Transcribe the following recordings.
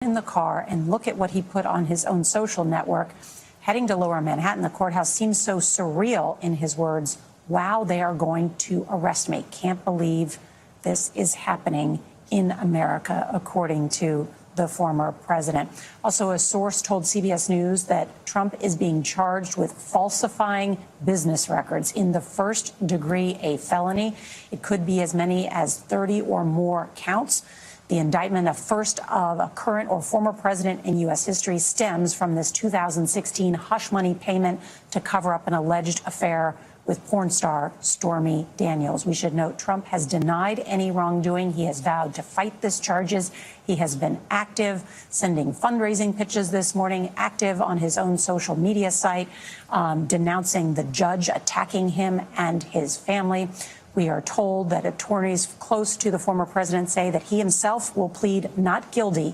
in the car and look at what he put on his own social network, heading to Lower Manhattan. The courthouse seems so surreal, in his words. Wow, they are going to arrest me. Can't believe this is happening in America, according to the former president. Also, a source told CBS News that Trump is being charged with falsifying business records in the first degree, a felony. It could be as many as 30 or more counts. The indictment, a first of a current or former president in U.S. history, stems from this 2016 hush money payment to cover up an alleged affair with porn star Stormy Daniels. We should note Trump has denied any wrongdoing. He has vowed to fight these charges. He has been active, sending fundraising pitches this morning, active on his own social media site, denouncing the judge attacking him and his family. We are told that attorneys close to the former president say that he himself will plead not guilty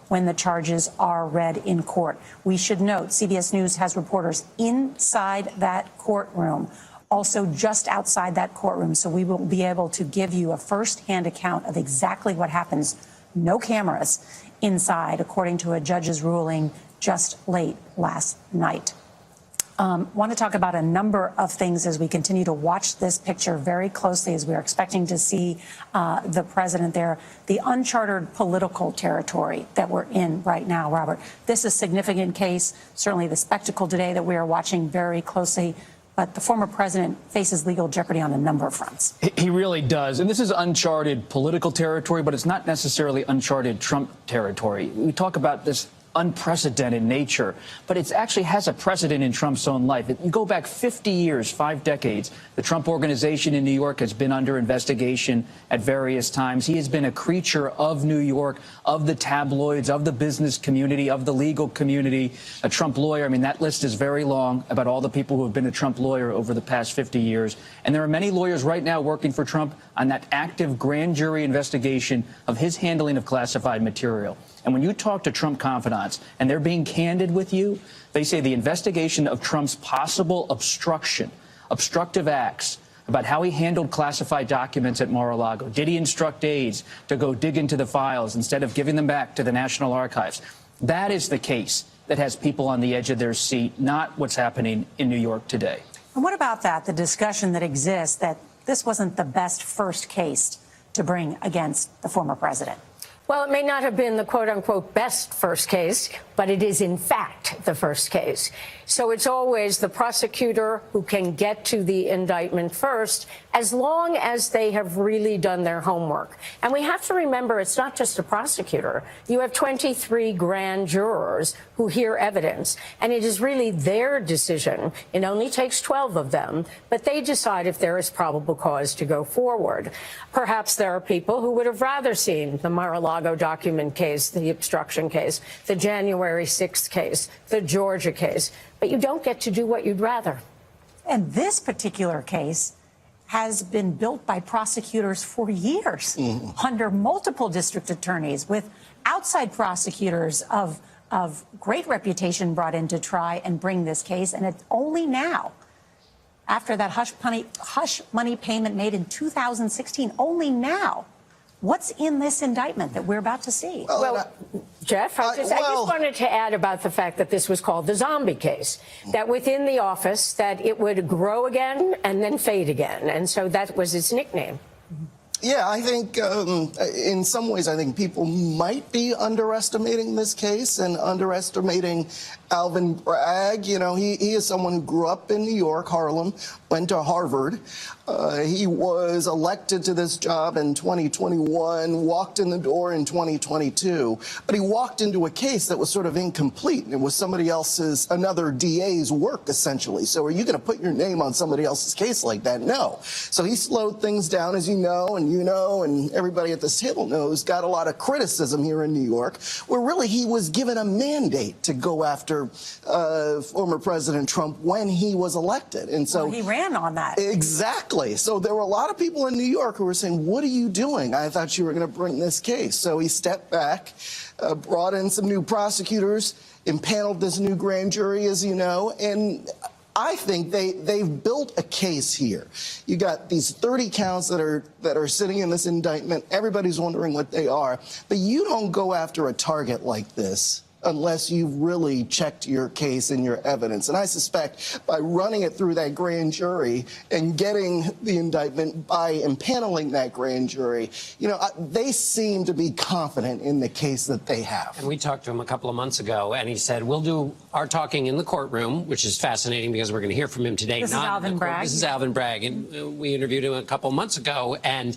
when the charges are read in court. We should note CBS News has reporters inside that courtroom, also just outside that courtroom, so we will be able to give you a first-hand account of exactly what happens. No cameras inside, according to a judge's ruling just late last night. Want to talk about a number of things as we continue to watch this picture very closely, as we're expecting to see the president there. The uncharted political territory that we're in right now, Robert. This is a significant case, certainly the spectacle today that we are watching very closely. But the former president faces legal jeopardy on a number of fronts. He really does. And this is uncharted political territory, but it's not necessarily uncharted Trump territory. We talk about this unprecedented nature, but it actually has a precedent in Trump's own life. You go back 50 years, 5 decades, the Trump Organization in New York has been under investigation at various times. He has been a creature of New York, of the tabloids, of the business community, of the legal community, a Trump lawyer. I mean, that list is very long about all the people who have been a Trump lawyer over the past 50 years. And there are many lawyers right now working for Trump on that active grand jury investigation of his handling of classified material. And when you talk to Trump confidants, and they're being candid with you, they say the investigation of Trump's possible obstructive acts, about how he handled classified documents at Mar-A-Lago. Did he instruct aides to go dig into the files instead of giving them back to the National Archives? That is the case that has people on the edge of their seat, not what's happening in New York today. And what about that, the discussion that exists that this wasn't the best first case to bring against the former president? Well, it may not have been the quote-unquote best first case, but it is, in fact, the first case. So it's always the prosecutor who can get to the indictment first, as long as they have really done their homework. And we have to remember, it's not just a prosecutor. You have 23 grand jurors who hear evidence, and it is really their decision. It only takes 12 of them, but they decide if there is probable cause to go forward. Perhaps there are people who would have rather seen the Mar-a-Lago document case, the obstruction case, the January 6th case, the Georgia case, but you don't get to do what you'd rather. And this particular case has been built by prosecutors for years, under multiple district attorneys, with outside prosecutors of great reputation brought in to try and bring this case. And it's only now, after that hush money payment made in 2016, only now, what's in this indictment that we're about to see? Well, Jeff, I just wanted to add about the fact that this was called the zombie case, that within the office, that it would grow again and then fade again. And so that was its nickname. Yeah, I think in some ways, I think people might be underestimating this case and underestimating Alvin Bragg. You know, he is someone who grew up in New York, Harlem, went to Harvard. He was elected to this job in 2021, walked in the door in 2022, but he walked into a case that was sort of incomplete. It was somebody else's, another DA's work, essentially. So are you going to put your name on somebody else's case like that? No. So he slowed things down, as you know, and everybody at this table knows, got a lot of criticism here in New York, where really he was given a mandate to go after former President Trump when he was elected. And so he ran on that. Exactly. So there were a lot of people in New York who were saying, what are you doing? I thought you were going to bring this case. So he stepped back, brought in some new prosecutors, impaneled this new grand jury, as you know, and I think they've built a case here. You got these 30 counts that are sitting in this indictment. Everybody's wondering what they are. But you don't go after a target like this unless you've really checked your case and your evidence. And I suspect by running it through that grand jury and getting the indictment by impaneling that grand jury, you know, they seem to be confident in the case that they have. And we talked to him a couple of months ago, and he said, we'll do our talking in the courtroom, which is fascinating because we're going to hear from him today. This is Alvin Bragg. This is Alvin Bragg, and we interviewed him a couple of months ago, and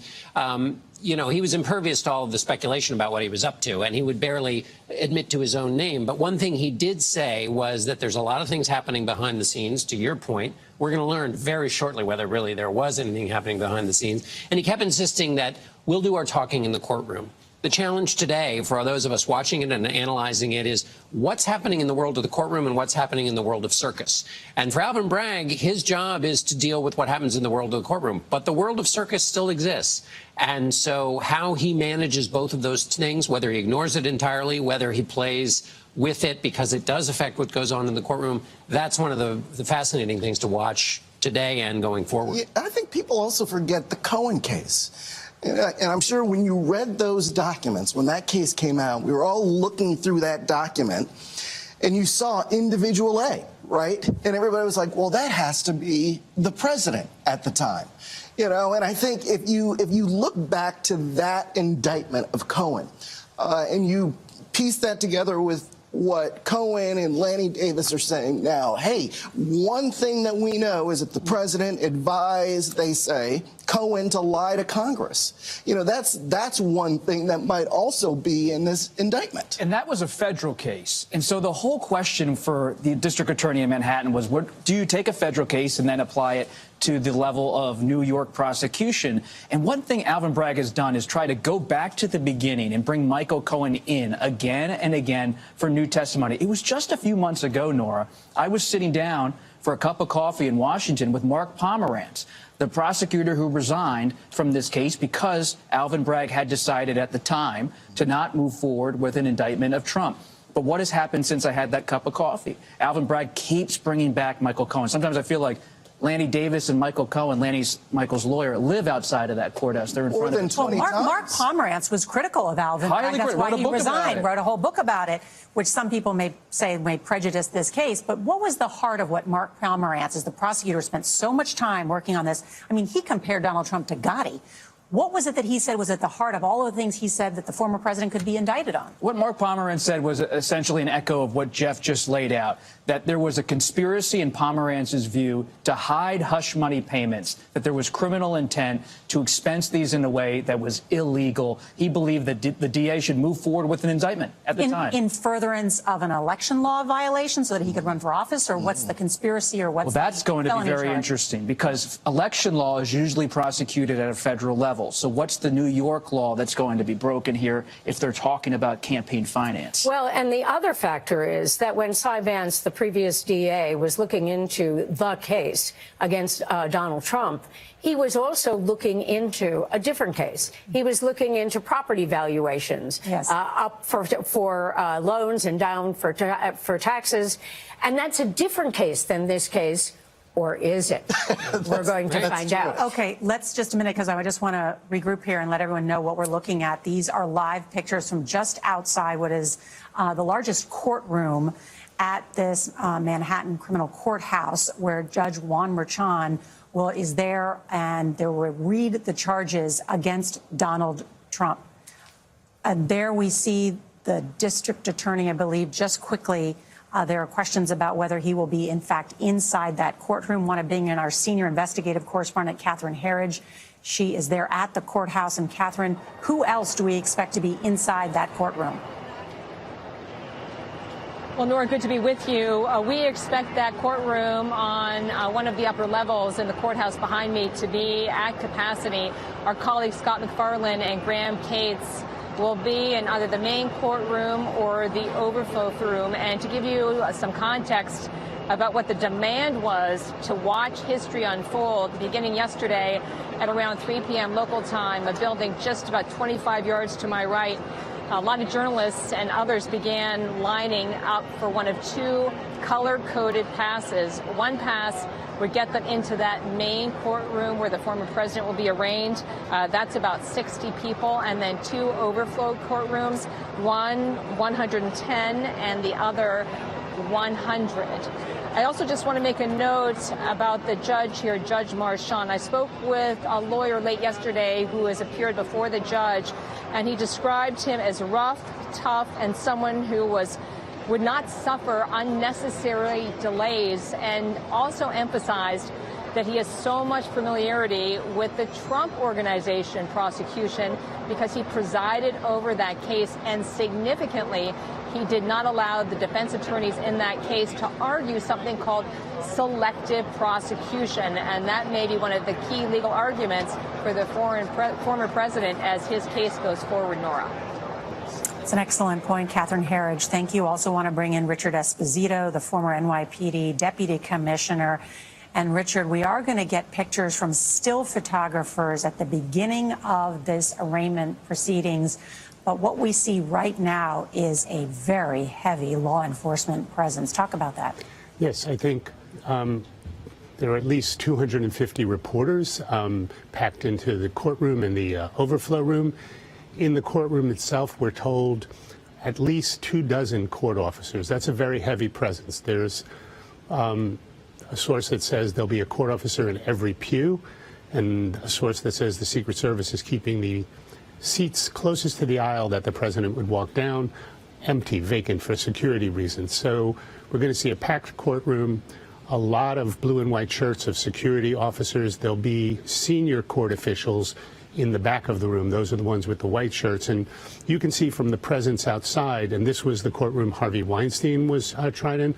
you know, he was impervious to all of the speculation about what he was up to, and he would barely admit to his own name. But one thing he did say was that there's a lot of things happening behind the scenes, to your point. We're going to learn very shortly whether really there was anything happening behind the scenes. And he kept insisting that we'll do our talking in the courtroom. The challenge today for those of us watching it and analyzing it is what's happening in the world of the courtroom and what's happening in the world of circus. And for Alvin Bragg, his job is to deal with what happens in the world of the courtroom. But the world of circus still exists. And so how he manages both of those things, whether he ignores it entirely, whether he plays with it because it does affect what goes on in the courtroom, that's one of the fascinating things to watch today and going forward. Yeah, I think people also forget the Cohen case. And I'm sure when you read those documents, when that case came out, we were all looking through that document, and you saw individual A, right? And everybody was like, well, that has to be the president at the time. You know, and I think if you look back to that indictment of Cohen, and you piece that together with what Cohen and Lanny Davis are saying now, hey, one thing that we know is that the president advised, they say, Cohen to lie to Congress. You know, that's one thing that might also be in this indictment. And that was a federal case. And so the whole question for the district attorney in Manhattan was, do you take a federal case and then apply it to the level of New York prosecution? And one thing Alvin Bragg has done is try to go back to the beginning and bring Michael Cohen in again and again for new testimony. It was just a few months ago, Nora, I was sitting down for a cup of coffee in Washington with Mark Pomerantz, the prosecutor who resigned from this case because Alvin Bragg had decided at the time to not move forward with an indictment of Trump. But what has happened since I had that cup of coffee? Alvin Bragg keeps bringing back Michael Cohen. Sometimes I feel like Lanny Davis and Michael Cohen, Michael's lawyer, live outside of that courthouse. They're in front of it. Well, Mark Pomerantz was critical of Alvin Bragg. That's why he resigned, wrote a whole book about it, which some people may say may prejudice this case. But what was the heart of what Mark Pomerantz, as the prosecutor, spent so much time working on this? I mean, he compared Donald Trump to Gotti. What was it that he said was at the heart of all of the things he said that the former president could be indicted on? What Mark Pomerantz said was essentially an echo of what Jeff just laid out, that there was a conspiracy in Pomerantz's view to hide hush money payments, that there was criminal intent to expense these in a way that was illegal. He believed that the DA should move forward with an indictment at the time. In furtherance of an election law violation so that he could run for office, or what's the conspiracy, or what's Well, that's going to be very interesting because election law is usually prosecuted at a federal level. So what's the New York law that's going to be broken here if they're talking about campaign finance? Well, and the other factor is that when Cy Vance, the previous DA, was looking into the case against Donald Trump, he was also looking into a different case. He was looking into property valuations, up for loans and down for taxes. And that's a different case than this case. Or is it? We're going to find out. Okay, let's just a minute, because I just want to regroup here and let everyone know what we're looking at. These are live pictures from just outside what is the largest courtroom at this Manhattan criminal courthouse, where Judge Juan is there, and they will read the charges against Donald Trump. And there we see the district attorney, I believe, just quickly. There are questions about whether he will be, in fact, inside that courtroom. Want to bring in our senior investigative correspondent, Catherine Herridge. She is there at the courthouse. And, Catherine, who else do we expect to be inside that courtroom? Well, Nora, good to be with you. We expect that courtroom on one of the upper levels in the courthouse behind me to be at capacity. Our colleagues Scott McFarland and Graham Cates will be in either the main courtroom or the overflow room. And to give you some context about what the demand was to watch history unfold, beginning yesterday at around 3 p.m. local time, a building just about 25 yards to my right, a lot of journalists and others began lining up for one of two color-coded passes. One pass would get them into that main courtroom where the former president will be arraigned. That's about 60 people. And then two overflow courtrooms, one 110 and the other 100. I also just want to make a note about the judge here, Judge Marchand. I spoke with a lawyer late yesterday who has appeared before the judge, and he described him as rough, tough, and someone who would not suffer unnecessary delays, and also emphasized that he has so much familiarity with the Trump Organization prosecution because he presided over that case, and significantly, he did not allow the defense attorneys in that case to argue something called selective prosecution, and that may be one of the key legal arguments for the former president as his case goes forward, Nora. It's an excellent point, Catherine Herridge. Thank you. Also want to bring in Richard Esposito, the former NYPD deputy commissioner. And Richard, we are going to get pictures from still photographers at the beginning of this arraignment proceedings. But what we see right now is a very heavy law enforcement presence. Talk about that. Yes, I think there are at least 250 reporters packed into the courtroom and the overflow room. In the courtroom itself, we're told at least 24 court officers. That's a very heavy presence. There's a source that says there'll be a court officer in every pew, and a source that says the Secret Service is keeping the seats closest to the aisle that the president would walk down empty, vacant for security reasons. So we're going to see a packed courtroom, a lot of blue and white shirts of security officers. There'll be senior court officials in the back of the room. Those are the ones with the white shirts. And you can see from the presence outside, and this was the courtroom Harvey Weinstein was tried in,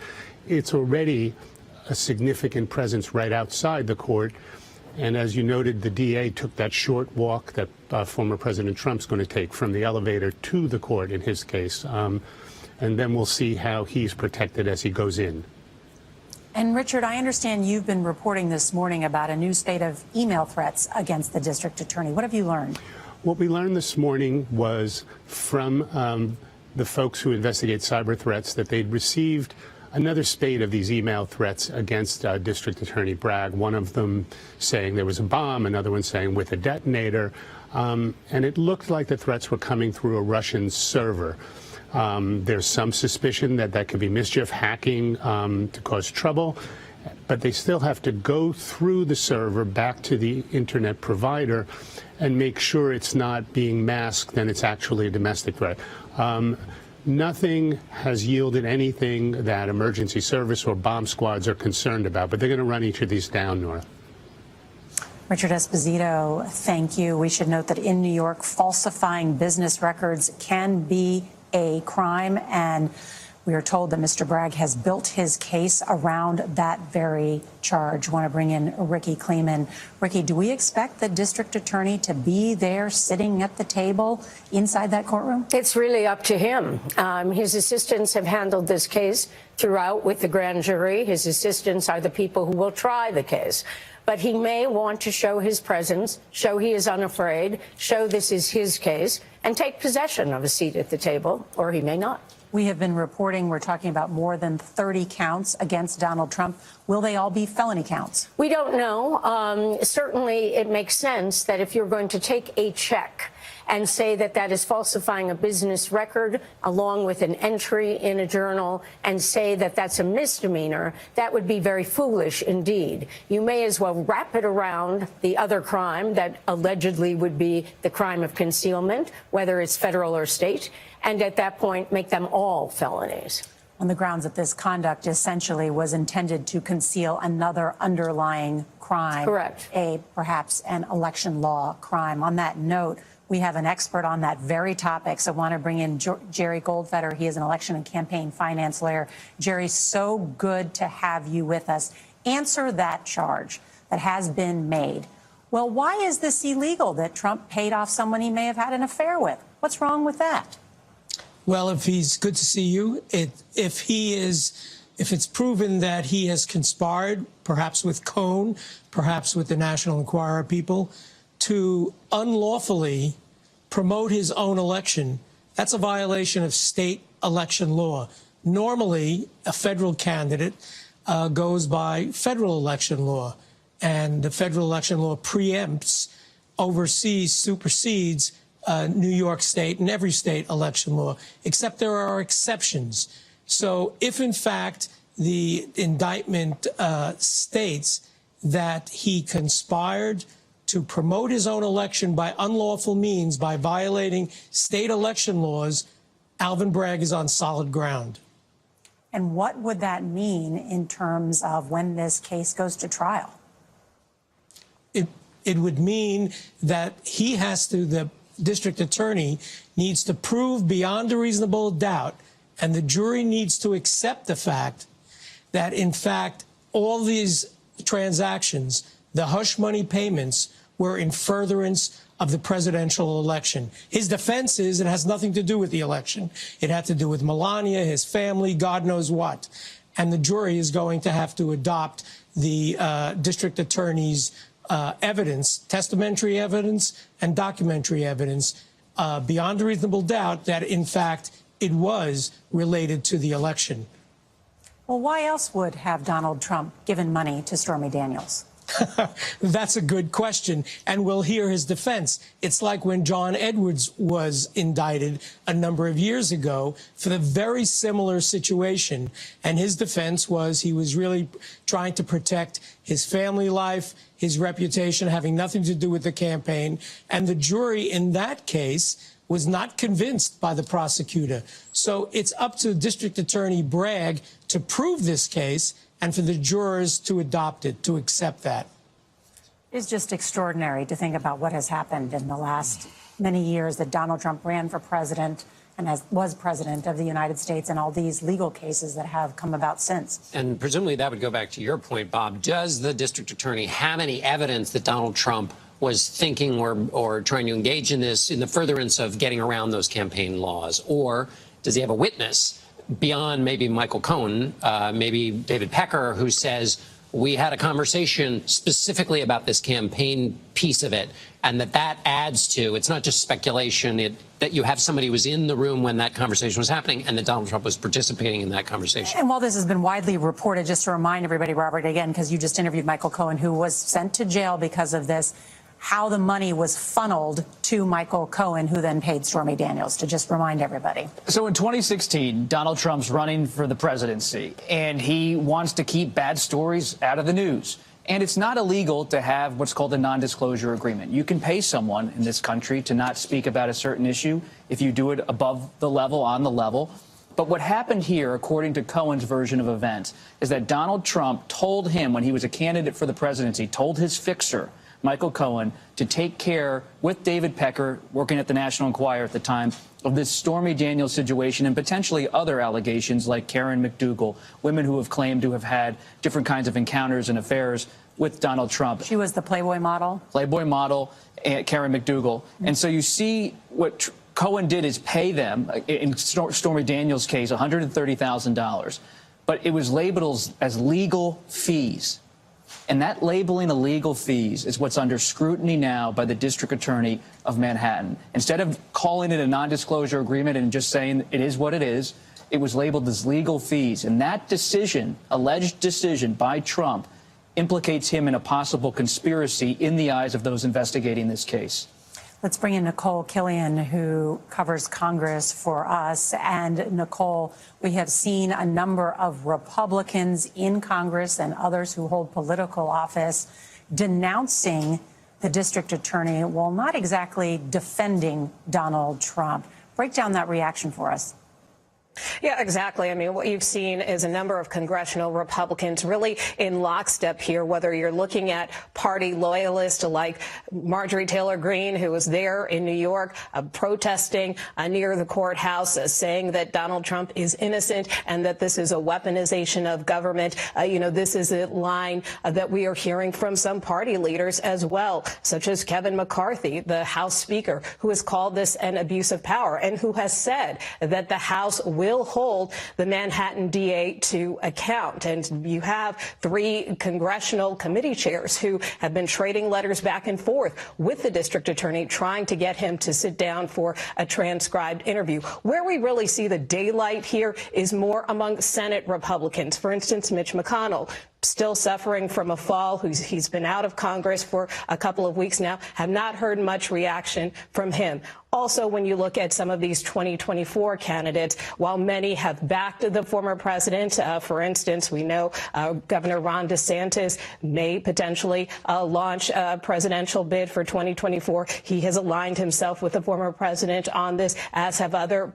it's already a significant presence right outside the court. And as you noted, the DA took that short walk that former President Trump's going to take from the elevator to the court in his case. And then we'll see how he's protected as he goes in. And Richard, I understand you've been reporting this morning about a new spate of email threats against the district attorney. What have you learned? What we learned this morning was from the folks who investigate cyber threats that they'd received another spate of these email threats against District Attorney Bragg, one of them saying there was a bomb, another one saying with a detonator. And it looked like the threats were coming through a Russian server. There's some suspicion that that could be mischief, hacking to cause trouble, but they still have to go through the server back to the internet provider and make sure it's not being masked and it's actually a domestic threat. Nothing has yielded anything that emergency service or bomb squads are concerned about, but they're going to run each of these down, Nora. Richard Esposito, thank you. We should note that in New York, falsifying business records can be a crime, and we are told that Mr. Bragg has built his case around that very charge. I want to bring in Ricky Kleeman. Ricky, do we expect the district attorney to be there sitting at the table inside that courtroom? It's really up to him. His assistants have handled this case throughout with the grand jury. His assistants are the people who will try the case. But he may want to show his presence, show he is unafraid, show this is his case, and take possession of a seat at the table, or he may not. We have been reporting, we're talking about more than 30 counts against Donald Trump. Will they all be felony counts? We don't know. Certainly, it makes sense that if you're going to take a check and say that that is falsifying a business record along with an entry in a journal and say that that's a misdemeanor, that would be very foolish indeed. You may as well wrap it around the other crime that allegedly would be the crime of concealment, whether it's federal or state, and at that point make them all felonies. On the grounds that this conduct essentially was intended to conceal another underlying crime. Correct. Perhaps an election law crime. On that note, we have an expert on that very topic, so I want to bring in Jerry Goldfeder. He is an election and campaign finance lawyer. Jerry, so good to have you with us. Answer that charge that has been made. Well, why is this illegal that Trump paid off someone he may have had an affair with? What's wrong with that? Well, if he's good to see you, if it's proven that he has conspired, perhaps with Cohn, perhaps with the National Enquirer people, to unlawfully promote his own election That's a violation of state election law. Normally, a federal candidate goes by federal election law, and the federal election law preempts, oversees, supersedes New York State and every state election law, except there are exceptions. So if, in fact, the indictment states that he conspired to promote his own election by unlawful means, by violating state election laws, Alvin Bragg is on solid ground. And what would that mean in terms of when this case goes to trial? It would mean that he has to, the district attorney needs to prove beyond a reasonable doubt, and the jury needs to accept the fact that, in fact, all these transactions, the hush money payments, were in furtherance of the presidential election. His defense is it has nothing to do with the election. It had to do with Melania, his family, God knows what. And the jury is going to have to adopt the district attorney's evidence, testamentary evidence and documentary evidence, beyond a reasonable doubt that, in fact, it was related to the election. Well, why else would have Donald Trump given money to Stormy Daniels? That's a good question, and we'll hear his defense. It's like when John Edwards was indicted a number of years ago for the very similar situation, and his defense was he was really trying to protect his family life, his reputation, having nothing to do with the campaign, and the jury in that case was not convinced by the prosecutor. So it's up to District Attorney Bragg to prove this case and for the jurors to adopt it, to accept that. It's just extraordinary to think about what has happened in the last many years that Donald Trump ran for president and was president of the United States, and all these legal cases that have come about since. And presumably that would go back to your point, Bob. Does the district attorney have any evidence that Donald Trump was thinking or trying to engage in this in the furtherance of getting around those campaign laws? Or does he have a witness beyond maybe Michael Cohen, maybe David Pecker, who says, we had a conversation specifically about this campaign piece of it, and that adds to, it's not just speculation, that you have somebody who was in the room when that conversation was happening and that Donald Trump was participating in that conversation. And while this has been widely reported, just to remind everybody, Robert, again, because you just interviewed Michael Cohen, who was sent to jail because of this, how the money was funneled to Michael Cohen, who then paid Stormy Daniels, to just remind everybody. So in 2016, Donald Trump's running for the presidency, and he wants to keep bad stories out of the news. And it's not illegal to have what's called a non-disclosure agreement. You can pay someone in this country to not speak about a certain issue if you do it above the level, on the level. But what happened here, according to Cohen's version of events, is that Donald Trump told him, when he was a candidate for the presidency, told his fixer, Michael Cohen, to take care, with David Pecker, working at the National Enquirer at the time, of this Stormy Daniels situation and potentially other allegations like Karen McDougal, women who have claimed to have had different kinds of encounters and affairs with Donald Trump. She was the Playboy model? Playboy model, Karen McDougal. And so you see what Cohen did is pay them, in Stormy Daniels' case, $130,000. But it was labeled as legal fees. And that labeling of legal fees is what's under scrutiny now by the district attorney of Manhattan. Instead of calling it a non-disclosure agreement and just saying it is what it is, it was labeled as legal fees. And that decision, alleged decision by Trump, implicates him in a possible conspiracy in the eyes of those investigating this case. Let's bring in Nicole Killian, who covers Congress for us. And Nicole, we have seen a number of Republicans in Congress and others who hold political office denouncing the district attorney, while not exactly defending Donald Trump. Break down that reaction for us. Yeah, exactly. I mean, what you've seen is a number of congressional Republicans really in lockstep here, whether you're looking at party loyalists like Marjorie Taylor Greene, who was there in New York protesting near the courthouse, saying that Donald Trump is innocent and that this is a weaponization of government. This is a line that we are hearing from some party leaders as well, such as Kevin McCarthy, the House Speaker, who has called this an abuse of power and who has said that the House will will hold the Manhattan DA to account. And you have 3 congressional committee chairs who have been trading letters back and forth with the district attorney, trying to get him to sit down for a transcribed interview. Where we really see the daylight here is more among Senate Republicans. For instance, Mitch McConnell, still suffering from a fall. He's been out of Congress for a couple of weeks now. Have not heard much reaction from him. Also, when you look at some of these 2024 candidates, while many have backed the former president, for instance, we know Governor Ron DeSantis may potentially launch a presidential bid for 2024. He has aligned himself with the former president on this, as have other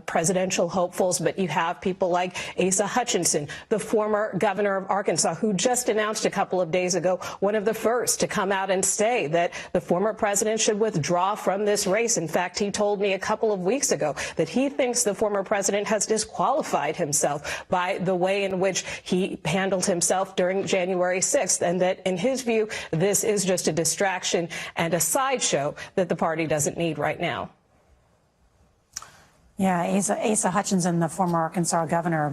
presidential hopefuls. But you have people like Asa Hutchinson, the former governor of Arkansas, who just announced a couple of days ago, one of the first to come out and say that the former president should withdraw from this race. In fact, he told me a couple of weeks ago that he thinks the former president has disqualified himself by the way in which he handled himself during January 6th, and that in his view, this is just a distraction and a sideshow that the party doesn't need right now. Yeah, Asa Hutchinson, the former Arkansas governor,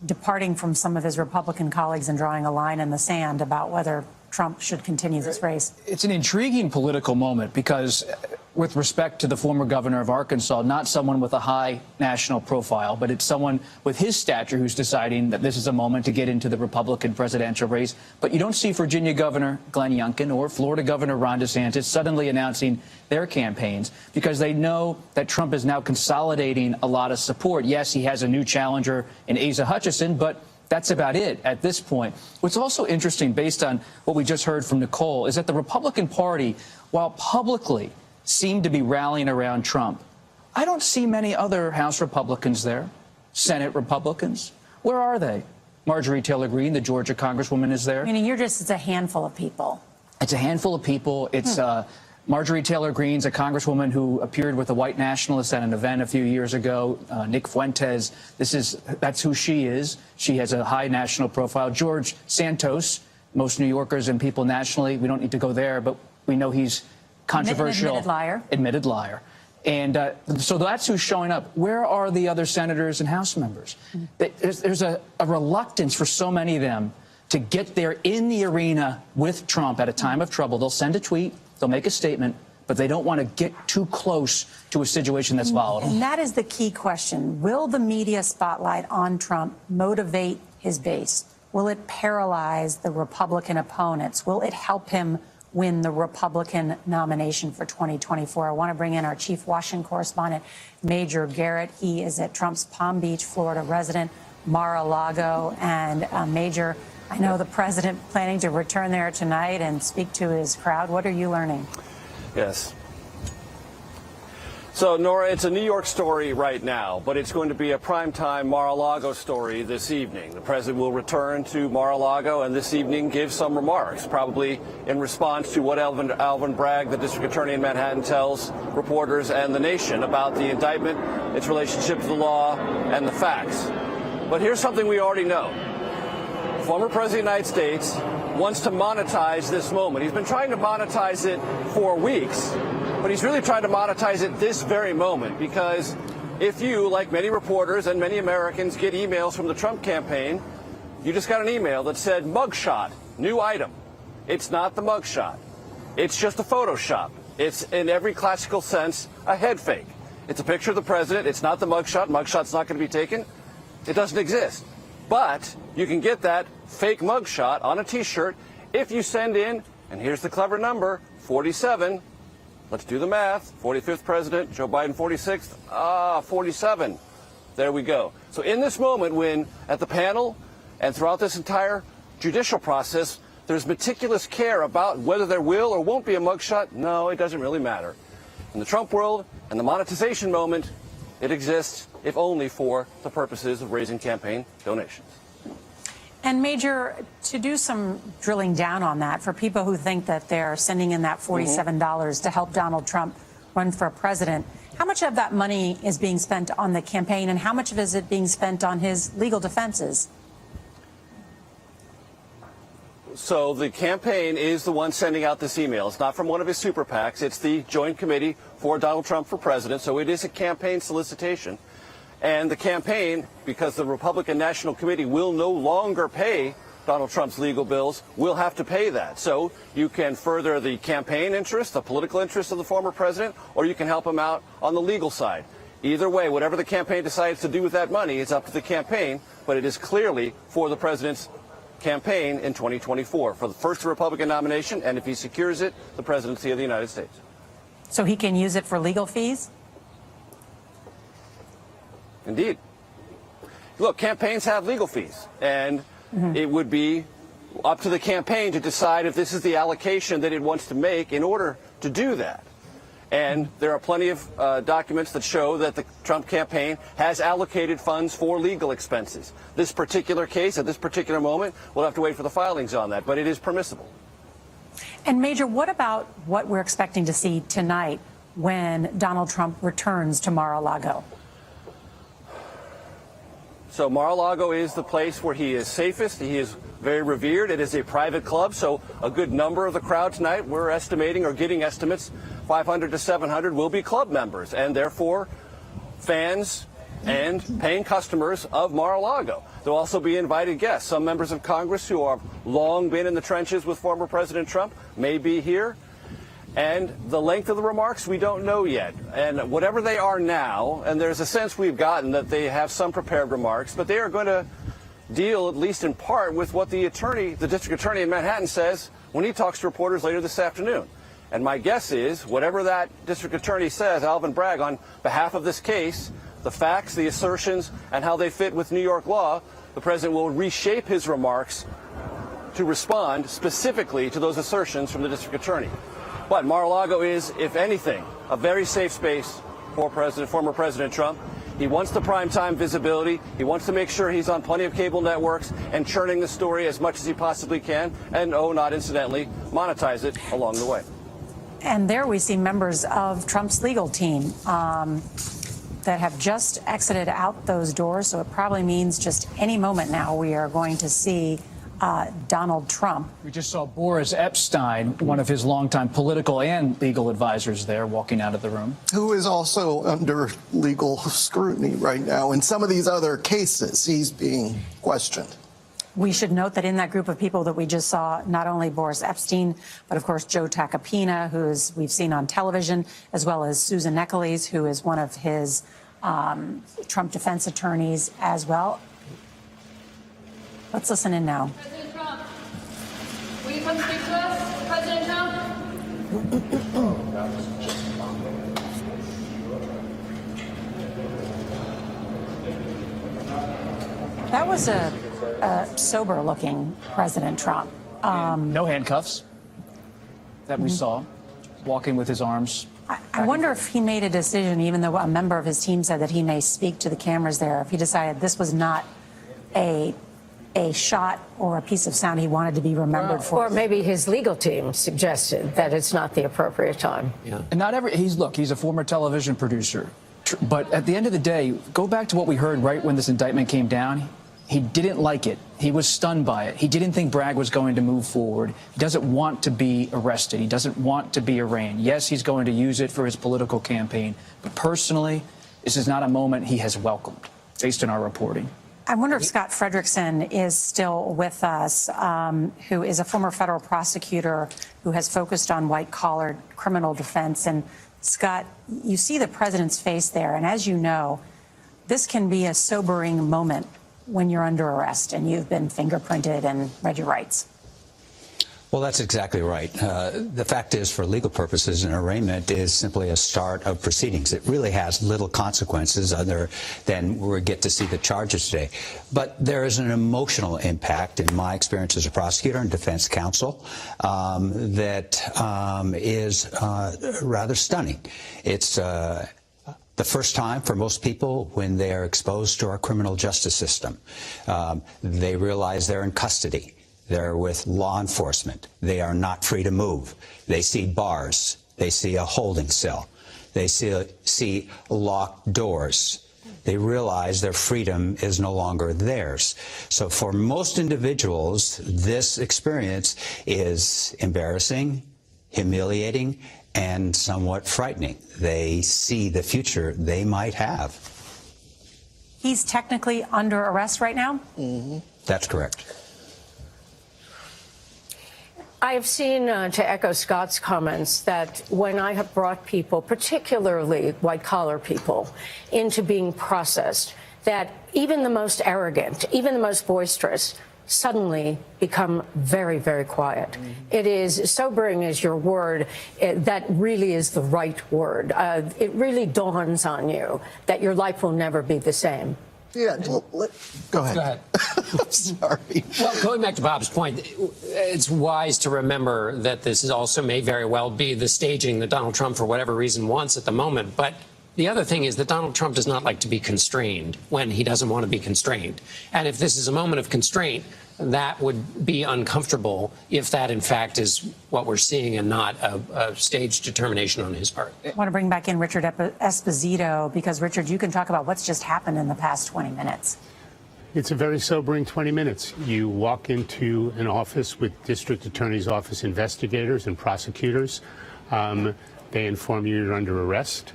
departing from some of his Republican colleagues and drawing a line in the sand about whether Trump should continue this race. It's an intriguing political moment because, with respect to the former governor of Arkansas, not someone with a high national profile, but it's someone with his stature who's deciding that this is a moment to get into the Republican presidential race. But you don't see Virginia Governor Glenn Youngkin or Florida Governor Ron DeSantis suddenly announcing their campaigns because they know that Trump is now consolidating a lot of support. Yes, he has a new challenger in Asa Hutchinson, but that's about it at this point. What's also interesting, based on what we just heard from Nicole, is that the Republican Party, while publicly seem to be rallying around Trump, I don't see many other House Republicans there, Senate Republicans. Where are they? Marjorie Taylor Greene, the Georgia Congresswoman, is there. Meaning it's a handful of people. It's a handful of people. It's Marjorie Taylor Greene's a congresswoman who appeared with the white nationalists at an event a few years ago. Nick Fuentes, that's who she is. She has a high national profile. George Santos, most New Yorkers and people nationally, we don't need to go there, but we know he's controversial. Admitted liar. Admitted liar. And so that's who's showing up. Where are the other senators and House members? There's a reluctance for so many of them to get there in the arena with Trump at a time of trouble. They'll send a tweet. They'll make a statement, but they don't want to get too close to a situation that's volatile. And that is the key question. Will the media spotlight on Trump motivate his base? Will it paralyze the Republican opponents? Will it help him win the Republican nomination for 2024? I want to bring in our chief Washington correspondent, Major Garrett. He is at Trump's Palm Beach, Florida resident, Mar-a-Lago. And Major, I know the president planning to return there tonight and speak to his crowd. What are you learning? Yes. So, Nora, it's a New York story right now, but it's going to be a primetime Mar-a-Lago story this evening. The president will return to Mar-a-Lago and this evening give some remarks, probably in response to what Alvin Bragg, the district attorney in Manhattan, tells reporters and the nation about the indictment, its relationship to the law, and the facts. But here's something we already know. Former President of the United States wants to monetize this moment. He's been trying to monetize it for weeks, but he's really trying to monetize it this very moment, because if you, like many reporters and many Americans, get emails from the Trump campaign, you just got an email that said mugshot, new item. It's not the mugshot. It's just a Photoshop. It's, in every classical sense, a head fake. It's a picture of the president. It's not the mugshot. Mugshot's not going to be taken. It doesn't exist. But you can get that fake mugshot on a T-shirt if you send in, and here's the clever number, 47. Let's do the math. 45th president, Joe Biden 46th. 47. There we go. So in this moment when, at the panel and throughout this entire judicial process, there's meticulous care about whether there will or won't be a mugshot, no, it doesn't really matter. In the Trump world and the monetization moment, it exists, if only for the purposes of raising campaign donations. And Major, to do some drilling down on that, for people who think that they're sending in that $47 to help Donald Trump run for president, how much of that money is being spent on the campaign and how much of it is being spent on his legal defenses? So the campaign is the one sending out this email. It's not from one of his super PACs. It's the Joint Committee for Donald Trump for President. So it is a campaign solicitation. And the campaign, because the Republican National Committee will no longer pay Donald Trump's legal bills, will have to pay that. So you can further the campaign interest, the political interest of the former president, or you can help him out on the legal side. Either way, whatever the campaign decides to do with that money, it's up to the campaign, but it is clearly for the president's campaign in 2024, for the first Republican nomination, and if he secures it, the presidency of the United States. So he can use it for legal fees? Indeed. Look, campaigns have legal fees, and it would be up to the campaign to decide if this is the allocation that it wants to make in order to do that. And there are plenty of documents that show that the Trump campaign has allocated funds for legal expenses. This particular case, at this particular moment, we'll have to wait for the filings on that, but it is permissible. And Major, what about what we're expecting to see tonight when Donald Trump returns to Mar-A-Lago? So Mar-a-Lago is the place where he is safest. He is very revered. It is a private club, so a good number of the crowd tonight, we're estimating or getting estimates, 500 to 700 will be club members, and therefore fans and paying customers of Mar-a-Lago. There'll also be invited guests. Some members of Congress who have long been in the trenches with former President Trump may be here. And the length of the remarks, we don't know yet. And whatever they are now, and there's a sense we've gotten that they have some prepared remarks, but they are going to deal, at least in part, with what the district attorney in Manhattan says when he talks to reporters later this afternoon. And my guess is, whatever that district attorney says, Alvin Bragg, on behalf of this case, the facts, the assertions, and how they fit with New York law, the president will reshape his remarks to respond specifically to those assertions from the district attorney. But Mar-a-Lago is, if anything, a very safe space for former President Trump. He wants the primetime visibility. He wants to make sure he's on plenty of cable networks and churning the story as much as he possibly can. And, oh, not incidentally, monetize it along the way. And there we see members of Trump's legal team that have just exited out those doors. So it probably means just any moment now we are going to see Donald Trump. We just saw Boris Epshteyn, one of his longtime political and legal advisors there, walking out of the room. Who is also under legal scrutiny right now. In some of these other cases, he's being questioned. We should note that in that group of people that we just saw, not only Boris Epshteyn, but of course Joe Tacopina, who we've seen on television, as well as Susan Necheles, who is one of his Trump defense attorneys as well. Let's listen in now. President Trump, will you come speak to us? President Trump? That was a sober-looking President Trump. No handcuffs that we saw, walking with his arms. I wonder if he made a decision, even though a member of his team said that he may speak to the cameras there, if he decided this was not a shot or a piece of sound he wanted to be remembered for. Or maybe his legal team suggested that it's not the appropriate time. Yeah. And he's a former television producer. But at the end of the day, go back to what we heard right when this indictment came down. He didn't like it. He was stunned by it. He didn't think Bragg was going to move forward. He doesn't want to be arrested. He doesn't want to be arraigned. Yes, he's going to use it for his political campaign. But personally, this is not a moment he has welcomed, based on our reporting. I wonder if Scott Frederickson is still with us, who is a former federal prosecutor who has focused on white-collar criminal defense. And Scott, you see the president's face there. And as you know, this can be a sobering moment when you're under arrest and you've been fingerprinted and read your rights. Well, that's exactly right. The fact is, for legal purposes, an arraignment is simply a start of proceedings. It really has little consequences other than we get to see the charges today. But there is an emotional impact, in my experience as a prosecutor and defense counsel, that is rather stunning. It's the first time for most people when they're exposed to our criminal justice system. They realize they're in custody. They're with law enforcement. They are not free to move. They see bars. They see a holding cell. They see locked doors. They realize their freedom is no longer theirs. So for most individuals, this experience is embarrassing, humiliating, and somewhat frightening. They see the future they might have. He's technically under arrest right now? Mm-hmm. That's correct. I have seen, to echo Scott's comments, that when I have brought people, particularly white-collar people, into being processed, that even the most arrogant, even the most boisterous, suddenly become very, very quiet. Mm-hmm. It is sobering as your word. That really is the right word. It really dawns on you that your life will never be the same. Yeah, go ahead. Go ahead. Sorry. Well, going back to Bob's point, it's wise to remember that this is also may very well be the staging that Donald Trump, for whatever reason, wants at the moment. But the other thing is that Donald Trump does not like to be constrained when he doesn't want to be constrained. And if this is a moment of constraint, that would be uncomfortable if that, in fact, is what we're seeing and not a staged determination on his part. I want to bring back in Richard Esposito, because, Richard, you can talk about what's just happened in the past 20 minutes. It's a very sobering 20 minutes. You walk into an office with district attorney's office investigators and prosecutors. They inform you you're under arrest.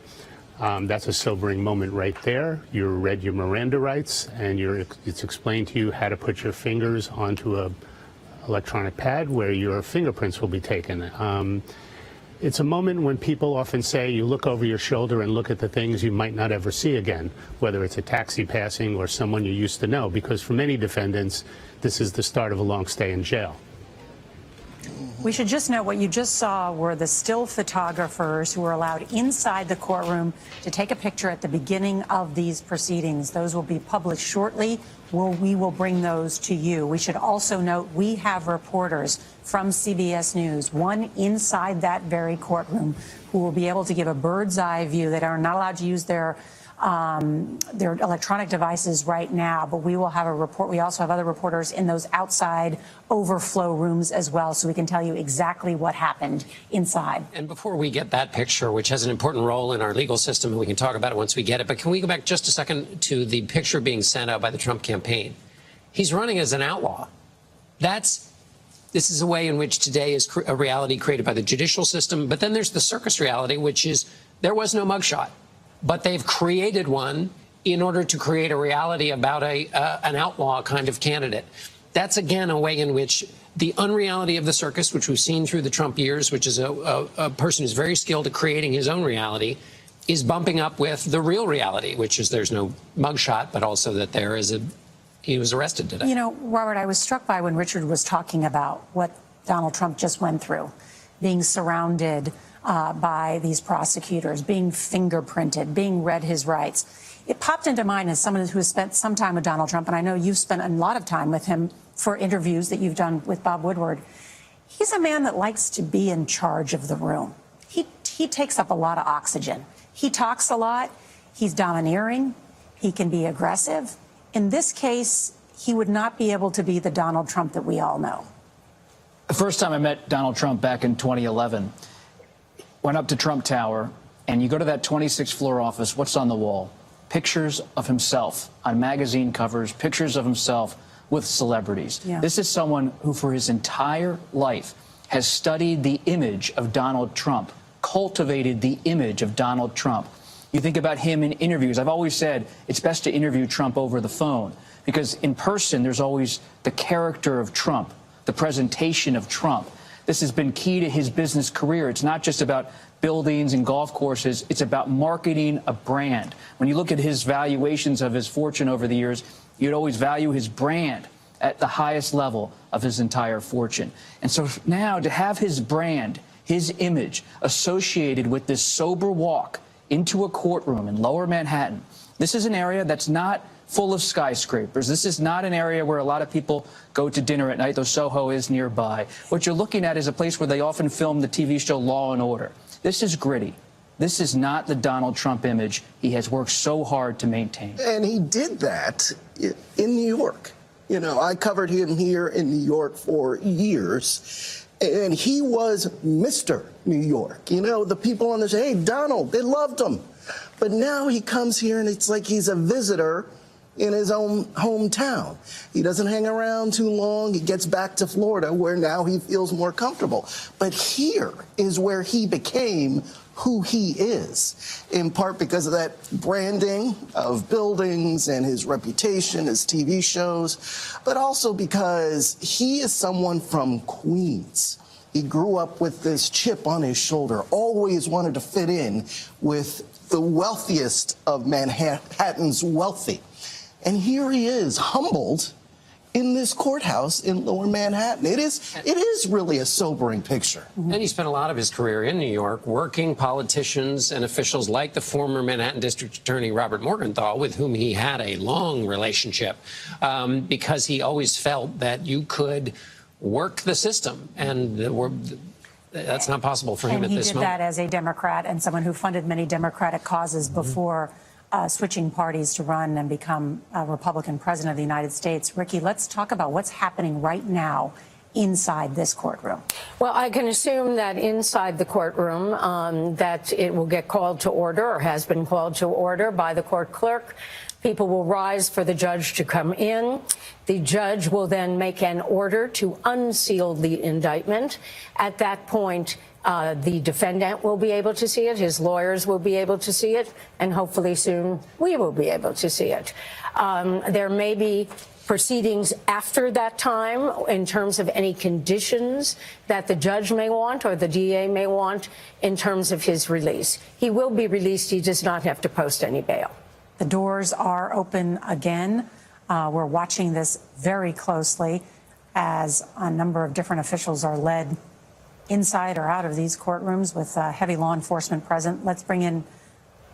That's a sobering moment right there. You read your Miranda rights, and it's explained to you how to put your fingers onto a electronic pad where your fingerprints will be taken. It's a moment when people often say you look over your shoulder and look at the things you might not ever see again, whether it's a taxi passing or someone you used to know, because for many defendants, this is the start of a long stay in jail. We should just note what you just saw were the still photographers who were allowed inside the courtroom to take a picture at the beginning of these proceedings. Those will be published shortly. We will bring those to you. We should also note we have reporters from CBS News, one inside that very courtroom, who will be able to give a bird's eye view. They are not allowed to use their electronic devices right now, but we will have a report. We also have other reporters in those outside overflow rooms as well, so we can tell you exactly what happened inside. And before we get that picture, which has an important role in our legal system, and we can talk about it once we get it, but can we go back just a second to the picture being sent out by the Trump campaign? He's running as an outlaw. This is a way in which today is a reality created by the judicial system, but then there's the circus reality, which is there was no mugshot. But they've created one in order to create a reality about an outlaw kind of candidate. That's, again, a way in which the unreality of the circus, which we've seen through the Trump years, which is a person who's very skilled at creating his own reality, is bumping up with the real reality, which is there's no mugshot, but also that he was arrested today. You know, Robert, I was struck by when Richard was talking about what Donald Trump just went through, being surrounded by these prosecutors, being fingerprinted, being read his rights. It popped into mind as someone who has spent some time with Donald Trump, and I know you've spent a lot of time with him for interviews that you've done with Bob Woodward. He's a man that likes to be in charge of the room. He takes up a lot of oxygen. He talks a lot. He's domineering. He can be aggressive. In this case, he would not be able to be the Donald Trump that we all know. The first time I met Donald Trump back in 2011, went up to Trump Tower, and you go to that 26th floor office, what's on the wall? Pictures of himself on magazine covers, pictures of himself with celebrities. Yeah. This is someone who for his entire life has studied the image of Donald Trump, cultivated the image of Donald Trump. You think about him in interviews. I've always said it's best to interview Trump over the phone, because in person there's always the character of Trump, the presentation of Trump. This has been key to his business career. It's not just about buildings and golf courses. It's about marketing a brand. When you look at his valuations of his fortune over the years, you'd always value his brand at the highest level of his entire fortune. And so now to have his brand, his image associated with this sober walk into a courtroom in Lower Manhattan, this is an area that's not full of skyscrapers. This is not an area where a lot of people go to dinner at night, though Soho is nearby. What you're looking at is a place where they often film the TV show Law and Order. This is gritty. This is not the Donald Trump image he has worked so hard to maintain. And he did that in New York. You know, I covered him here in New York for years, and he was Mr. New York. You know, the people on this, hey, Donald, they loved him. But now he comes here and it's like he's a visitor in his own hometown. He doesn't hang around too long. He gets back to Florida, where now he feels more comfortable. But here is where he became who he is, in part because of that branding of buildings and his reputation, his TV shows, but also because he is someone from Queens. He grew up with this chip on his shoulder, always wanted to fit in with the wealthiest of Manhattan's wealthy. And here he is, humbled in this courthouse in Lower Manhattan. It is really a sobering picture. And he spent a lot of his career in New York working politicians and officials like the former Manhattan District Attorney Robert Morgenthau, with whom he had a long relationship, because he always felt that you could work the system, and that's not possible for him at this moment. And he did that as a Democrat and someone who funded many Democratic causes before switching parties to run and become a Republican president of the United States. Ricky, let's talk about what's happening right now inside this courtroom. Well, I can assume that inside the courtroom that it will get called to order, or has been called to order by the court clerk. People will rise for the judge to come in. The judge will then make an order to unseal the indictment. At that point, the defendant will be able to see it, his lawyers will be able to see it, and hopefully soon we will be able to see it. There may be proceedings after that time in terms of any conditions that the judge may want or the DA may want in terms of his release. He will be released. He does not have to post any bail. The doors are open again. We're watching this very closely as a number of different officials are led inside or out of these courtrooms with heavy law enforcement present. Let's bring in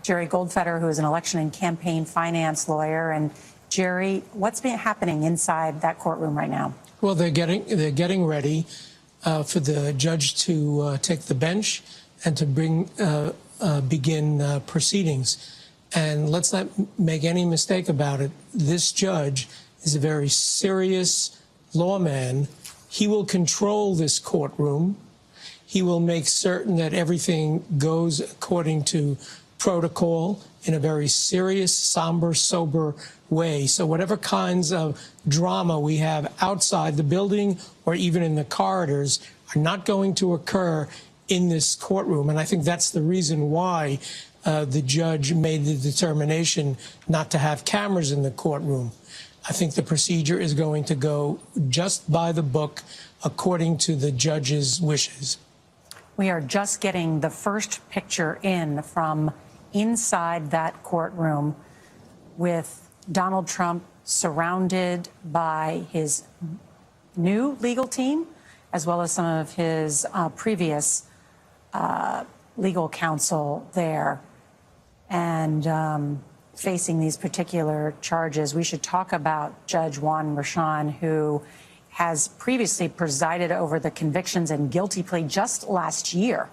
Jerry Goldfeder, who is an election and campaign finance lawyer. And Jerry, what's been happening inside that courtroom right now? Well, they're getting ready for the judge to take the bench and to begin proceedings. And let's not make any mistake about it. This judge is a very serious lawman. He will control this courtroom. He will make certain that everything goes according to protocol in a very serious, somber, sober way. So whatever kinds of drama we have outside the building or even in the corridors are not going to occur in this courtroom. And I think that's the reason why the judge made the determination not to have cameras in the courtroom. I think the procedure is going to go just by the book according to the judge's wishes. We are just getting the first picture in from inside that courtroom with Donald Trump surrounded by his new legal team, as well as some of his previous legal counsel there, and facing these particular charges. We should talk about Judge Juan, who has previously presided over the convictions and guilty plea just last year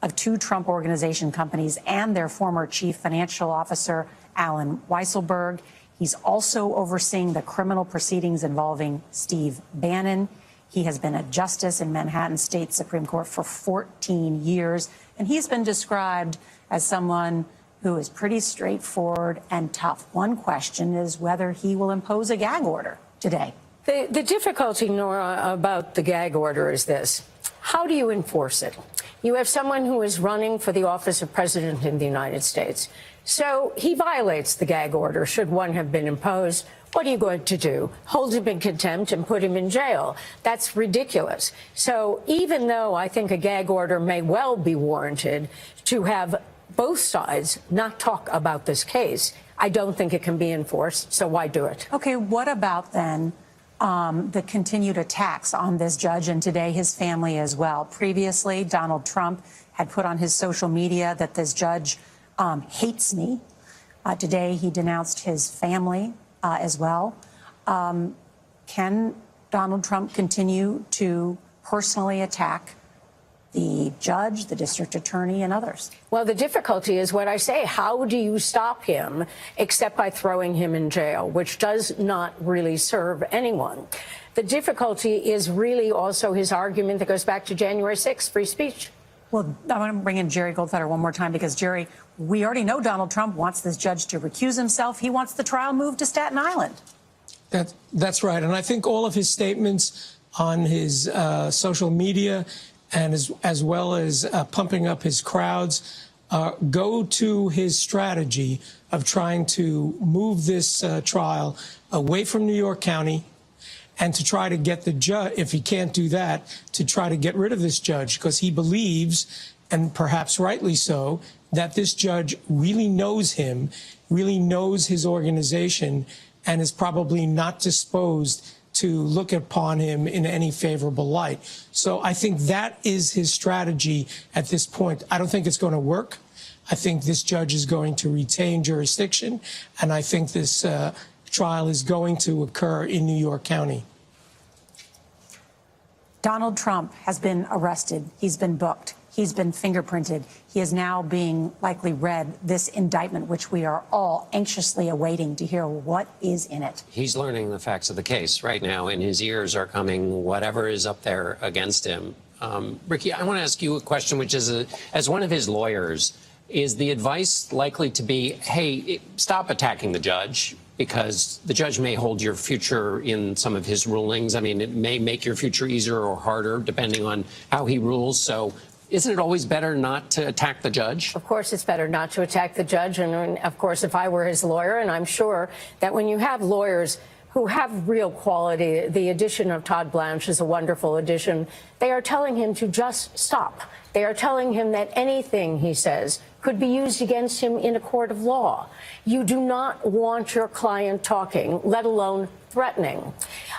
of 2 Trump Organization companies and their former chief financial officer, Alan Weisselberg. He's also overseeing the criminal proceedings involving Steve Bannon. He has been a justice in Manhattan State Supreme Court for 14 years, and he's been described as someone who is pretty straightforward and tough. One question is whether he will impose a gag order today. The difficulty, Nora, about the gag order is this. How do you enforce it? You have someone who is running for the office of president in the United States. So he violates the gag order, should one have been imposed. What are you going to do? Hold him in contempt and put him in jail? That's ridiculous. So even though I think a gag order may well be warranted to have both sides not talk about this case, I don't think it can be enforced. So why do it? Okay, what about then the continued attacks on this judge and today his family as well? Previously, Donald Trump had put on his social media that this judge hates me. Today, he denounced his family as well. Can Donald Trump continue to personally attack the judge, the district attorney, and others? Well, the difficulty is what I say. How do you stop him except by throwing him in jail, which does not really serve anyone? The difficulty is really also his argument that goes back to January 6th, free speech. Well, I want to bring in Jerry Goldfeder one more time because, Jerry, we already know Donald Trump wants this judge to recuse himself. He wants the trial moved to Staten Island. That's right. And I think all of his statements on his social media and as well as pumping up his crowds go to his strategy of trying to move this trial away from New York County and to try to get the judge, if he can't do that, to try to get rid of this judge, because he believes, and perhaps rightly so, that this judge really knows him, really knows his organization, and is probably not disposed to look upon him in any favorable light. So I think that is his strategy at this point. I don't think it's going to work. I think this judge is going to retain jurisdiction, and I think this trial is going to occur in New York County. Donald Trump has been arrested. He's been booked. He's been fingerprinted. He is now being likely read this indictment, which we are all anxiously awaiting to hear what is in it. He's learning the facts of the case right now, and his ears are coming whatever is up there against him. Ricky, I want to ask you a question, which is, as one of his lawyers, is the advice likely to be, hey, stop attacking the judge, because the judge may hold your future in some of his rulings. I mean, it may make your future easier or harder depending on how he rules. So isn't it always better not to attack the judge? Of course, it's better not to attack the judge. And of course, if I were his lawyer, and I'm sure that when you have lawyers who have real quality, the addition of Todd Blanche is a wonderful addition. They are telling him to just stop. They are telling him that anything he says could be used against him in a court of law. You do not want your client talking, let alone threatening.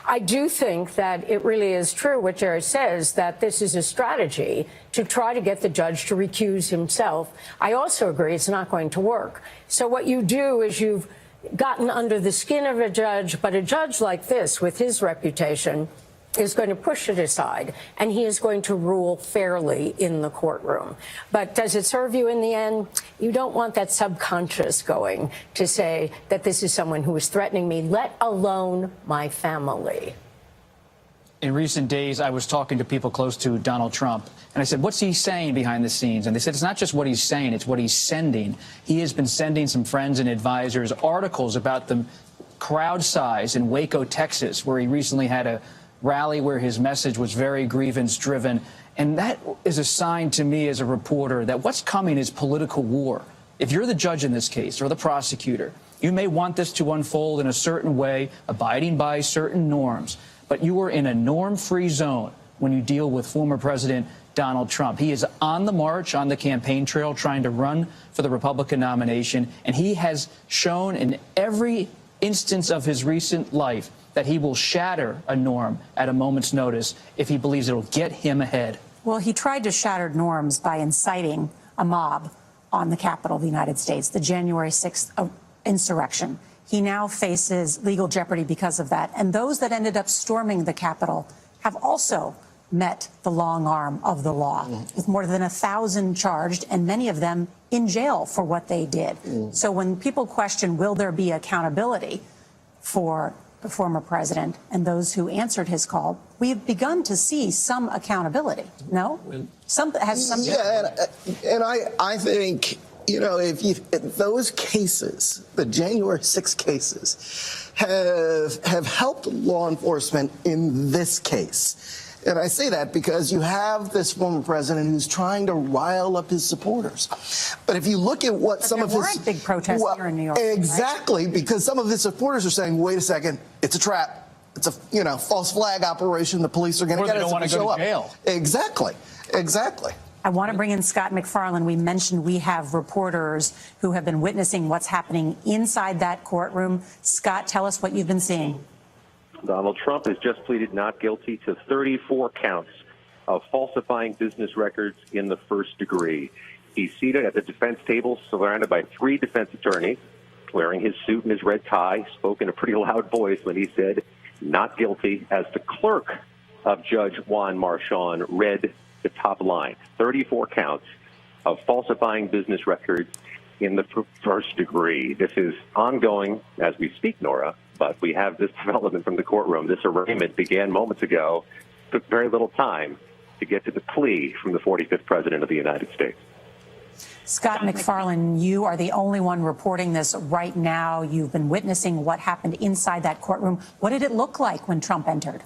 I do think that it really is true what Jerry says, that this is a strategy to try to get the judge to recuse himself. I also agree it's not going to work. So what you do is you've gotten under the skin of a judge, but a judge like this, with his reputation, is going to push it aside, and he is going to rule fairly in the courtroom. But does it serve you in the end? You don't want that subconscious going to say that this is someone who is threatening me, let alone my family. In recent days, I was talking to people close to Donald Trump, and I said, what's he saying behind the scenes? And they said, it's not just what he's saying, it's what he's sending. He has been sending some friends and advisors articles about the crowd size in Waco, Texas, where he recently had a rally where his message was very grievance-driven. And that is a sign to me as a reporter that what's coming is political war. If you're the judge in this case or the prosecutor, you may want this to unfold in a certain way, abiding by certain norms, but you are in a norm-free zone when you deal with former President Donald Trump. He is on the march, on the campaign trail, trying to run for the Republican nomination, and he has shown in every instance of his recent life that he will shatter a norm at a moment's notice if he believes it'll get him ahead. Well, he tried to shatter norms by inciting a mob on the Capitol of the United States, the January 6th insurrection. He now faces legal jeopardy because of that. And those that ended up storming the Capitol have also met the long arm of the law, with more than 1,000 charged and many of them in jail for what they did. So when people question, will there be accountability for the former president and those who answered his call, we've begun to see some accountability. No? Yeah, and I think, you know, if those cases, the January 6 cases, have helped law enforcement in this case. And I say that because you have this former president who's trying to rile up his supporters. But if you look at what some of his... There weren't big protests here in New York. Exactly, right? Because some of his supporters are saying, wait a second, it's a trap. It's a, you know, false flag operation. The police are going to get us if we show up. Jail. Exactly, exactly. I want to bring in Scott McFarlane. We mentioned we have reporters who have been witnessing what's happening inside that courtroom. Scott, tell us what you've been seeing. Donald Trump has just pleaded not guilty to 34 counts of falsifying business records in the first degree. He's seated at the defense table, surrounded by 3 defense attorneys, wearing his suit and his red tie, spoke in a pretty loud voice when he said not guilty, as the clerk of Judge Juan Marchand read the top line. 34 counts of falsifying business records in the first degree. This is ongoing as we speak, Nora. But we have this development from the courtroom. This arraignment began moments ago, took very little time to get to the plea from the 45th president of the United States. Scott McFarlane, you are the only one reporting this right now. You've been witnessing what happened inside that courtroom. What did it look like when Trump entered?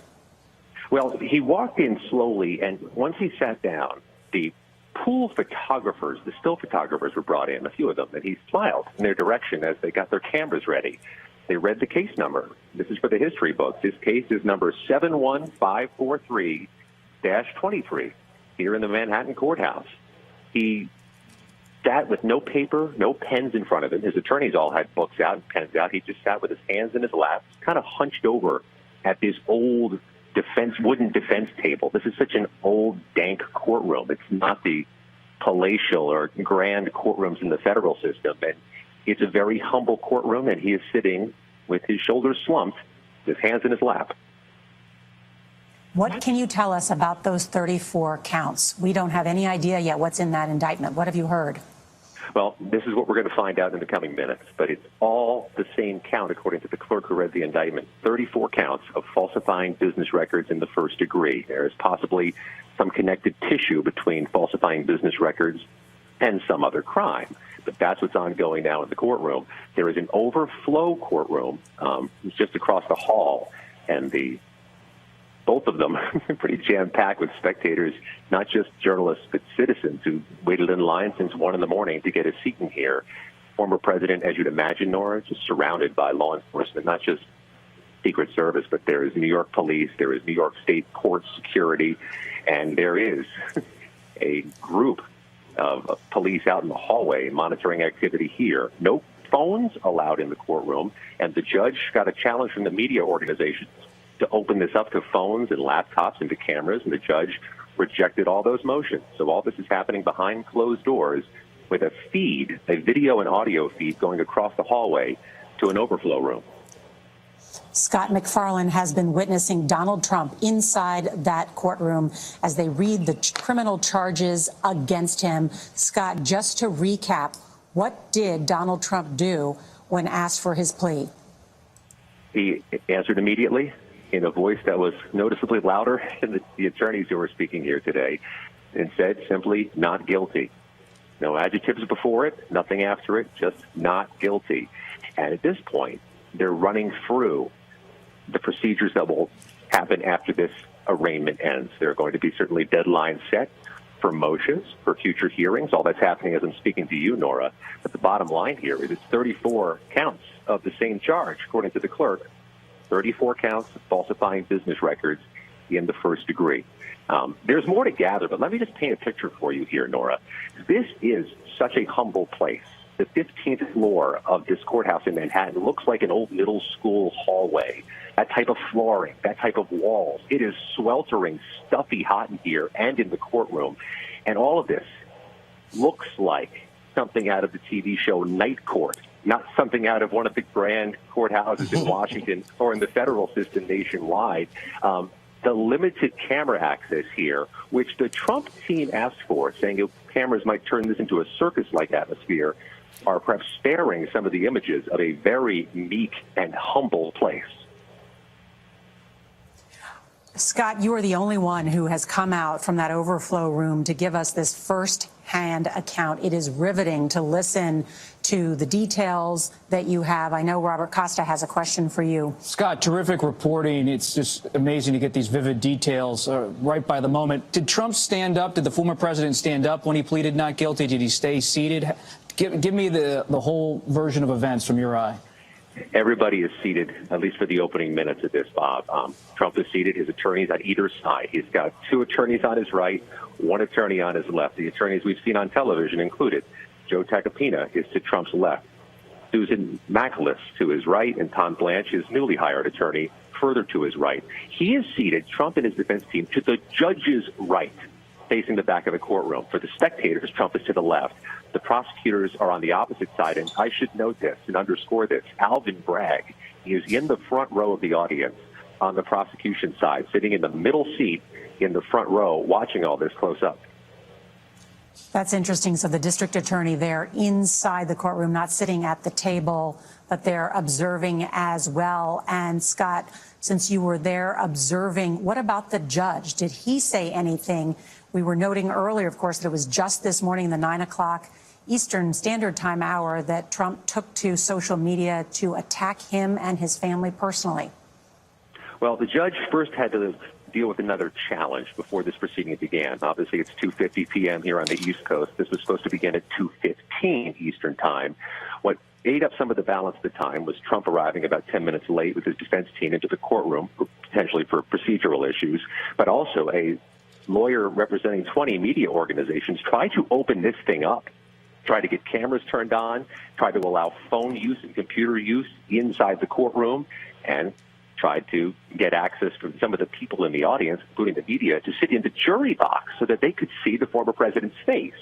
Well, he walked in slowly, and once he sat down, the pool photographers, the still photographers were brought in, a few of them, and he smiled in their direction as they got their cameras ready. They read the case number. This is for the history books. This case is number 71543-23 here in the Manhattan courthouse. He sat with no paper, no pens in front of him. His attorneys all had books out and pens out. He just sat with his hands in his lap, kind of hunched over at this old wooden defense table. This is such an old, dank courtroom. It's not the palatial or grand courtrooms in the federal system. And it's a very humble courtroom, and he is sitting with his shoulders slumped, his hands in his lap. What can you tell us about those 34 counts? We don't have any idea yet what's in that indictment. What have you heard? Well, this is what we're going to find out in the coming minutes, but it's all the same count, according to the clerk who read the indictment. 34 counts of falsifying business records in the first degree. There is possibly some connected tissue between falsifying business records and some other crime, but that's what's ongoing now in the courtroom. There is an overflow courtroom just across the hall, and both of them are pretty jam-packed with spectators, not just journalists, but citizens who waited in line since 1 in the morning to get a seat in here. Former president, as you'd imagine, Nora, just surrounded by law enforcement, not just Secret Service, but there is New York police, there is New York State court security, and there is a group of police out in the hallway monitoring activity here. No phones allowed in the courtroom, and the judge got a challenge from the media organizations to open this up to phones and laptops and to cameras, and the judge rejected all those motions. So all this is happening behind closed doors with a feed, a video and audio feed going across the hallway to an overflow room. Scott McFarlane has been witnessing Donald Trump inside that courtroom as they read the criminal charges against him. Scott, just to recap, what did Donald Trump do when asked for his plea? He answered immediately in a voice that was noticeably louder than the attorneys who were speaking here today, and said simply, not guilty. No adjectives before it, nothing after it, just not guilty. And at this point, they're running through the procedures that will happen after this arraignment ends. There are going to be certainly deadlines set for motions, for future hearings. All that's happening as I'm speaking to you, Nora. But the bottom line here is it's 34 counts of the same charge, according to the clerk. 34 counts of falsifying business records in the first degree. There's more to gather, but let me just paint a picture for you here, Nora. This is such a humble place. The 15th floor of this courthouse in Manhattan looks like an old middle school hallway. That type of flooring, that type of walls. It is sweltering, stuffy hot in here and in the courtroom. And all of this looks like something out of the TV show Night Court, not something out of one of the grand courthouses in Washington or in the federal system nationwide. The limited camera access here, which the Trump team asked for, saying cameras might turn this into a circus-like atmosphere, are perhaps sparing some of the images of a very meek and humble place. Scott, you are the only one who has come out from that overflow room to give us this first-hand account. It is riveting to listen to the details that you have. I know Robert Costa has a question for you. Scott, terrific reporting. It's just amazing to get these vivid details right by the moment. Did Trump stand up? Did the former president stand up when he pleaded not guilty? Did he stay seated? Give me the whole version of events from your eye. Everybody is seated, at least for the opening minutes of this, Bob. Trump is seated. His attorneys on either side. He's got 2 attorneys on his right, 1 attorney on his left. The attorneys we've seen on television included Joe Tacopina is to Trump's left, Susan McAuliffe to his right, and Tom Blanche, his newly hired attorney, further to his right. He is seated, Trump and his defense team, to the judge's right, facing the back of the courtroom. For the spectators, Trump is to the left. The prosecutors are on the opposite side, and I should note this and underscore this. Alvin Bragg is in the front row of the audience on the prosecution side, sitting in the middle seat in the front row, watching all this close up. That's interesting. So the district attorney there inside the courtroom, not sitting at the table, but they're observing as well. And Scott, since you were there observing, what about the judge? Did he say anything? We were noting earlier, of course, that it was just this morning, the 9 o'clock Eastern Standard Time hour, that Trump took to social media to attack him and his family personally. Well, the judge first had to deal with another challenge before this proceeding began. Obviously, it's 2:50 p.m. here on the East Coast. This was supposed to begin at 2:15 Eastern Time. What ate up some of the balance of the time was Trump arriving about 10 minutes late with his defense team into the courtroom, potentially for procedural issues, but also a lawyer representing 20 media organizations tried to open this thing up, tried to get cameras turned on, tried to allow phone use and computer use inside the courtroom, and tried to get access from some of the people in the audience, including the media, to sit in the jury box so that they could see the former president's face.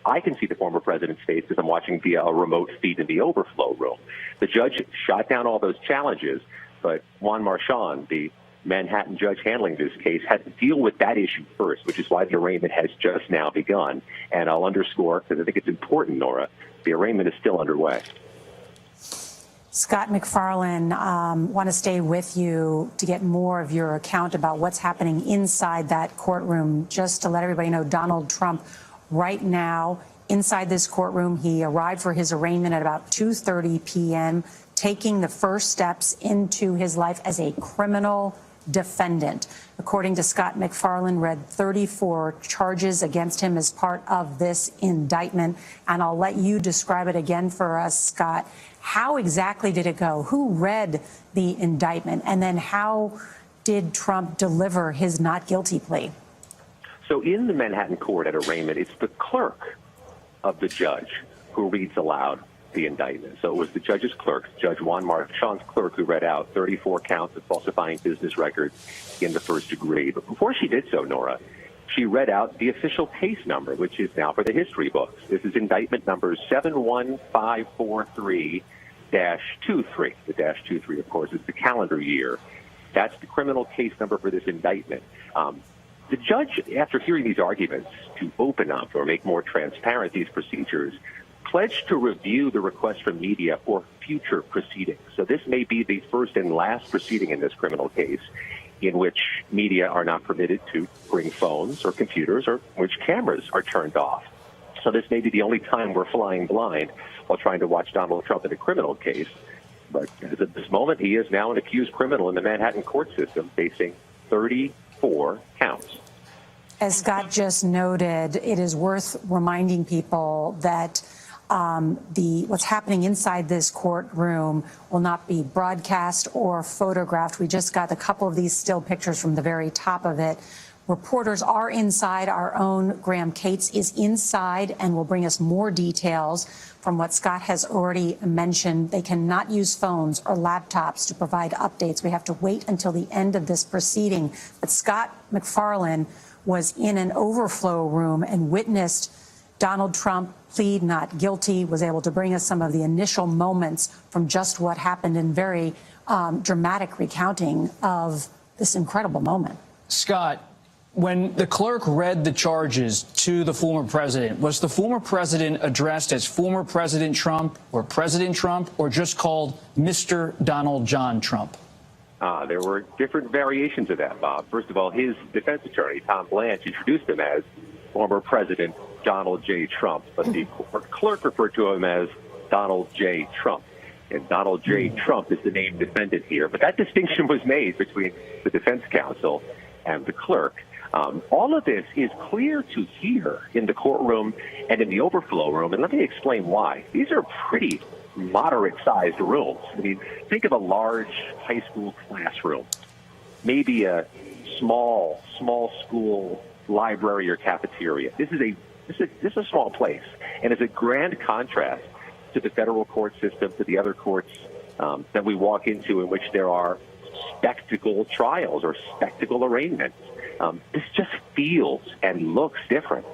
I can see the former president's face because I'm watching via a remote feed in the overflow room. The judge shot down all those challenges, but Juan Marchand, the Manhattan judge handling this case, had to deal with that issue first, which is why the arraignment has just now begun. And I'll underscore, because I think it's important, Nora, the arraignment is still underway. Scott McFarlane, want to stay with you to get more of your account about what's happening inside that courtroom. Just to let everybody know, Donald Trump right now inside this courtroom, he arrived for his arraignment at about 2:30 p.m., taking the first steps into his life as a criminal defendant. According to Scott McFarlane, read 34 charges against him as part of this indictment. And I'll let you describe it again for us, Scott. How exactly did it go? Who read the indictment? And then how did Trump deliver his not guilty plea? So in the Manhattan court at arraignment, it's the clerk of the judge who reads aloud the indictment. So it was the judge's clerk, Judge Juan Marchand's clerk, who read out 34 counts of falsifying business records in the first degree. But before she did so, Nora, she read out the official case number, which is now for the history books. This is indictment number 71543-23. The dash 23, of course, is the calendar year. That's the criminal case number for this indictment. The judge, after hearing these arguments to open up or make more transparent these procedures, pledged to review the request from media for future proceedings. So this may be the first and last proceeding in this criminal case in which media are not permitted to bring phones or computers, or which cameras are turned off. So this may be the only time we're flying blind while trying to watch Donald Trump in a criminal case. But as of this moment, he is now an accused criminal in the Manhattan court system, facing 34 counts. As Scott just noted, it is worth reminding people that what's happening inside this courtroom will not be broadcast or photographed. We just got a couple of these still pictures from the very top of it. Reporters are inside. Our own Graham Cates is inside and will bring us more details from what Scott has already mentioned. They cannot use phones or laptops to provide updates. We have to wait until the end of this proceeding. But Scott McFarlane was in an overflow room and witnessed Donald Trump plead not guilty, was able to bring us some of the initial moments from just what happened in very dramatic recounting of this incredible moment. Scott, when the clerk read the charges to the former president, was the former president addressed as former President Trump or just called Mr. Donald John Trump? There were different variations of that, Bob. First of all, his defense attorney, Tom Blanche, introduced him as former President Donald J. Trump, but the clerk referred to him as Donald J. Trump. And Donald J. Trump is the named defendant here. But that distinction was made between the defense counsel and the clerk. All of this is clear to hear in the courtroom and in the overflow room. And let me explain why. These are pretty moderate-sized rooms. I mean, think of a large high school classroom, maybe a small school library or cafeteria. This is a small place, and it's a grand contrast to the federal court system, to the other courts that we walk into in which there are spectacle trials or spectacle arraignments. This just feels and looks different.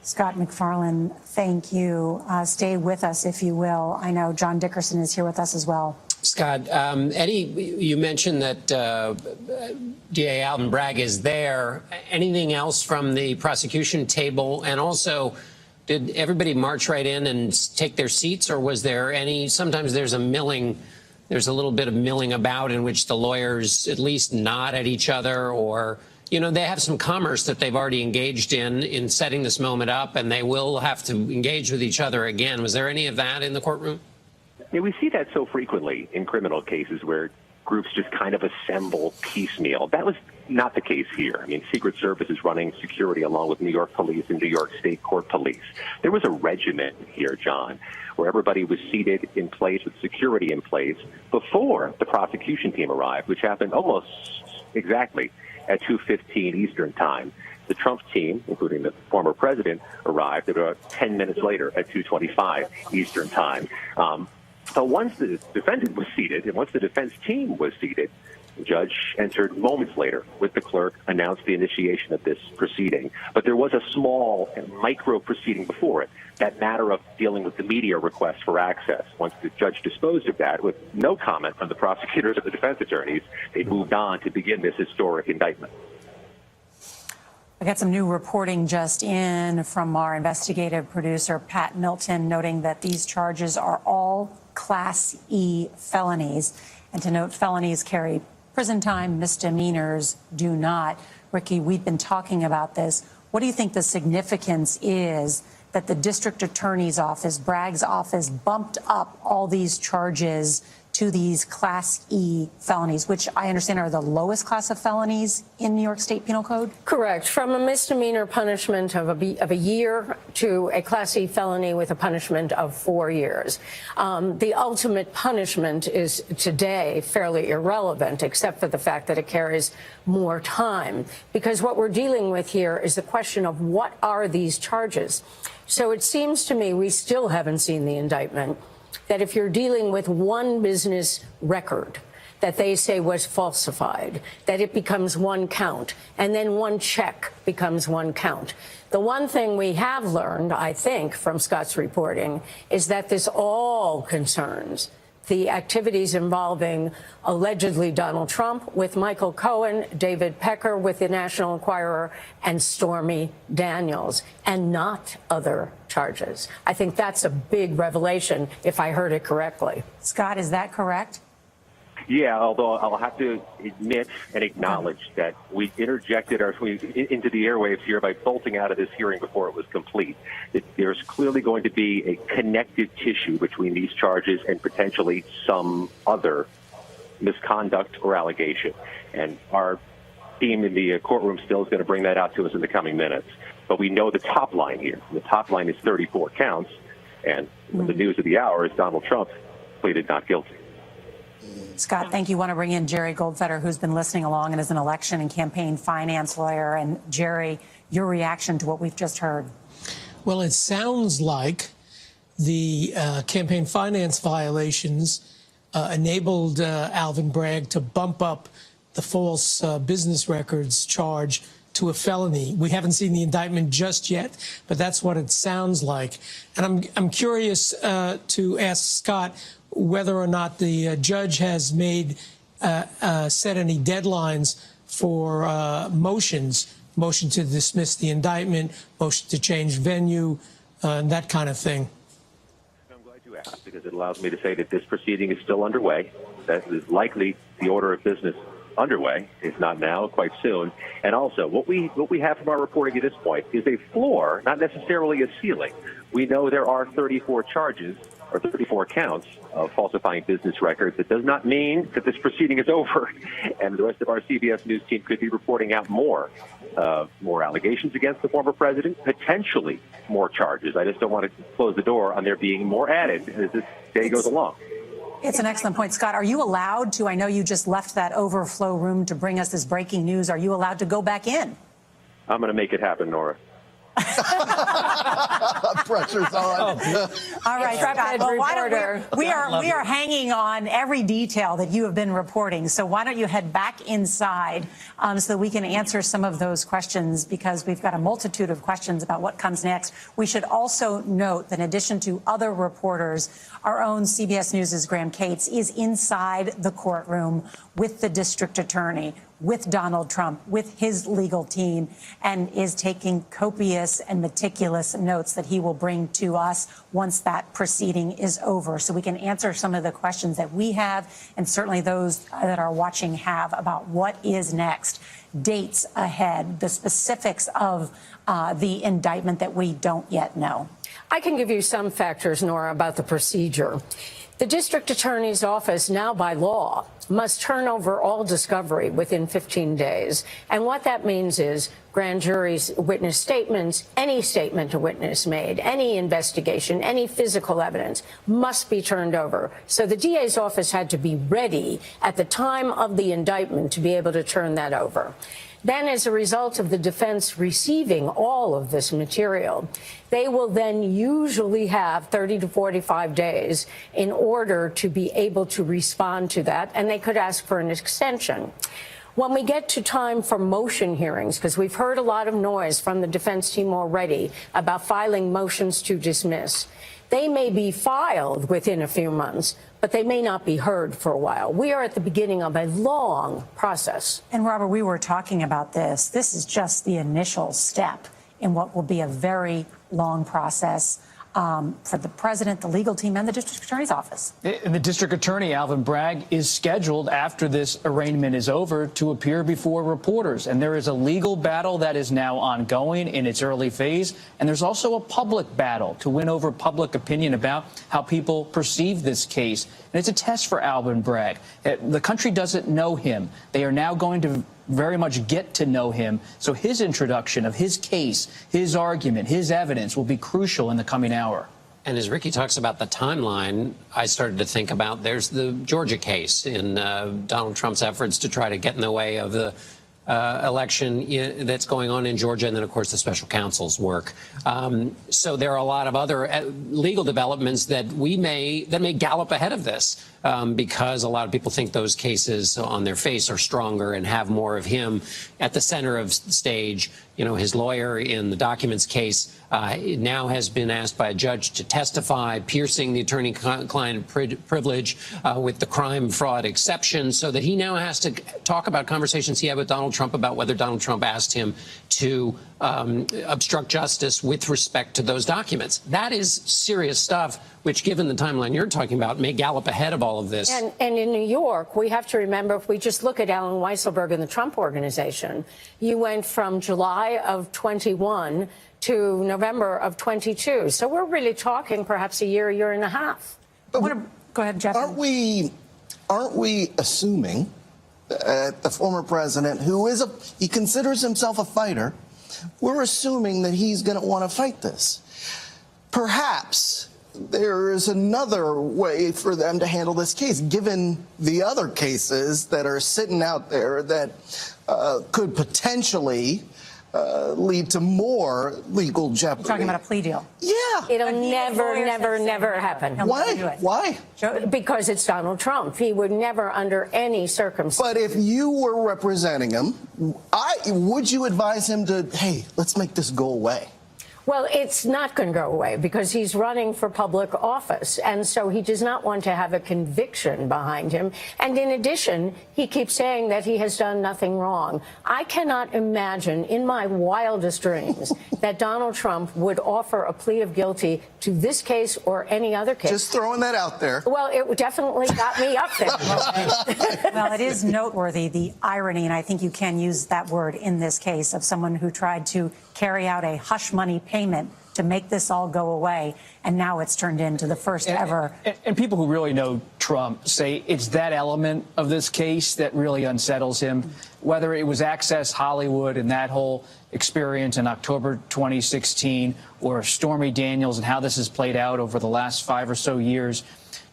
Scott McFarlane, thank you. Stay with us, if you will. I know John Dickerson is here with us as well. Scott, Eddie, you mentioned that DA Alvin Bragg is there. Anything else from the prosecution table? And also, did everybody march right in and take their seats, or was there any? Sometimes there's a little bit of milling about in which the lawyers at least nod at each other, or they have some commerce that they've already engaged in setting this moment up, and they will have to engage with each other again. Was there any of that in the courtroom? Yeah, we see that so frequently in criminal cases where groups just kind of assemble piecemeal. That was not the case here. I mean, Secret Service is running security along with New York Police and New York State Court Police. There was a regiment here, John, where everybody was seated in place with security in place before the prosecution team arrived, which happened almost exactly at 2:15 Eastern time. The Trump team, including the former president, arrived about 10 minutes later at 2:25 Eastern time. So once the defendant was seated and once the defense team was seated, the judge entered moments later with the clerk, announced the initiation of this proceeding. But there was a small and micro proceeding before it, that matter of dealing with the media request for access. Once the judge disposed of that with no comment from the prosecutors or the defense attorneys, they moved on to begin this historic indictment. I got some new reporting just in from our investigative producer, Pat Milton, noting that these charges are all Class E felonies. And to note, felonies carry prison time, misdemeanors do not. Ricky, we've been talking about this. What do you think the significance is that the district attorney's office, Bragg's office, bumped up all these charges to these Class E felonies, which I understand are the lowest class of felonies in New York State Penal Code? Correct. From a misdemeanor punishment of a year to a Class E felony with a punishment of 4 years. The ultimate punishment is today fairly irrelevant, except for the fact that it carries more time. Because what we're dealing with here is the question of what are these charges? So it seems to me we still haven't seen the indictment, that if you're dealing with one business record that they say was falsified, that it becomes one count, and then one check becomes one count. The one thing we have learned, I think, from Scott's reporting is that this all concerns the activities involving allegedly Donald Trump with Michael Cohen, David Pecker with the National Enquirer, and Stormy Daniels, and not other charges. I think that's a big revelation, if I heard it correctly. Scott, is that correct? Yeah, although I'll have to admit and acknowledge that we interjected into the airwaves here by bolting out of this hearing before it was complete. There's clearly going to be a connective tissue between these charges and potentially some other misconduct or allegation. And our team in the courtroom still is going to bring that out to us in the coming minutes. But we know the top line here. The top line is 34 counts. And the news of the hour is Donald Trump pleaded not guilty. Scott, thank you. I want to bring in Jerry Goldfeder, who's been listening along and is an election and campaign finance lawyer. And Jerry, your reaction to what we've just heard. Well, it sounds like the campaign finance violations enabled Alvin Bragg to bump up the false business records charge to a felony. We haven't seen the indictment just yet, but that's what it sounds like. And I'm curious to ask Scott whether or not the judge has made set any deadlines for motion to dismiss the indictment, motion to change venue, and that kind of thing. I'm glad you asked, because it allows me to say that this proceeding is still underway. That is likely the order of business underway, if not now, quite soon. And also, what we have from our reporting at this point is a floor, not necessarily a ceiling. We know there are 34 charges or 34 counts of falsifying business records. It does not mean that this proceeding is over, and the rest of our CBS News team could be reporting out more allegations against the former president, potentially more charges. I just don't want to close the door on there being more added as this day goes along. It's an excellent point. Scott, are you allowed to, I know you just left that overflow room to bring us this breaking news, are you allowed to go back in? I'm going to make it happen, Nora. Pressure's on. All right, Scott. Well, why don't we are hanging on every detail that you have been reporting. So why don't you head back inside so that we can answer some of those questions, because we've got a multitude of questions about what comes next. We should also note that in addition to other reporters, our own CBS News' Graham Cates is inside the courtroom with the district attorney, with Donald Trump, with his legal team, and is taking copious and meticulous notes that he will bring to us once that proceeding is over, so we can answer some of the questions that we have, and certainly those that are watching have, about what is next, dates ahead, the specifics of the indictment that we don't yet know. I can give you some factors, Nora, about the procedure. The district attorney's office, now by law, must turn over all discovery within 15 days. And what that means is grand jury's witness statements, any statement a witness made, any investigation, any physical evidence must be turned over. So the DA's office had to be ready at the time of the indictment to be able to turn that over. Then, as a result of the defense receiving all of this material, they will then usually have 30 to 45 days in order to be able to respond to that, and they could ask for an extension. When we get to time for motion hearings, because we've heard a lot of noise from the defense team already about filing motions to dismiss, they may be filed within a few months, but they may not be heard for a while. We are at the beginning of a long process. And Robert, we were talking about this. This is just the initial step in what will be a very long process for the president, the legal team, and the district attorney's office. And the district attorney, Alvin Bragg, is scheduled after this arraignment is over to appear before reporters. And there is a legal battle that is now ongoing in its early phase. And there's also a public battle to win over public opinion about how people perceive this case. And it's a test for Alvin Bragg. The country doesn't know him. They are now going to very much get to know him. So his introduction of his case, his argument, his evidence will be crucial in the coming hour. And as Ricky talks about the timeline, I started to think about there's the Georgia case in Donald Trump's efforts to try to get in the way of the election that's going on in Georgia, and then, of course, the special counsel's work. So there are a lot of other legal developments that may gallop ahead of this because a lot of people think those cases on their face are stronger and have more of him at the center of the stage. You know, his lawyer in the documents case now has been asked by a judge to testify, piercing the attorney-client privilege with the crime fraud exception, so that he now has to talk about conversations he had with Donald Trump about whether Donald Trump asked him to obstruct justice with respect to those documents. That is serious stuff, which, given the timeline you're talking about, may gallop ahead of all of this. And in New York, we have to remember, if we just look at Alan Weisselberg and the Trump Organization, you went from July of 21 to November of 22. So we're really talking perhaps a year and a half. Go ahead, Jeff. Aren't we assuming that the former president, he considers himself a fighter, we're assuming that he's going to want to fight this? Perhaps there is another way for them to handle this case, given the other cases that are sitting out there that could potentially lead to more legal jeopardy. You're talking about a plea deal. Yeah. It'll never happen. Why? Why? Because it's Donald Trump. He would never, under any circumstance. But if you were representing him, would you advise him to, hey, let's make this go away? Well, it's not going to go away because he's running for public office. And so he does not want to have a conviction behind him. And in addition, he keeps saying that he has done nothing wrong. I cannot imagine in my wildest dreams that Donald Trump would offer a plea of guilty to this case or any other case. Just throwing that out there. Well, it definitely got me up there. Well, it is noteworthy, the irony, and I think you can use that word in this case, of someone who tried to carry out a hush money payment to make this all go away, and now it's turned into the first ever. And people who really know Trump say it's that element of this case that really unsettles him, whether it was Access Hollywood and that whole experience in October 2016, or Stormy Daniels and how this has played out over the last 5 or so years.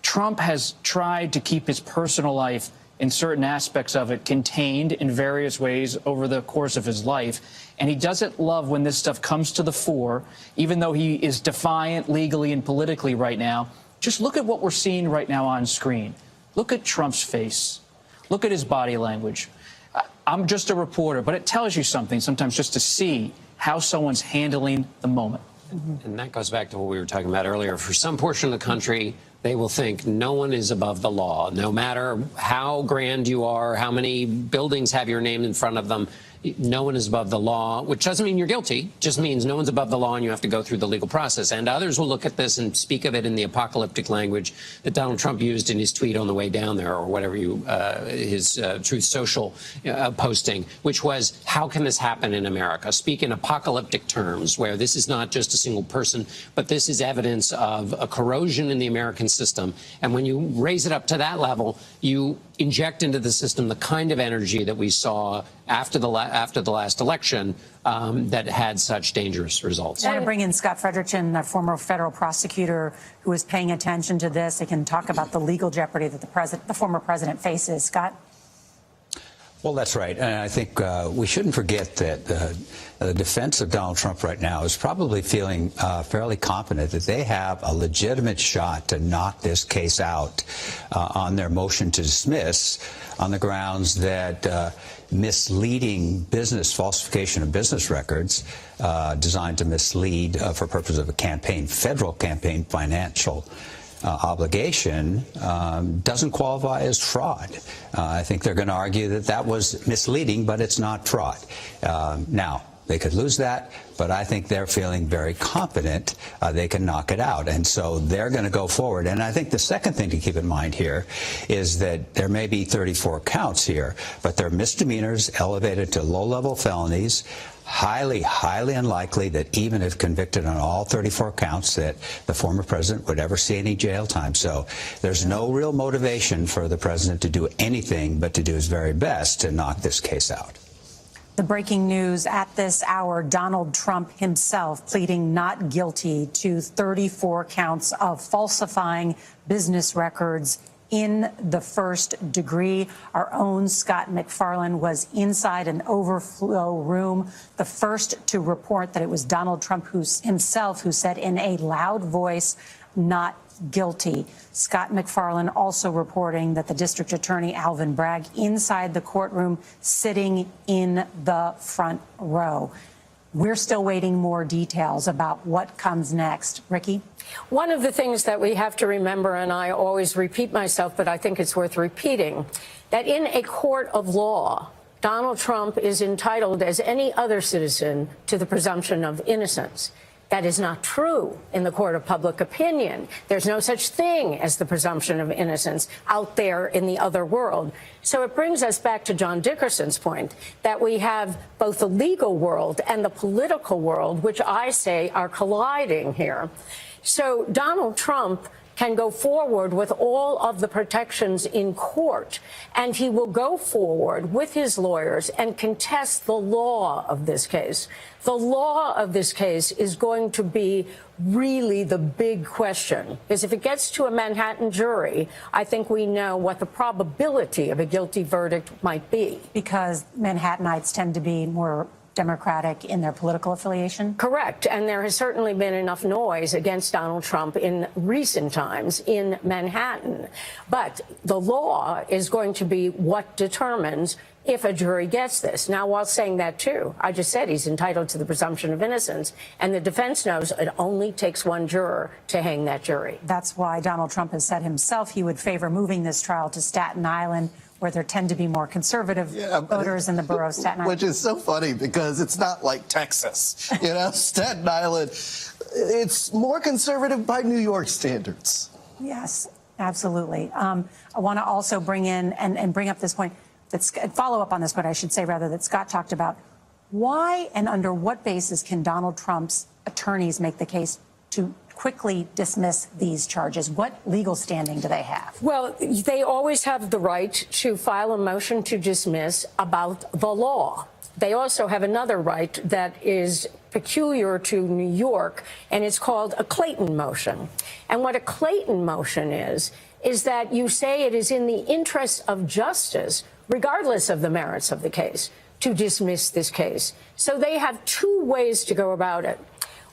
Trump has tried to keep his personal life, in certain aspects of it, contained in various ways over the course of his life. And he doesn't love when this stuff comes to the fore, even though he is defiant legally and politically right now. Just look at what we're seeing right now on screen. Look at Trump's face. Look at his body language. I'm just a reporter, but it tells you something sometimes just to see how someone's handling the moment. And that goes back to what we were talking about earlier. For some portion of the country, they will think no one is above the law, no matter how grand you are, how many buildings have your name in front of them. no one is above the law, which doesn't mean you're guilty, just means no one's above the law and you have to go through the legal process. And others will look at this and speak of it in the apocalyptic language that Donald Trump used in his tweet on the way down there, or whatever his Truth Social posting, which was, how can this happen in America? Speak in apocalyptic terms, where this is not just a single person, but this is evidence of a corrosion in the American system. And when you raise it up to that level, you inject into the system the kind of energy that we saw after the last election that had such dangerous results. I want to bring in Scott Frederickson, a former federal prosecutor who is paying attention to this. He can talk about the legal jeopardy that the former president faces. Scott? Well, that's right. And I think we shouldn't forget that the defense of Donald Trump right now is probably feeling fairly confident that they have a legitimate shot to knock this case out on their motion to dismiss on the grounds that misleading falsification of business records designed to mislead for purposes of a federal campaign financial obligation doesn't qualify as fraud. I think they're going to argue that that was misleading, but it's not fraud. Now, they could lose that, but I think they're feeling very confident they can knock it out. And so they're going to go forward. And I think the second thing to keep in mind here is that there may be 34 counts here, but they're misdemeanors elevated to low-level felonies. Highly, highly unlikely that even if convicted on all 34 counts that the former president would ever see any jail time. So there's no real motivation for the president to do anything but to do his very best to knock this case out. The breaking news at this hour, Donald Trump himself pleading not guilty to 34 counts of falsifying business records in the first degree. Our own Scott MacFarlane was inside an overflow room, the first to report that it was Donald Trump himself who said in a loud voice, not guilty. Scott MacFarlane also reporting that the district attorney, Alvin Bragg, inside the courtroom, sitting in the front row. We're still waiting more details about what comes next. Ricky? One of the things that we have to remember, and I always repeat myself, but I think it's worth repeating, that in a court of law, Donald Trump is entitled, as any other citizen, to the presumption of innocence. That is not true in the court of public opinion. There's no such thing as the presumption of innocence out there in the other world. So it brings us back to John Dickerson's point that we have both the legal world and the political world, which I say are colliding here. So Donald Trump can go forward with all of the protections in court, and he will go forward with his lawyers and contest the law of this case. The law of this case is going to be really the big question, because if it gets to a Manhattan jury, I think we know what the probability of a guilty verdict might be. Because Manhattanites tend to be more Democratic in their political affiliation? Correct. And there has certainly been enough noise against Donald Trump in recent times in Manhattan. But the law is going to be what determines if a jury gets this. Now, while saying that, too, I just said he's entitled to the presumption of innocence, and the defense knows it only takes one juror to hang that jury. That's why Donald Trump has said himself he would favor moving this trial to Staten Island, where there tend to be more conservative voters in the borough of Staten Island. Which is so funny because it's not like Texas. You know, Staten Island, it's more conservative by New York standards. Yes, absolutely. I want to also bring in and bring up this point, follow up on this point, I should say, rather, that Scott talked about. Why and under what basis can Donald Trump's attorneys make the case to quickly dismiss these charges? What legal standing do they have? Well, they always have the right to file a motion to dismiss about the law. They also have another right that is peculiar to New York, and it's called a Clayton motion. And what a Clayton motion is that you say it is in the interest of justice, regardless of the merits of the case, to dismiss this case. So they have two ways to go about it.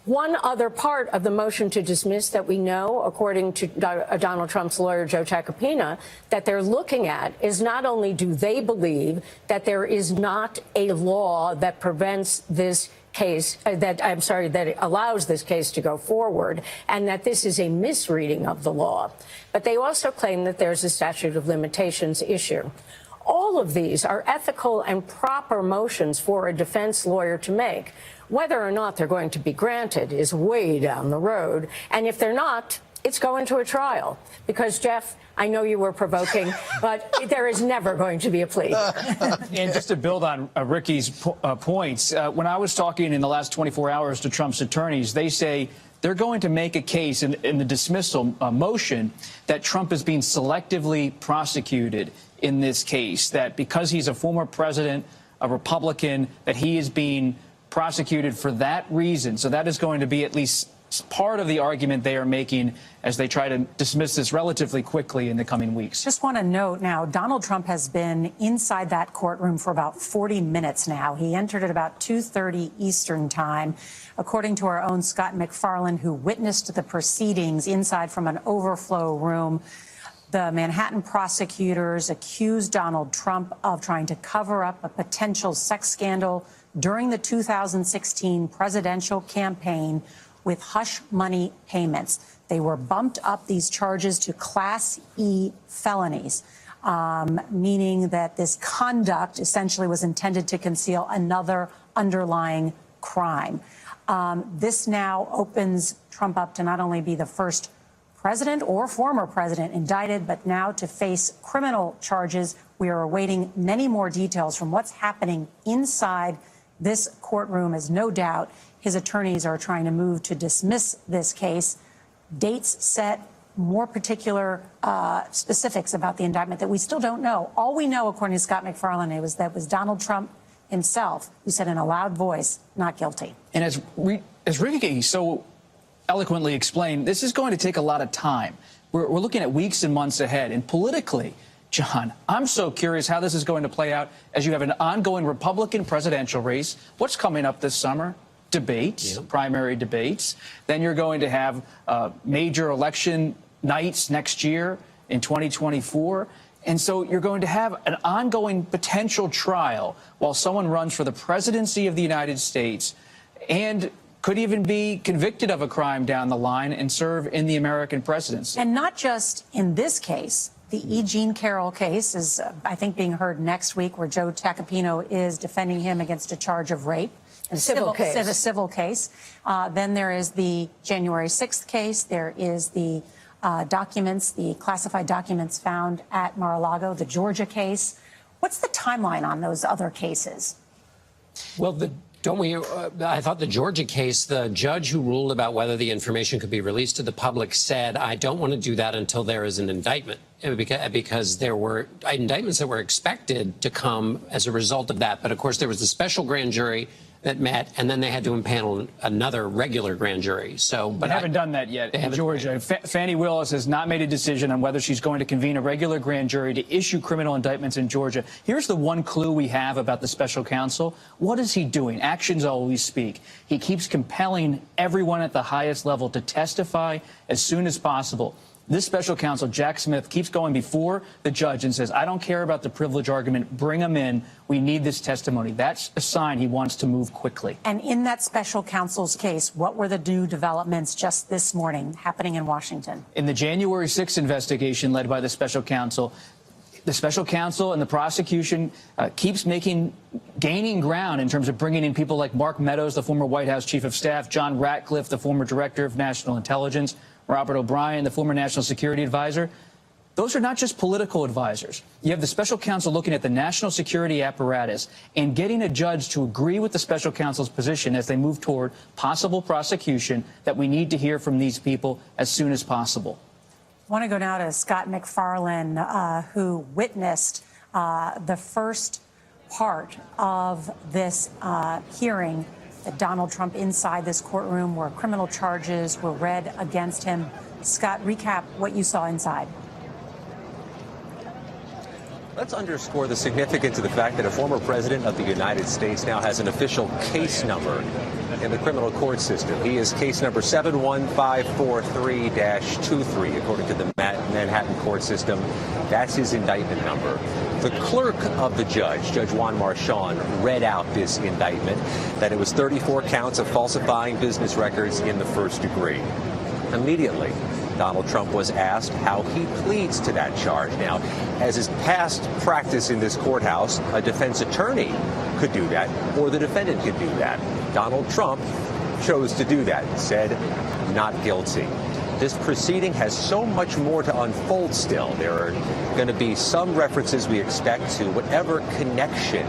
One other part of the motion to dismiss that we know, according to Donald Trump's lawyer, Joe Tacopina, that they're looking at is not only do they believe that there is not a law that prevents this case, that allows this case to go forward, and that this is a misreading of the law, but they also claim that there's a statute of limitations issue. All of these are ethical and proper motions for a defense lawyer to make. Whether or not they're going to be granted is way down the road. And if they're not, it's going to a trial. Because, Jeff, I know you were provoking, but there is never going to be a plea. And just to build on Ricky's points, when I was talking in the last 24 hours to Trump's attorneys, they say they're going to make a case in the dismissal motion that Trump is being selectively prosecuted in this case, that because he's a former president, a Republican, that he is being prosecuted for that reason. So that is going to be at least part of the argument they are making as they try to dismiss this relatively quickly in the coming weeks. Just want to note now, Donald Trump has been inside that courtroom for about 40 minutes now. He entered at about 2:30 Eastern time. According to our own Scott McFarland, who witnessed the proceedings inside from an overflow room, the Manhattan prosecutors accused Donald Trump of trying to cover up a potential sex scandal during the 2016 presidential campaign with hush money payments. They were bumped up, these charges, to Class E felonies, meaning that this conduct essentially was intended to conceal another underlying crime. This now opens Trump up to not only be the first president or former president indicted, but now to face criminal charges. We are awaiting many more details from what's happening inside this courtroom, as no doubt his attorneys are trying to move to dismiss this case. Dates set, more particular specifics about the indictment that we still don't know. All we know, according to Scott McFarland, was that it was Donald Trump himself who said in a loud voice, not guilty. And as Ricky so eloquently explained, this is going to take a lot of time. We're looking at weeks and months ahead. And politically, John, I'm so curious how this is going to play out as you have an ongoing Republican presidential race. What's coming up this summer? Debates, primary debates. Then you're going to have major election nights next year in 2024. And so you're going to have an ongoing potential trial while someone runs for the presidency of the United States and could even be convicted of a crime down the line and serve in the American presidency. And not just in this case. The E. Jean Carroll case is, I think, being heard next week, where Joe Tacopino is defending him against a charge of rape. A civil case. Then there is the January 6th case. There is the documents, the classified documents found at Mar-A-Lago, the Georgia case. What's the timeline on those other cases? Well, I thought the Georgia case, the judge who ruled about whether the information could be released to the public said, I don't want to do that until there is an indictment, because there were indictments that were expected to come as a result of that. But of course, there was a special grand jury that met, and then they had to impanel another regular grand jury. So, but they haven't done that yet in Georgia. Fani Willis has not made a decision on whether she's going to convene a regular grand jury to issue criminal indictments in Georgia. Here's the one clue we have about the special counsel. What is he doing? Actions always speak. He keeps compelling everyone at the highest level to testify as soon as possible. This special counsel, Jack Smith, keeps going before the judge and says, I don't care about the privilege argument. Bring him in. We need this testimony. That's a sign he wants to move quickly. And in that special counsel's case, what were the new developments just this morning happening in Washington? In the January 6th investigation led by the special counsel and the prosecution keeps gaining ground in terms of bringing in people like Mark Meadows, the former White House chief of staff, John Ratcliffe, the former director of national intelligence, Robert O'Brien, the former national security advisor. Those are not just political advisors. You have the special counsel looking at the national security apparatus and getting a judge to agree with the special counsel's position as they move toward possible prosecution, that we need to hear from these people as soon as possible. I want to go now to Scott McFarland, who witnessed the first part of this hearing that Donald Trump inside this courtroom, where criminal charges were read against him. Scott, recap what you saw inside. Let's underscore the significance of the fact that a former president of the United States now has an official case number in the criminal court system. He is case number 71543-23, according to the Manhattan court system. That's his indictment number. The clerk of the judge, Judge Juan, read out this indictment, that it was 34 counts of falsifying business records in the first degree. Immediately, Donald Trump was asked how he pleads to that charge. Now, as is past practice in this courthouse, a defense attorney could do that, or the defendant could do that. Donald Trump chose to do that, said not guilty. This proceeding has so much more to unfold still. There are going to be some references we expect to whatever connection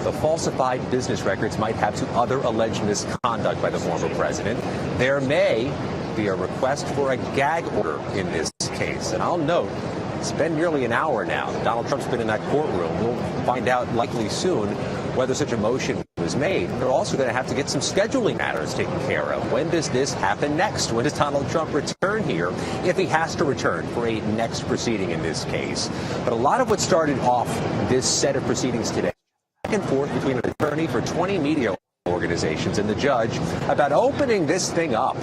the falsified business records might have to other alleged misconduct by the former president. There may be a request for a gag order in this case. And I'll note, it's been nearly an hour now. Donald Trump's been in that courtroom. We'll find out likely soon whether such a motion was made. They're also going to have to get some scheduling matters taken care of. When does this happen next? When does Donald Trump return here, if he has to return for a next proceeding in this case? But a lot of what started off this set of proceedings today, back and forth between an attorney for 20 media organizations and the judge about opening this thing up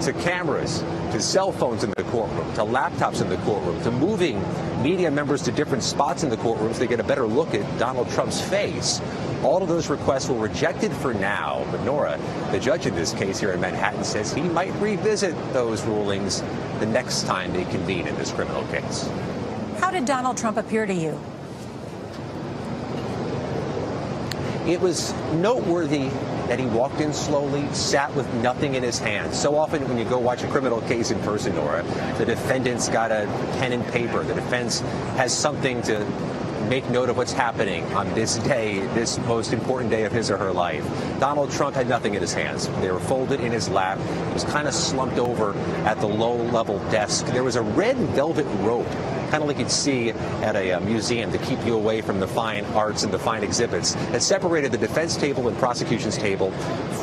to cameras, to cell phones in the courtroom, to laptops in the courtroom, to moving media members to different spots in the courtroom so they get a better look at Donald Trump's face. All of those requests were rejected for now. But Nora, the judge in this case here in Manhattan, says he might revisit those rulings the next time they convene in this criminal case. How did Donald Trump appear to you? It was noteworthy that he walked in slowly, sat with nothing in his hand. So often when you go watch a criminal case in person, Nora, the defendant's got a pen and paper. The defense has something to make note of what's happening on this day, this most important day of his or her life. Donald Trump had nothing in his hands. They were folded in his lap. He was kind of slumped over at the low-level desk. There was a red velvet rope, kind of like you'd see at a museum to keep you away from the fine arts and the fine exhibits, that separated the defense table and prosecution's table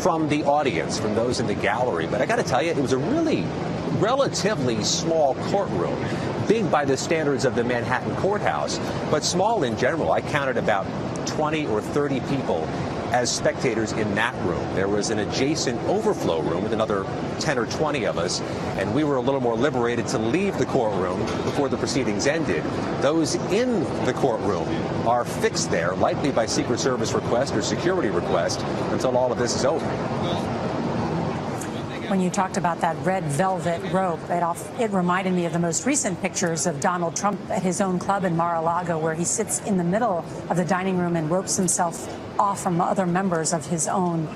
from the audience, from those in the gallery. But I got to tell you, it was a really relatively small courtroom, big by the standards of the Manhattan courthouse, but small in general. I counted about 20 or 30 people as spectators in that room. There was an adjacent overflow room with another 10 or 20 of us, and we were a little more liberated to leave the courtroom before the proceedings ended. Those in the courtroom are fixed there, likely by Secret Service request or security request, until all of this is over. When you talked about that red velvet rope, it reminded me of the most recent pictures of Donald Trump at his own club in Mar-A-Lago, where he sits in the middle of the dining room and ropes himself off from other members of his own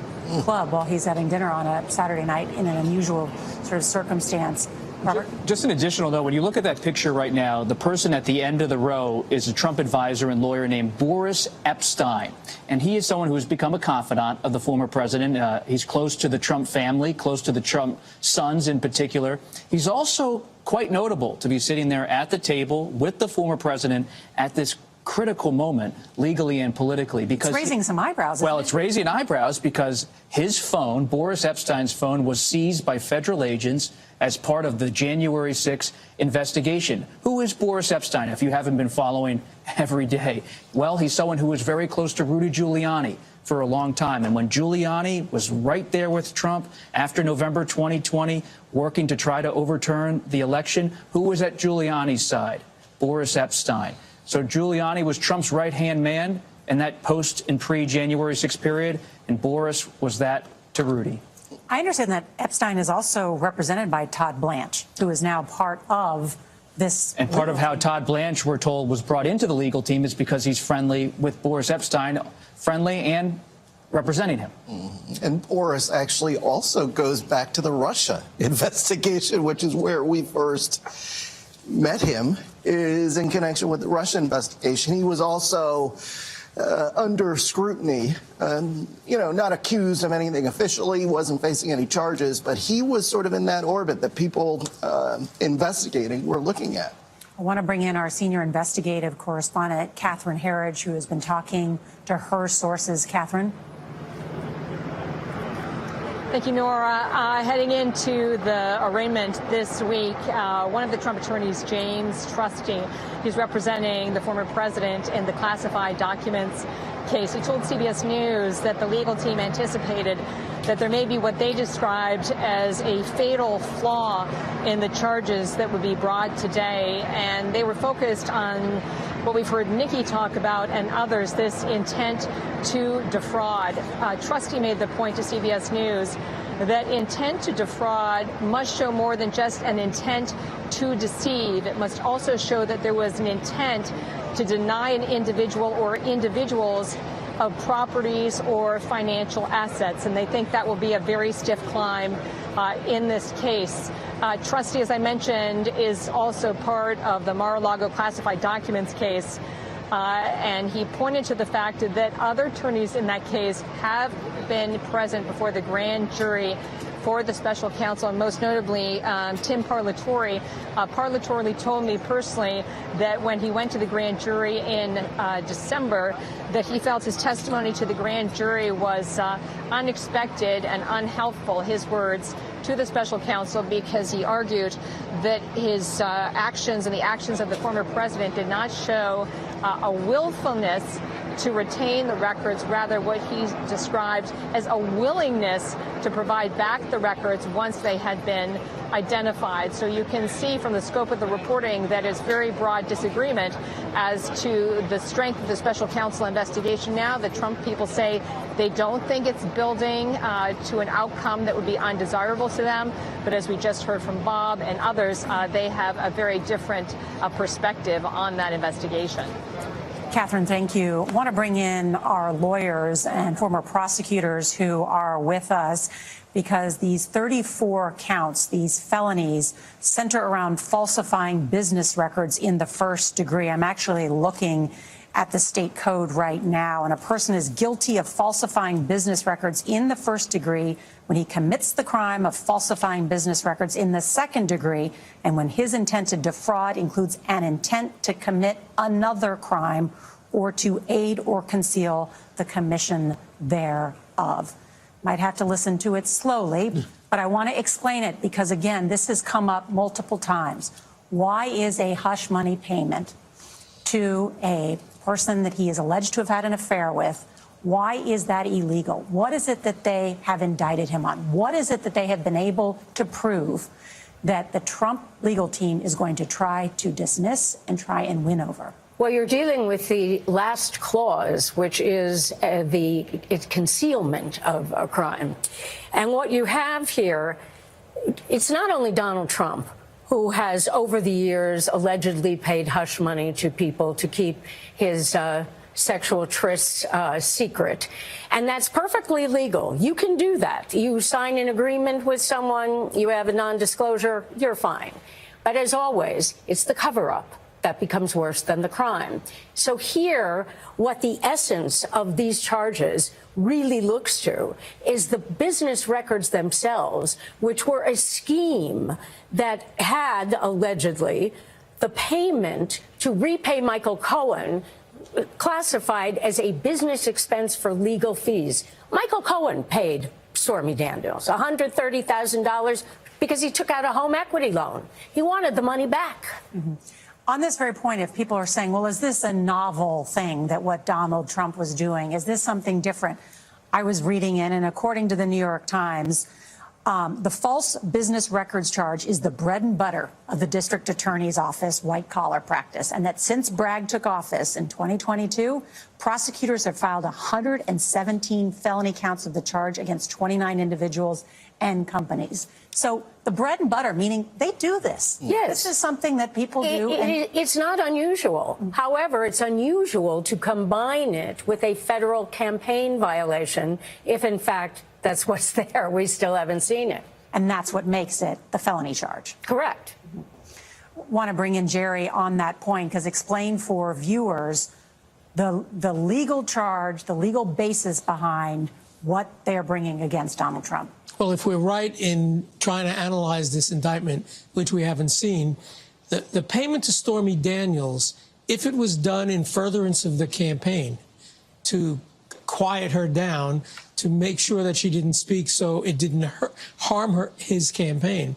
club while he's having dinner on a Saturday night in an unusual sort of circumstance. Robert? Just an additional note, when you look at that picture right now, the person at the end of the row is a Trump advisor and lawyer named Boris Epshteyn. And he is someone who has become a confidant of the former president. He's close to the Trump family, close to the Trump sons in particular. He's also quite notable to be sitting there at the table with the former president at this critical moment, legally and politically, because it's raising some eyebrows. Well, it's raising eyebrows because his phone, Boris Epshteyn's phone, was seized by federal agents as part of the January 6th investigation. Who is Boris Epshteyn, if you haven't been following every day? Well, he's someone who was very close to Rudy Giuliani for a long time. And when Giuliani was right there with Trump after November 2020, working to try to overturn the election, who was at Giuliani's side? Boris Epshteyn. So Giuliani was Trump's right-hand man in that post and pre-January 6th period, and Boris was that to Rudy. I understand that Epshteyn is also represented by Todd Blanche, who is now part of this. And part of how Todd Blanche, we're told, was brought into the legal team is because he's friendly with Boris Epshteyn, friendly and representing him. And Boris actually also goes back to the Russia investigation, which is where we first met him, is in connection with the Russia investigation. He was also under scrutiny, not accused of anything officially, wasn't facing any charges, but he was sort of in that orbit that people investigating were looking at. I want to bring in our senior investigative correspondent, Catherine Herridge, who has been talking to her sources. Catherine. Thank you, Nora. Heading into the arraignment this week, one of the Trump attorneys, James Trusty, who's representing the former president in the classified documents case, he told CBS News that the legal team anticipated that there may be what they described as a fatal flaw in the charges that would be brought today. And they were focused on what we've heard Nikki talk about and others, this intent to defraud. Trusty made the point to CBS News that intent to defraud must show more than just an intent to deceive. It must also show that there was an intent to deny an individual or individuals of properties or financial assets. And they think that will be a very stiff climb in this case. Trustee, as I mentioned, is also part of the Mar-A-Lago classified documents case. And he pointed to the fact that other attorneys in that case have been present before the grand jury for the special counsel, and most notably Tim Parlatore. Parlatore told me personally that when he went to the grand jury in December, that he felt his testimony to the grand jury was unexpected and unhelpful, his words, to the special counsel, because he argued that his actions and the actions of the former president did not show a willfulness to retain the records, rather what he described as a willingness to provide back the records once they had been identified. So you can see from the scope of the reporting that is very broad disagreement as to the strength of the special counsel investigation. Now the Trump people say they don't think it's building to an outcome that would be undesirable to them. But as we just heard from Bob and others, they have a very different perspective on that investigation. Catherine, thank you. I want to bring in our lawyers and former prosecutors who are with us, because these 34 counts, these felonies, center around falsifying business records in the first degree. I'm actually looking at the state code right now, and a person is guilty of falsifying business records in the first degree when he commits the crime of falsifying business records in the second degree, and when his intent to defraud includes an intent to commit another crime or to aid or conceal the commission thereof. Might have to listen to it slowly, but I want to explain it because, again, this has come up multiple times. Why is a hush money payment to a person that he is alleged to have had an affair with, why is that illegal? What is it that they have indicted him on? What is it that they have been able to prove that the Trump legal team is going to try to dismiss and try and win over? Well, you're dealing with the last clause, which is it's concealment of a crime. And what you have here, it's not only Donald Trump who has over the years allegedly paid hush money to people to keep his sexual trysts secret. And that's perfectly legal. You can do that. You sign an agreement with someone, you have a non-disclosure, you're fine. But as always, it's the cover-up that becomes worse than the crime. So here, what the essence of these charges really looks to is the business records themselves, which were a scheme that had, allegedly, the payment to repay Michael Cohen classified as a business expense for legal fees. Michael Cohen paid Stormy Daniels $130,000 because he took out a home equity loan. He wanted the money back. Mm-hmm. On this very point, if people are saying, well, is this a novel thing that what Donald Trump was doing? Is this something different? I was reading in, and according to the New York Times, the false business records charge is the bread and butter of the district attorney's office white-collar practice, and that since Bragg took office in 2022, prosecutors have filed 117 felony counts of the charge against 29 individuals and companies. So the bread and butter, meaning they do this. Yes. This is something that people do. It's not unusual. However, it's unusual to combine it with a federal campaign violation if, in fact, that's what's there. We still haven't seen it. And that's what makes it the felony charge. Correct. Want to bring in Jerry on that point, because explain for viewers the legal charge, the legal basis behind what they're bringing against Donald Trump. Well, if we're right in trying to analyze this indictment, which we haven't seen, the payment to Stormy Daniels, if it was done in furtherance of the campaign to quiet her down, to make sure that she didn't speak so it didn't harm his campaign,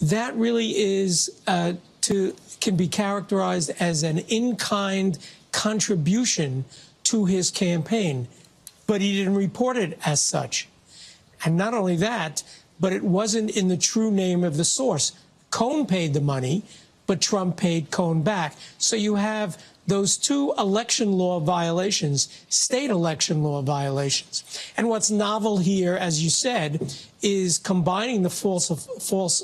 that really is can be characterized as an in-kind contribution to his campaign, but he didn't report it as such. And not only that, but it wasn't in the true name of the source. Cohen paid the money, but Trump paid Cohen back. So you have those two election law violations, state election law violations. And what's novel here, as you said, is combining the false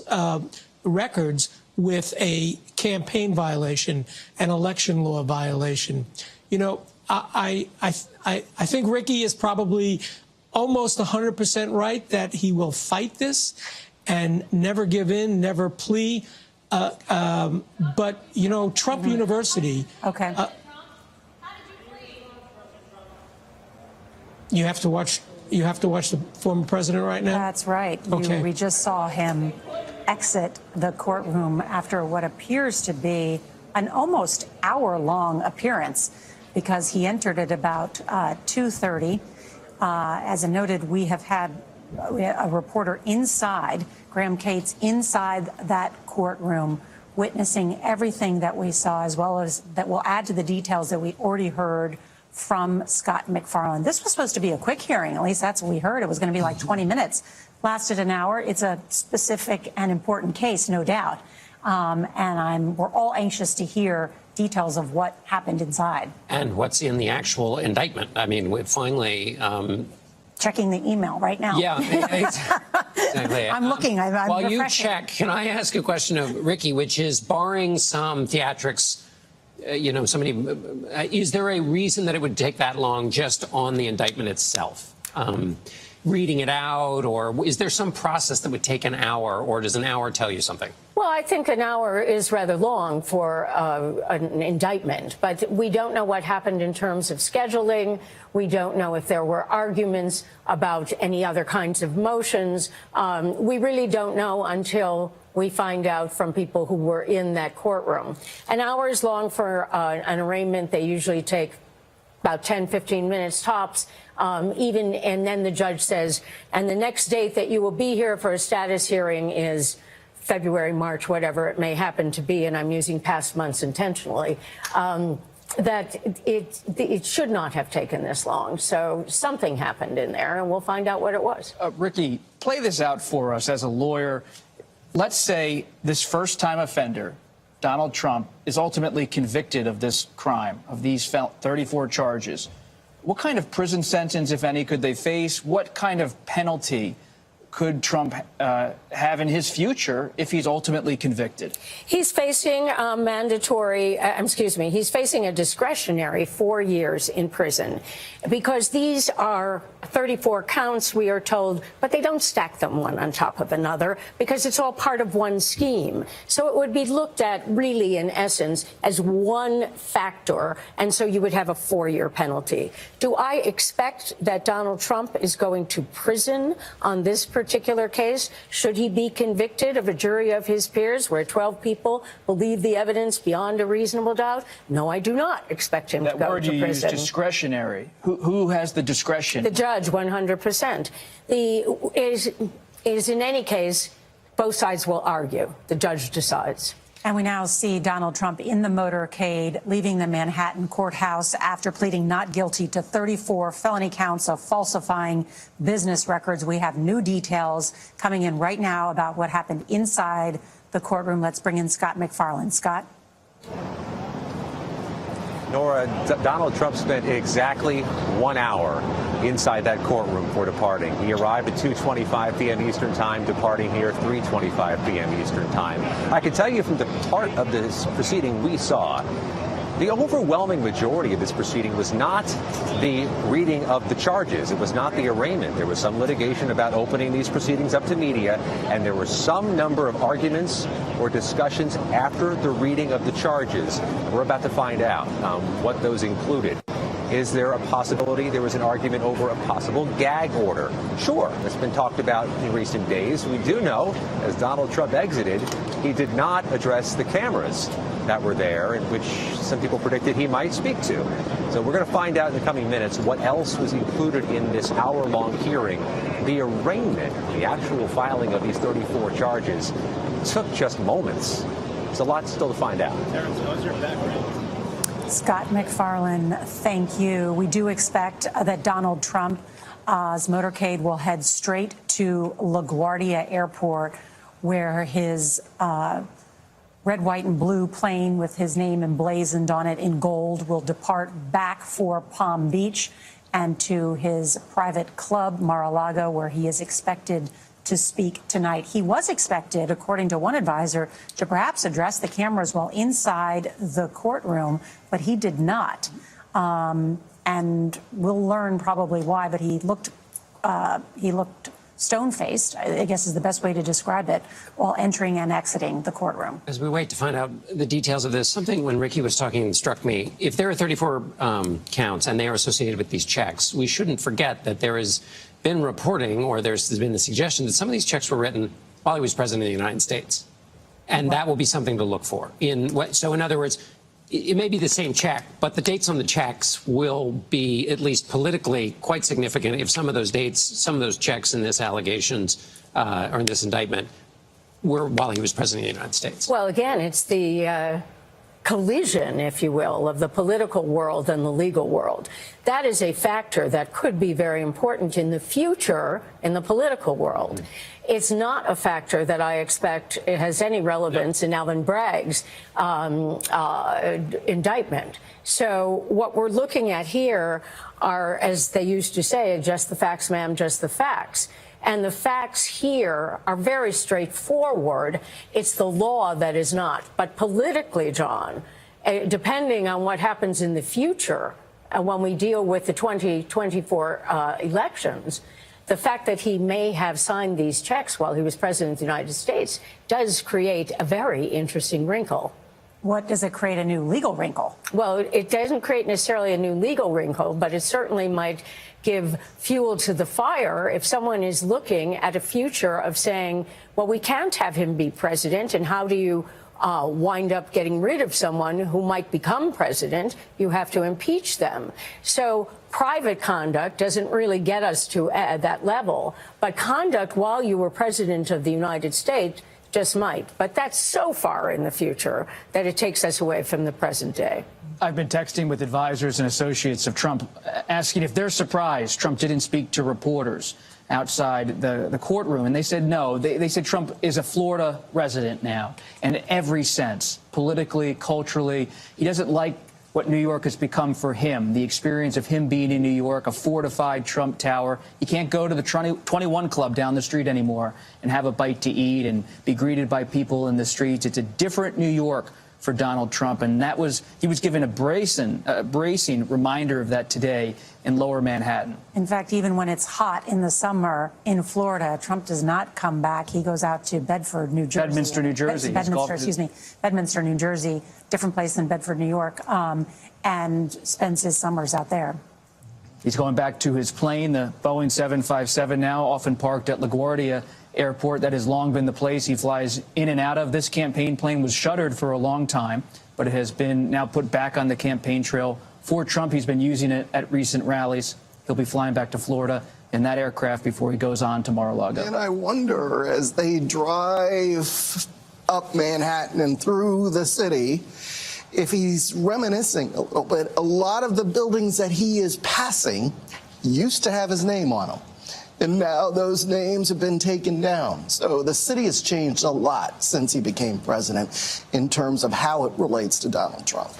records with a campaign violation, an election law violation. You know, I think Ricky is probably almost 100% right that he will fight this and never give in, never plea. But, you know, Trump University. Okay. You have to watch the former president right now? That's right. Okay. We just saw him exit the courtroom after what appears to be an almost hour-long appearance, because he entered at about 2:30. As I noted, we have had a reporter inside, Graham Cates, inside that courtroom, witnessing everything that we saw, as well as that will add to the details that we already heard from Scott McFarland. This was supposed to be a quick hearing, at least that's what we heard. It was going to be like 20 minutes, lasted an hour. It's a specific and important case, no doubt. And we're all anxious to hear details of what happened inside. And what's in the actual indictment. I mean, we finally... checking the email right now. Yeah, exactly. I'm looking. I'm While you refreshing. check, can I ask a question of Ricky, which is, barring some theatrics, you know, is there a reason that it would take that long just on the indictment itself? Reading it out, or is there some process that would take an hour, or does an hour tell you something? Well, I think an hour is rather long for an indictment, but we don't know what happened in terms of scheduling. We don't know if there were arguments about any other kinds of motions. We really don't know until we find out from people who were in that courtroom. An hour is long for an arraignment. They usually take about 10, 15 minutes tops. And then the judge says, and the next date that you will be here for a status hearing is February, March, whatever it may happen to be, and I'm using past months intentionally, that it should not have taken this long. So something happened in there, and we'll find out what it was. Ricky, play this out for us as a lawyer. Let's say this first-time offender, Donald Trump, is ultimately convicted of this crime, of these 34 charges. What kind of prison sentence, if any, could they face? What kind of penalty could Trump have in his future if he's ultimately convicted? He's facing he's facing a discretionary 4 years in prison, because these are 34 counts, we are told, but they don't stack them one on top of another because it's all part of one scheme. So it would be looked at really, in essence, as one factor, and so you would have a 4-year penalty. Do I expect that Donald Trump is going to prison on this particular case? Should he be convicted of a jury of his peers where 12 people believe the evidence beyond a reasonable doubt? No, I do not expect him to go to prison. That word you use, discretionary. Who has the discretion? The judge, 100%. Is in any case, both sides will argue. The judge decides. And we now see Donald Trump in the motorcade leaving the Manhattan courthouse after pleading not guilty to 34 felony counts of falsifying business records. We have new details coming in right now about what happened inside the courtroom. Let's bring in Scott McFarland. Scott? Nora, Donald Trump spent exactly 1 hour inside that courtroom before departing. He arrived at 2:25 p.m. Eastern Time, departing here 3:25 p.m. Eastern Time. I can tell you from the part of this proceeding we saw, the overwhelming majority of this proceeding was not the reading of the charges. It was not the arraignment. There was some litigation about opening these proceedings up to media, and there were some number of arguments or discussions after the reading of the charges. We're about to find out what those included. Is there a possibility there was an argument over a possible gag order? Sure, that's been talked about in recent days. We do know, as Donald Trump exited, he did not address the cameras that were there, in which some people predicted he might speak to. So we're going to find out in the coming minutes what else was included in this hour-long hearing. The arraignment, the actual filing of these 34 charges, took just moments. There's a lot still to find out. Scott McFarland, thank you. We do expect that Donald Trump's motorcade will head straight to LaGuardia Airport, where his red, white, and blue plane with his name emblazoned on it in gold will depart back for Palm Beach and to his private club, Mar-A-Lago, where he is expected to speak tonight. He was expected, according to one advisor, to perhaps address the cameras while inside the courtroom, but he did not. And we'll learn probably why, but he looked stone-faced, I guess is the best way to describe it, while entering and exiting the courtroom. As we wait to find out the details of this, something when Ricky was talking struck me. If there are 34 counts and they are associated with these checks, we shouldn't forget that there has been reporting, or there's been the suggestion that some of these checks were written while he was president of the United States. And that will be something to look for. So in other words, it may be the same check, but the dates on the checks will be, at least politically, quite significant if some of those dates, some of those checks in this allegations or in this indictment were while he was president of the United States. Well, again, it's the collision, if you will, of the political world and the legal world. That is a factor that could be very important in the future in the political world. It's not a factor that I expect it has any relevance in Alvin Bragg's indictment. So what we're looking at here are, as they used to say, just the facts, ma'am, just the facts. And the facts here are very straightforward. It's the law that is not. But politically, John, depending on what happens in the future, when we deal with the 2024 elections, the fact that he may have signed these checks while he was president of the United States does create a very interesting wrinkle. What does it create a new legal wrinkle? Well, it doesn't create necessarily a new legal wrinkle, but it certainly might give fuel to the fire if someone is looking at a future of saying, well, we can't have him be president, and how do you wind up getting rid of someone who might become president? You have to impeach them. So private conduct doesn't really get us to that level, but conduct while you were president of the United States just might. But that's so far in the future that it takes us away from the present day. I've been texting with advisors and associates of Trump, asking if they're surprised Trump didn't speak to reporters outside the courtroom. And they said no. They said Trump is a Florida resident now, and in every sense, politically, culturally. He doesn't like what New York has become for him, the experience of him being in New York, a fortified Trump Tower. He can't go to the 21 Club down the street anymore and have a bite to eat and be greeted by people in the streets. It's a different New York for Donald Trump, and he was given a bracing reminder of that today in Lower Manhattan. In fact, even when it's hot in the summer in Florida, Trump does not come back. He goes out to Bedford, New Jersey. Bedminster, New Jersey. Bedminster, New Jersey, different place than Bedford, New York, and spends his summers out there. He's going back to his plane, the Boeing 757 now, often parked at LaGuardia Airport. That has long been the place he flies in and out of. This campaign plane was shuttered for a long time, but it has been now put back on the campaign trail for Trump. He's been using it at recent rallies. He'll be flying back to Florida in that aircraft before he goes on to Mar-A-Lago. And I wonder, as they drive up Manhattan and through the city, if he's reminiscing a little bit. A lot of the buildings that he is passing used to have his name on them. And now those names have been taken down. So the city has changed a lot since he became president in terms of how it relates to Donald Trump.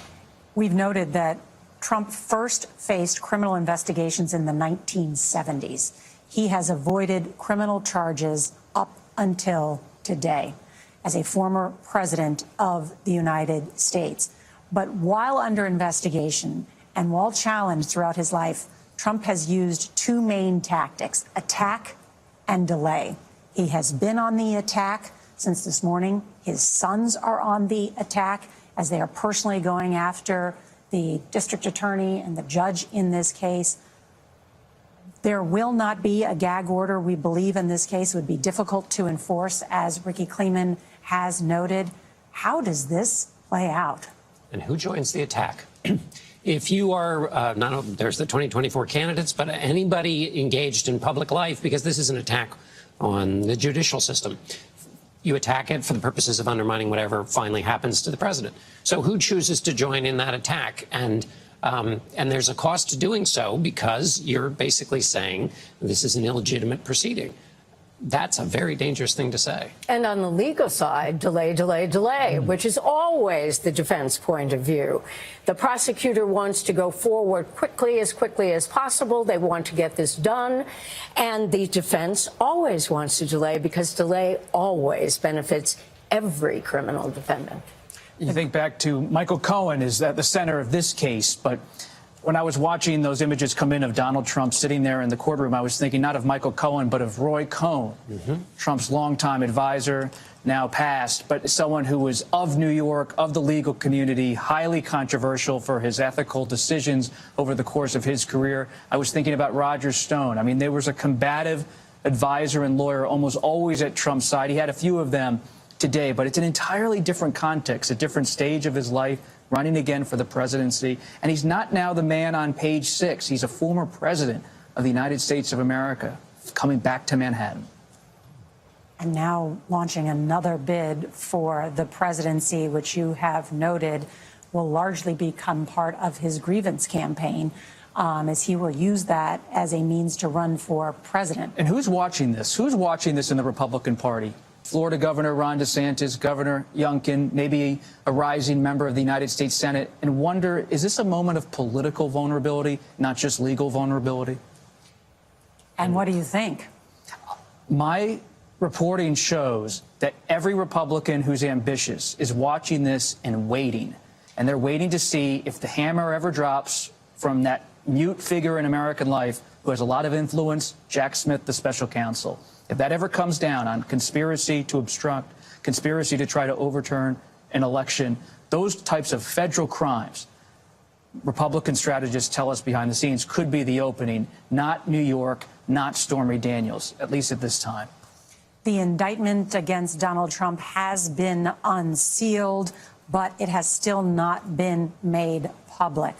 We've noted that Trump first faced criminal investigations in the 1970s. He has avoided criminal charges up until today as a former president of the United States. But while under investigation and while challenged throughout his life, Trump has used two main tactics: attack and delay. He has been on the attack since this morning. His sons are on the attack as they are personally going after the district attorney and the judge in this case. There will not be a gag order, we believe, in this case. It would be difficult to enforce, as Ricky Kleeman has noted. How does this play out? And who joins the attack? If you are, there's the 2024 candidates, but anybody engaged in public life, because this is an attack on the judicial system, you attack it for the purposes of undermining whatever finally happens to the president. So who chooses to join in that attack? And there's a cost to doing so, because you're basically saying this is an illegitimate proceeding. That's a very dangerous thing to say. And on the legal side, delay, delay, delay, which is always the defense point of view. The prosecutor wants to go forward quickly as possible. They want to get this done. And the defense always wants to delay because delay always benefits every criminal defendant. You think back to Michael Cohen is at the center of this case, but when I was watching those images come in of Donald Trump sitting there in the courtroom, I was thinking not of Michael Cohen, but of Roy Cohn, Trump's longtime advisor, now passed, but someone who was of New York, of the legal community, highly controversial for his ethical decisions over the course of his career. I was thinking about Roger Stone. I mean, there was a combative advisor and lawyer almost always at Trump's side. He had a few of them today, but it's an entirely different context, a different stage of his life, running again for the presidency. And he's not now the man on page 6. He's a former president of the United States of America, coming back to Manhattan. And now launching another bid for the presidency, which you have noted will largely become part of his grievance campaign, as he will use that as a means to run for president. And who's watching this? Who's watching this in the Republican Party? Florida Governor Ron DeSantis, Governor Youngkin, maybe a rising member of the United States Senate, and wonder, is this a moment of political vulnerability, not just legal vulnerability? And what do you think? My reporting shows that every Republican who's ambitious is watching this and waiting. And they're waiting to see if the hammer ever drops from that mute figure in American life who has a lot of influence, Jack Smith, the special counsel. If that ever comes down on conspiracy to obstruct, conspiracy to try to overturn an election, those types of federal crimes, Republican strategists tell us behind the scenes, could be the opening, not New York, not Stormy Daniels, at least at this time. The indictment against Donald Trump has been unsealed, but it has still not been made public.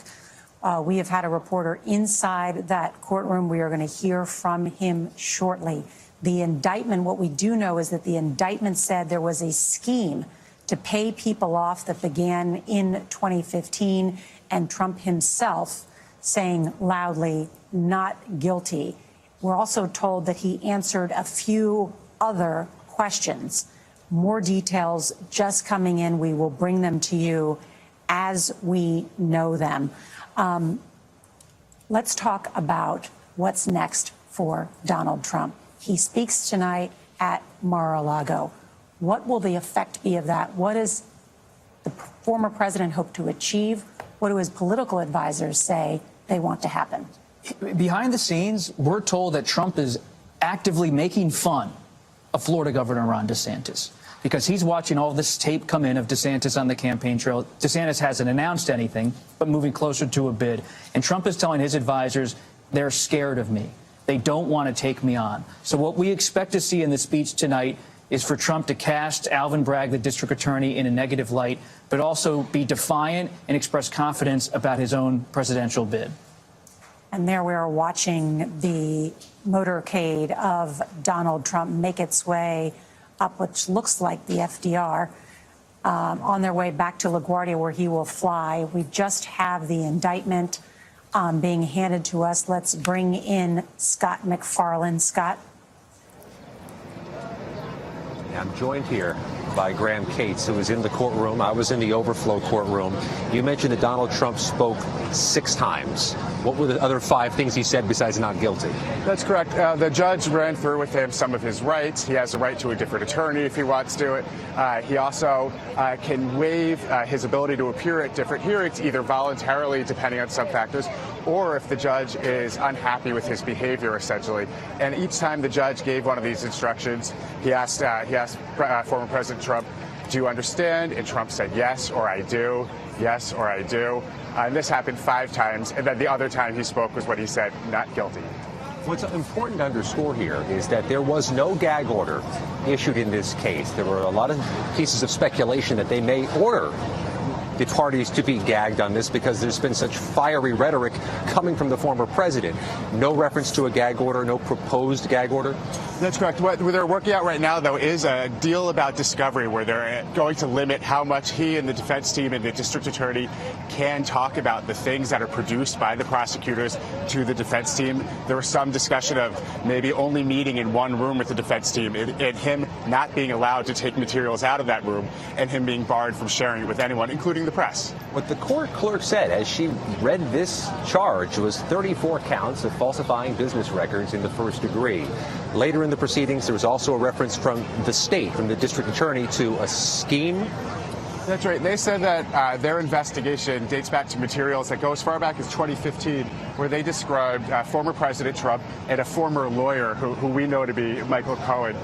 We have had a reporter inside that courtroom. We are going to hear from him shortly. The indictment, what we do know is that the indictment said there was a scheme to pay people off that began in 2015, and Trump himself saying loudly, not guilty. We're also told that he answered a few other questions. More details just coming in. We will bring them to you as we know them. Let's talk about what's next for Donald Trump. He speaks tonight at Mar-A-Lago. What will the effect be of that? What does the former president hope to achieve? What do his political advisors say they want to happen? Behind the scenes, we're told that Trump is actively making fun of Florida Governor Ron DeSantis because he's watching all this tape come in of DeSantis on the campaign trail. DeSantis hasn't announced anything, but moving closer to a bid. And Trump is telling his advisors, they're scared of me. They don't want to take me on. So what we expect to see in the speech tonight is for Trump to cast Alvin Bragg, the district attorney, in a negative light, but also be defiant and express confidence about his own presidential bid. And there we are watching the motorcade of Donald Trump make its way up, which looks like the FDR, on their way back to LaGuardia, where he will fly. We just have the indictment being handed to us. Let's bring in Scott McFarland. Scott. I'm joined here by Graham Cates, who is in the courtroom. I was in the overflow courtroom. You mentioned that Donald Trump spoke 6 times. What were the other 5 things he said besides not guilty? That's correct. The judge ran through with him some of his rights. He has a right to a different attorney if he wants to. He also can waive his ability to appear at different hearings, either voluntarily, depending on some factors, or if the judge is unhappy with his behavior, essentially. And each time the judge gave one of these instructions, he asked former President Trump, do you understand? And Trump said, yes, or I do, yes, or I do. And this happened 5 times. And then the other time he spoke was when he said, not guilty. What's important to underscore here is that there was no gag order issued in this case. There were a lot of pieces of speculation that they may order the parties to be gagged on this because there's been such fiery rhetoric coming from the former president. No reference to a gag order, no proposed gag order? That's correct. What they're working out right now, though, is a deal about discovery where they're going to limit how much he and the defense team and the district attorney can talk about the things that are produced by the prosecutors to the defense team. There was some discussion of maybe only meeting in one room with the defense team and him not being allowed to take materials out of that room and him being barred from sharing it with anyone, including the press. What the court clerk said as she read this charge was 34 counts of falsifying business records in the first degree. Later in the proceedings, there was also a reference from the state, from the district attorney, to a scheme. That's right. They said that their investigation dates back to materials that go as far back as 2015, where they described former President Trump and a former lawyer who we know to be Michael Cohen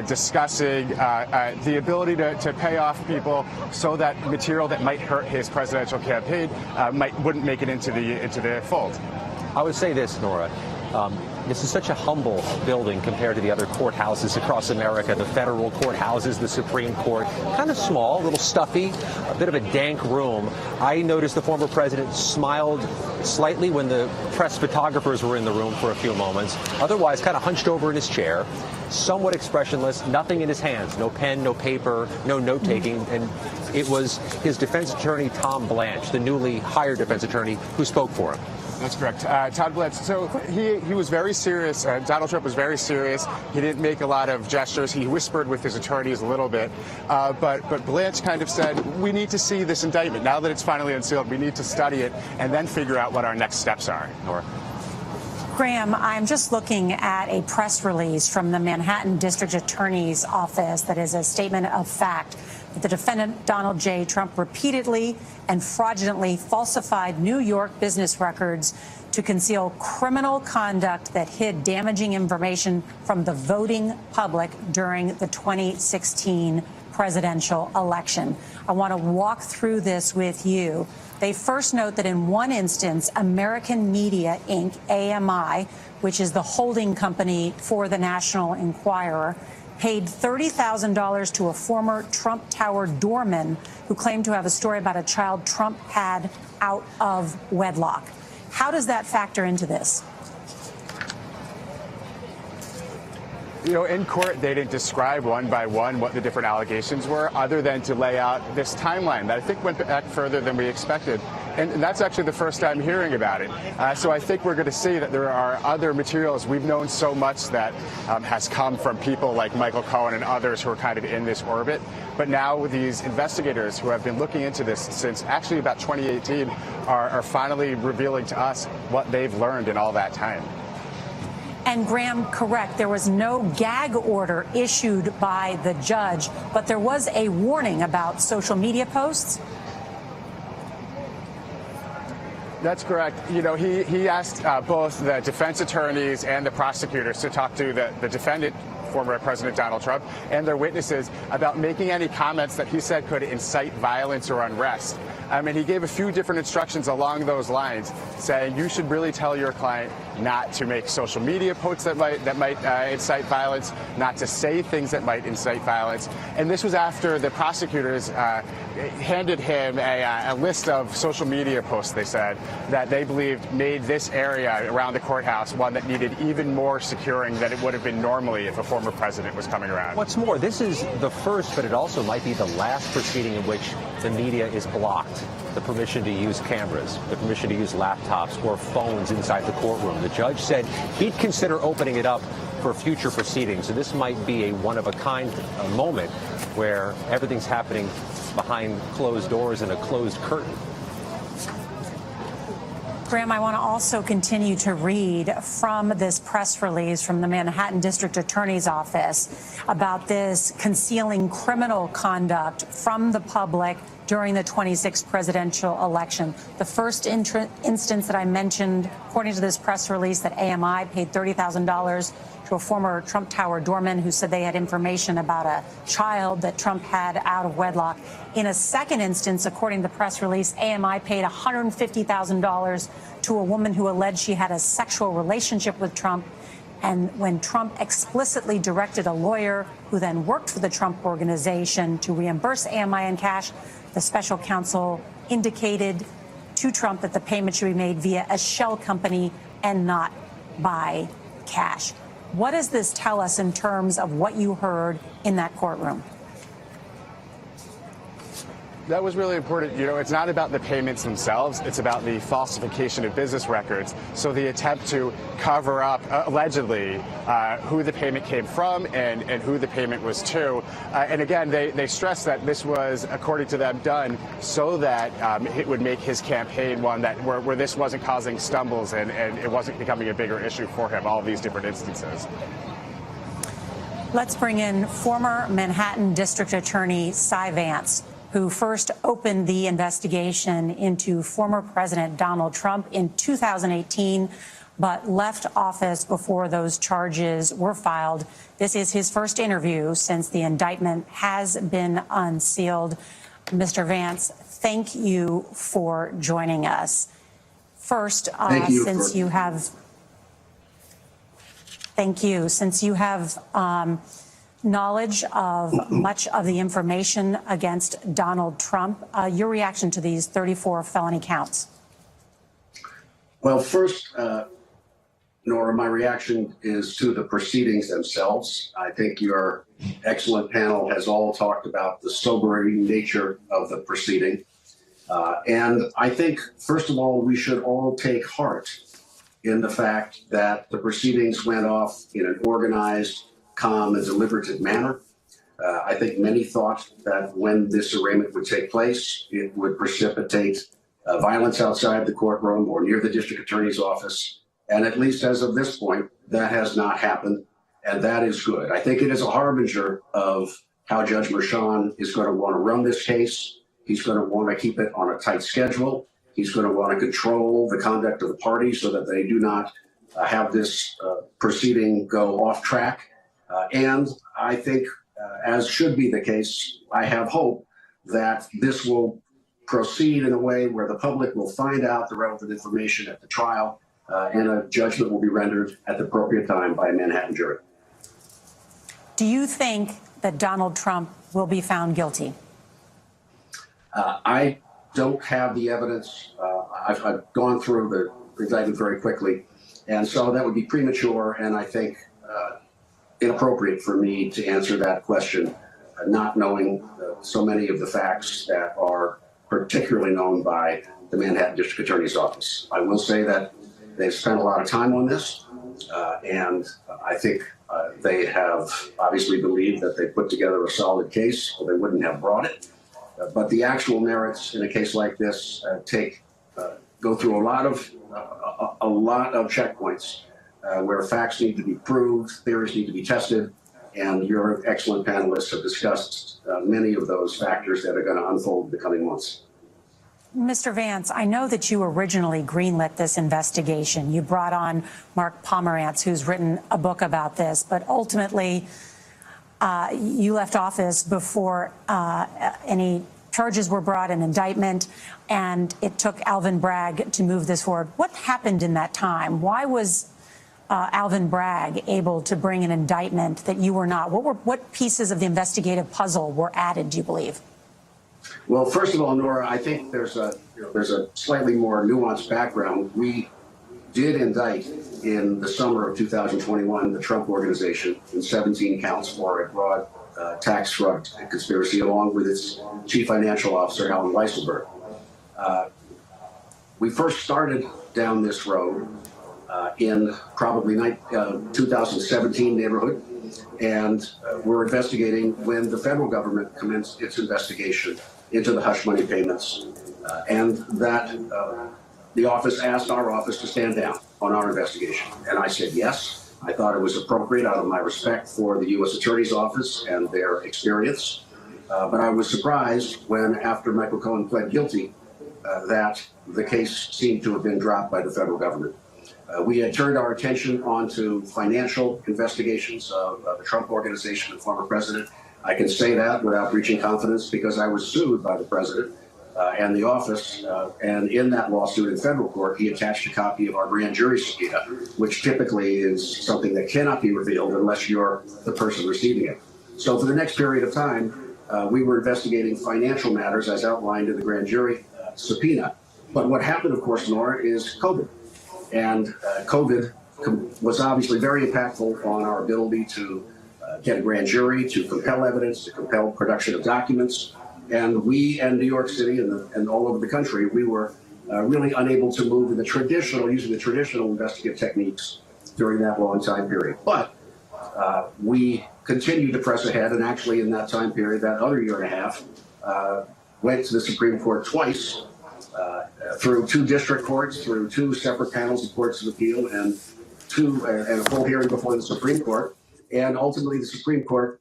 discussing the ability to pay off people so that material that might hurt his presidential campaign wouldn't make it into the fold. I would say this, Nora. This is such a humble building compared to the other courthouses across America, the federal courthouses, the Supreme Court. Kind of small, a little stuffy, a bit of a dank room. I noticed the former president smiled slightly when the press photographers were in the room for a few moments. Otherwise, kind of hunched over in his chair, somewhat expressionless, nothing in his hands, no pen, no paper, no note-taking. And it was his defense attorney, Tom Blanche, the newly hired defense attorney, who spoke for him. That's correct. Todd Blanche. So he was very serious. Donald Trump was very serious. He didn't make a lot of gestures. He whispered with his attorneys a little bit. But Blanche kind of said, we need to see this indictment. Now that it's finally unsealed, we need to study it and then figure out what our next steps are. Nora. Graham, I'm just looking at a press release from the Manhattan District Attorney's Office that is a statement of fact that the defendant, Donald J. Trump, repeatedly and fraudulently falsified New York business records to conceal criminal conduct that hid damaging information from the voting public during the 2016 presidential election. I want to walk through this with you. They first note that in one instance, American Media, Inc., AMI, which is the holding company for the National Enquirer, paid $30,000 to a former Trump Tower doorman who claimed to have a story about a child Trump had out of wedlock. How does that factor into this? You know, in court, they didn't describe one by one what the different allegations were, other than to lay out this timeline that I think went back further than we expected. And that's actually the first time hearing about it. So I think we're going to see that there are other materials. We've known so much that has come from people like Michael Cohen and others who are kind of in this orbit. But now with these investigators who have been looking into this since actually about 2018 are finally revealing to us what they've learned in all that time. And Graham, correct, there was no gag order issued by the judge, but there was a warning about social media posts. That's correct. You know, he asked both the defense attorneys and the prosecutors to talk to the defendant, former President Donald Trump, and their witnesses about making any comments that he said could incite violence or unrest. And he gave a few different instructions along those lines, saying you should really tell your client not to make social media posts that might incite violence, not to say things that might incite violence. And this was after the prosecutors handed him a list of social media posts, they said, that they believed made this area around the courthouse one that needed even more securing than it would have been normally if a former president was coming around. What's more, this is the first, but it also might be the last proceeding in which the media is blocked. The permission to use cameras, the permission to use laptops or phones inside the courtroom. The judge said he'd consider opening it up for future proceedings. So this might be a one-of-a-kind moment where everything's happening behind closed doors and a closed curtain. Graham, I want to also continue to read from this press release from the Manhattan District Attorney's Office about this concealing criminal conduct from the public during the 26th presidential election. The first instance that I mentioned, according to this press release, that AMI paid $30,000 to a former Trump Tower doorman who said they had information about a child that Trump had out of wedlock. In a second instance, according to the press release, AMI paid $150,000 to a woman who alleged she had a sexual relationship with Trump. And when Trump explicitly directed a lawyer who then worked for the Trump organization to reimburse AMI in cash, the special counsel indicated to Trump that the payment should be made via a shell company and not by cash. What does this tell us in terms of what you heard in that courtroom? That was really important. You know, it's not about the payments themselves. It's about the falsification of business records. So the attempt to cover up, allegedly, who the payment came from and who the payment was to. And again, they stress that this was, according to them, done so that it would make his campaign one that where this wasn't causing stumbles and it wasn't becoming a bigger issue for him, all of these different instances. Let's bring in former Manhattan District Attorney Cy Vance, who first opened the investigation into former President Donald Trump in 2018, but left office before those charges were filed. This is his first interview since the indictment has been unsealed. Mr. Vance, thank you for joining us. First, since you have knowledge of much of the information against Donald Trump, your reaction to these 34 felony counts? Well, first, Nora, my reaction is to the proceedings themselves. I think your excellent panel has all talked about the sobering nature of the proceeding. And I think, first of all, we should all take heart in the fact that the proceedings went off in an organized, calm and deliberative manner. I think many thought that when this arraignment would take place, it would precipitate violence outside the courtroom or near the district attorney's office. And at least as of this point, that has not happened. And that is good. I think it is a harbinger of how Judge Merchan is going to want to run this case. He's going to want to keep it on a tight schedule. He's going to want to control the conduct of the parties so that they do not have this proceeding go off track. And I think, as should be the case, I have hope that this will proceed in a way where the public will find out the relevant information at the trial and a judgment will be rendered at the appropriate time by a Manhattan jury. Do you think that Donald Trump will be found guilty? I don't have the evidence. I've gone through the indictment very quickly, and so that would be premature and I think inappropriate for me to answer that question, not knowing so many of the facts that are particularly known by the Manhattan District Attorney's Office. I will say that they've spent a lot of time on this, and I think they have obviously believed that they put together a solid case or they wouldn't have brought it. But the actual merits in a case like this go through a lot of checkpoints where facts need to be proved, theories need to be tested, and your excellent panelists have discussed many of those factors that are going to unfold in the coming months. Mr. Vance, I know that you originally greenlit this investigation. You brought on Mark Pomerantz, who's written a book about this, but ultimately you left office before any charges were brought, an indictment, and it took Alvin Bragg to move this forward. What happened in that time? Why was Alvin Bragg able to bring an indictment that you were not? What pieces of the investigative puzzle were added, do you believe? Well, first of all, Nora, I think there's a slightly more nuanced background. We did indict in the summer of 2021 the Trump Organization in 17 counts for a broad tax fraud conspiracy, along with its chief financial officer, Alan Weisselberg. We first started down this road in probably 2017 neighborhood, and we're investigating when the federal government commenced its investigation into the hush money payments, and that the office asked our office to stand down on our investigation. And I said yes. I thought it was appropriate out of my respect for the U.S. Attorney's Office and their experience. But I was surprised when, after Michael Cohen pled guilty, that the case seemed to have been dropped by the federal government. We had turned our attention onto financial investigations of the Trump Organization and former president. I can say that without breaching confidence because I was sued by the president and the office. And in that lawsuit in federal court, he attached a copy of our grand jury subpoena, which typically is something that cannot be revealed unless you're the person receiving it. So for the next period of time, we were investigating financial matters as outlined in the grand jury subpoena. But what happened, of course, Nora, is COVID. And COVID was obviously very impactful on our ability to get a grand jury, to compel evidence, to compel production of documents. And we and New York City and all over the country, we were really unable to move in using the traditional investigative techniques during that long time period. But we continued to press ahead, and actually in that time period, that other year and a half, went to the Supreme Court twice, through 2 district courts, through 2 separate panels of courts of appeal, and a full hearing before the Supreme Court. And ultimately, the Supreme Court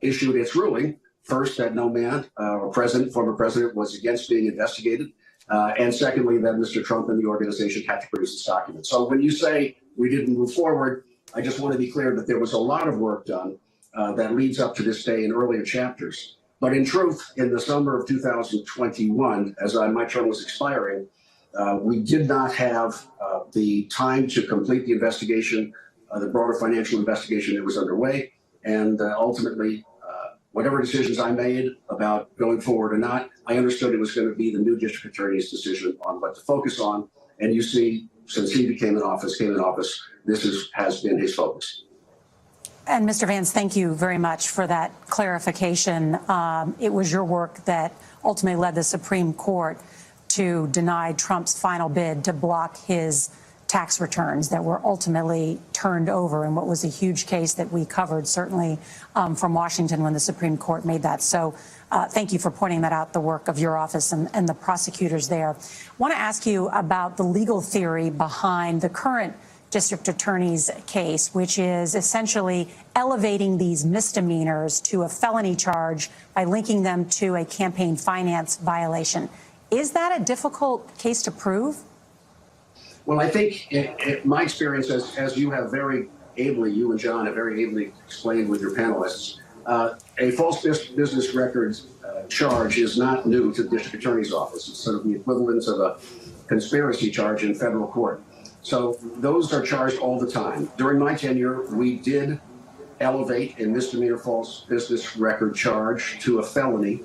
issued its ruling, first, that no man or former president was against being investigated, and secondly, that Mr. Trump and the organization had to produce this document. So when you say we didn't move forward, I just want to be clear that there was a lot of work done that leads up to this day in earlier chapters. But in truth, in the summer of 2021, as my term was expiring, we did not have the time to complete the investigation, the broader financial investigation that was underway. And ultimately, whatever decisions I made about going forward or not, I understood it was going to be the new district attorney's decision on what to focus on. And you see, since he came in office, this has been his focus. And Mr. Vance, thank you very much for that clarification. It was your work that ultimately led the Supreme Court to deny Trump's final bid to block his tax returns that were ultimately turned over in what was a huge case that we covered, certainly from Washington when the Supreme Court made that. So thank you for pointing that out, the work of your office and the prosecutors there. I want to ask you about the legal theory behind the current district attorney's case, which is essentially elevating these misdemeanors to a felony charge by linking them to a campaign finance violation. Is that a difficult case to prove? Well, I think my experience, as you have very ably, you and John have very ably explained with your panelists, a false business records charge is not new to the district attorney's office. It's sort of the equivalent of a conspiracy charge in federal court. So those are charged all the time. During my tenure, we did elevate a misdemeanor false business record charge to a felony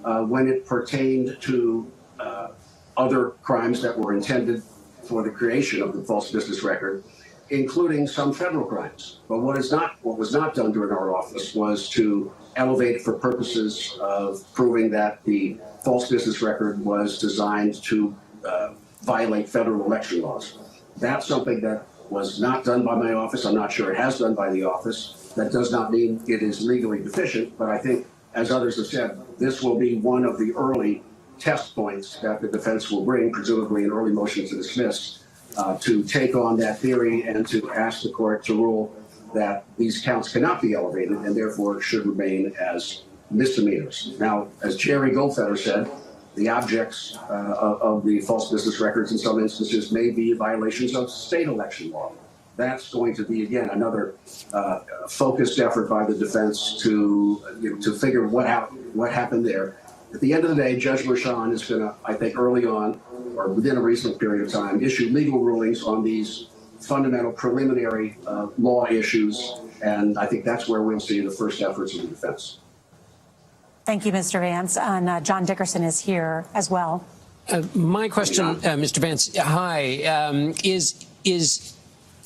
when it pertained to other crimes that were intended for the creation of the false business record, including some federal crimes. But what was not done during our office was to elevate it for purposes of proving that the false business record was designed to violate federal election laws. That's something that was not done by my office. I'm not sure it has done by the office. That does not mean it is legally deficient, but I think, as others have said, this will be one of the early test points that the defense will bring, presumably an early motion to dismiss, to take on that theory and to ask the court to rule that these counts cannot be elevated and therefore should remain as misdemeanors. Now, as Jerry Goldfeder said, the objects of the false business records in some instances may be violations of state election law. That's going to be, again, another focused effort by the defense to figure what happened there. At the end of the day, Judge Merchan is going to, I think, early on, or within a reasonable period of time, issue legal rulings on these fundamental preliminary law issues, and I think that's where we'll see the first efforts of the defense. Thank you, Mr. Vance. And John Dickerson is here as well. My question, Mr. Vance, hi, is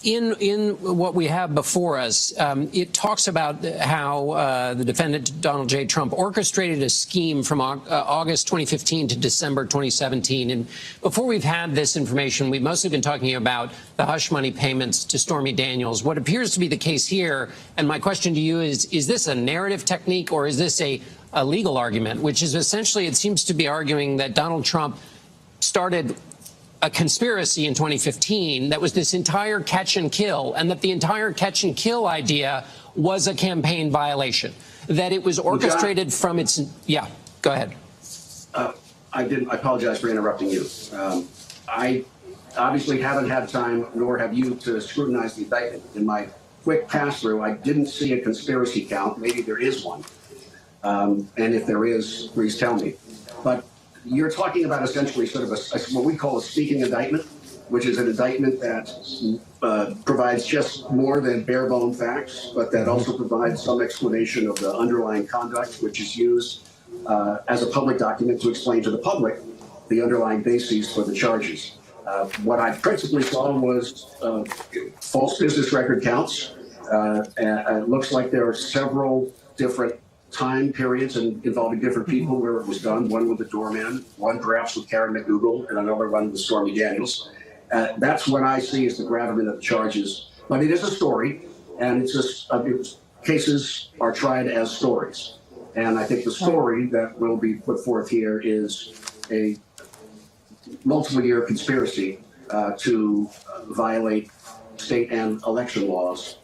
in what we have before us, it talks about how the defendant, Donald J. Trump, orchestrated a scheme from August 2015 to December 2017. And before we've had this information, we've mostly been talking about the hush money payments to Stormy Daniels. What appears to be the case here, and my question to you is this a narrative technique or is this a legal argument, which is essentially, it seems to be arguing that Donald Trump started a conspiracy in 2015 that was this entire catch and kill, and that the entire catch and kill idea was a campaign violation, that it was orchestrated from its... Yeah, go ahead. I apologize for interrupting you. I obviously haven't had time, nor have you, to scrutinize the indictment. In my quick pass-through, I didn't see a conspiracy count. Maybe there is one. And if there is, please tell me. But you're talking about essentially sort of what we call a speaking indictment, which is an indictment that provides just more than bare-bone facts, but that also provides some explanation of the underlying conduct, which is used as a public document to explain to the public the underlying bases for the charges. What I principally saw was false business record counts. And it looks like there are several different time periods involving different people where it was done, one with the doorman, one perhaps with Karen McDougal, and another one with Stormy Daniels. That's what I see as the gravamen of the charges. But it is a story, and it's just cases are tried as stories. And I think the story that will be put forth here is a multiple-year conspiracy to violate state and election laws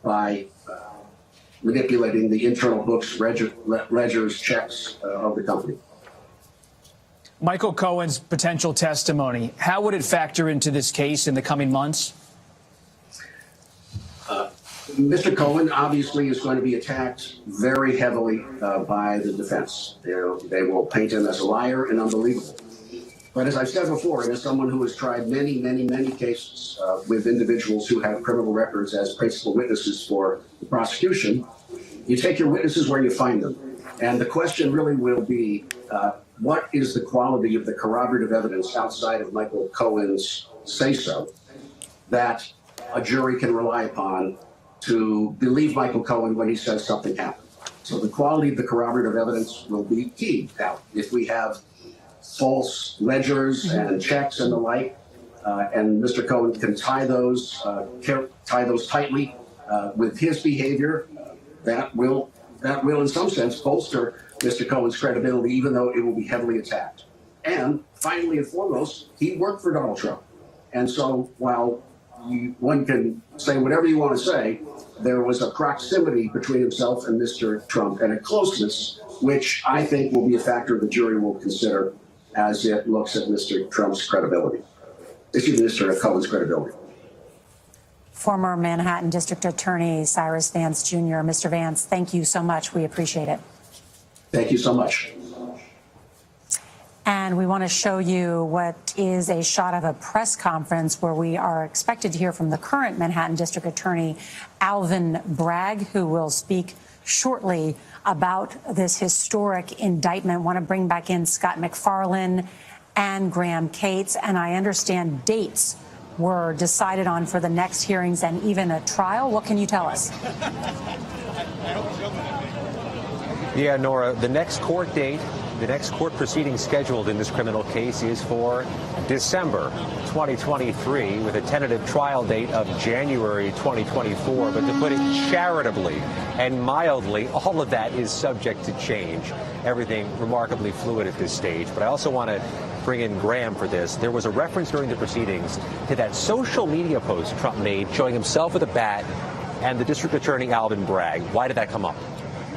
by manipulating the internal books, ledgers, checks of the company. Michael Cohen's potential testimony, how would it factor into this case in the coming months? Mr. Cohen obviously is going to be attacked very heavily by the defense. They will paint him as a liar and unbelievable. But as I've said before, and as someone who has tried many, many, many cases with individuals who have criminal records as principal witnesses for the prosecution, you take your witnesses where you find them. And the question really will be, what is the quality of the corroborative evidence outside of Michael Cohen's say-so that a jury can rely upon to believe Michael Cohen when he says something happened? So the quality of the corroborative evidence will be key. Now, if we have false ledgers and checks and the like, and Mr. Cohen can tie those tightly with his behavior, that will in some sense bolster Mr. Cohen's credibility, even though it will be heavily attacked. And finally and foremost, he worked for Donald Trump. And so while one can say whatever you want to say, there was a proximity between himself and Mr. Trump and a closeness, which I think will be a factor the jury will consider as it looks at Mr. Trump's credibility. Mr. Cohen's credibility. Former Manhattan District Attorney Cyrus Vance Jr. Mr. Vance, thank you so much. We appreciate it. Thank you so much. And we want to show you what is a shot of a press conference where we are expected to hear from the current Manhattan District Attorney, Alvin Bragg, who will speak shortly about this historic indictment. Want to bring back in Scott McFarlane and Graham Cates. And I understand dates were decided on for the next hearings and even a trial. What can you tell us? Yeah, Nora, the next court date, the next court proceeding scheduled in this criminal case is for December 2023 with a tentative trial date of January 2024. But to put it charitably and mildly, all of that is subject to change. Everything remarkably fluid at this stage. But I also want to bring in Graham for this. There was a reference during the proceedings to that social media post Trump made showing himself with a bat and the district attorney, Alvin Bragg. Why did that come up?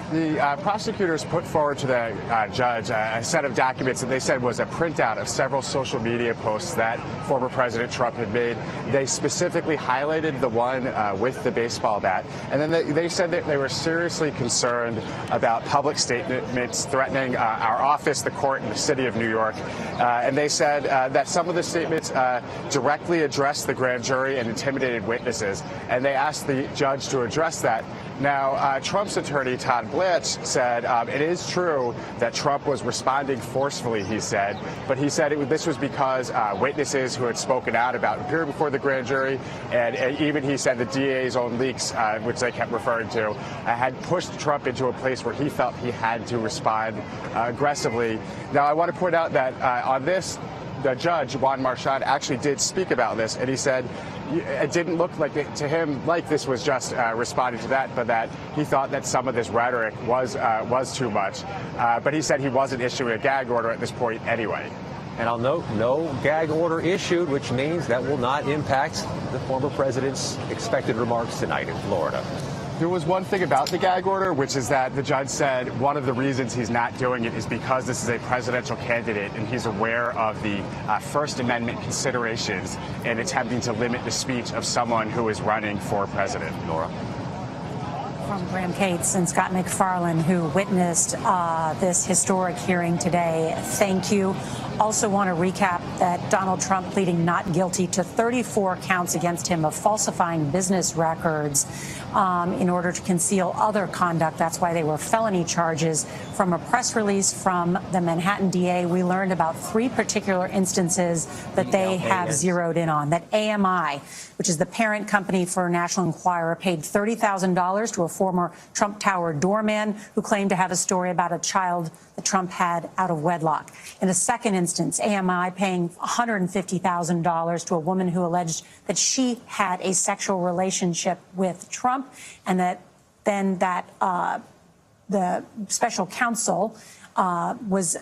The prosecutors put forward to the judge a set of documents that they said was a printout of several social media posts that former President Trump had made. They specifically highlighted the one with the baseball bat. And then they said that they were seriously concerned about public statements threatening our office, the court, and the city of New York. And they said that some of the statements directly addressed the grand jury and intimidated witnesses. And they asked the judge to address that. Now, Trump's attorney, Todd Blanche, said it is true that Trump was responding forcefully, he said, but he said this was because witnesses who had spoken out about appearing before the grand jury, and even he said the DA's own leaks, which they kept referring to, had pushed Trump into a place where he felt he had to respond aggressively. Now, I want to point out that on this, the judge, Juan actually did speak about this, and he said it didn't look like to him like this was just responding to that, but that he thought that some of this rhetoric was too much. But he said he wasn't issuing a gag order at this point anyway. And I'll note, no gag order issued, which means that will not impact the former president's expected remarks tonight in Florida. There was one thing about the gag order, which is that the judge said one of the reasons he's not doing it is because this is a presidential candidate and he's aware of the First Amendment considerations in attempting to limit the speech of someone who is running for president. Nora. From Graham Cates and Scott McFarland, who witnessed this historic hearing today. Thank you. Also want to recap that Donald Trump pleading not guilty to 34 counts against him of falsifying business records in order to conceal other conduct. That's why they were felony charges. From a press release from the Manhattan DA, we learned about 3 particular instances that they have zeroed in on. That AMI, which is the parent company for National Enquirer, paid $30,000 to a former Trump Tower doorman who claimed to have a story about a child that Trump had out of wedlock. In a second instance, AMI paying $150,000 to a woman who alleged that she had a sexual relationship with Trump, and that then the special counsel was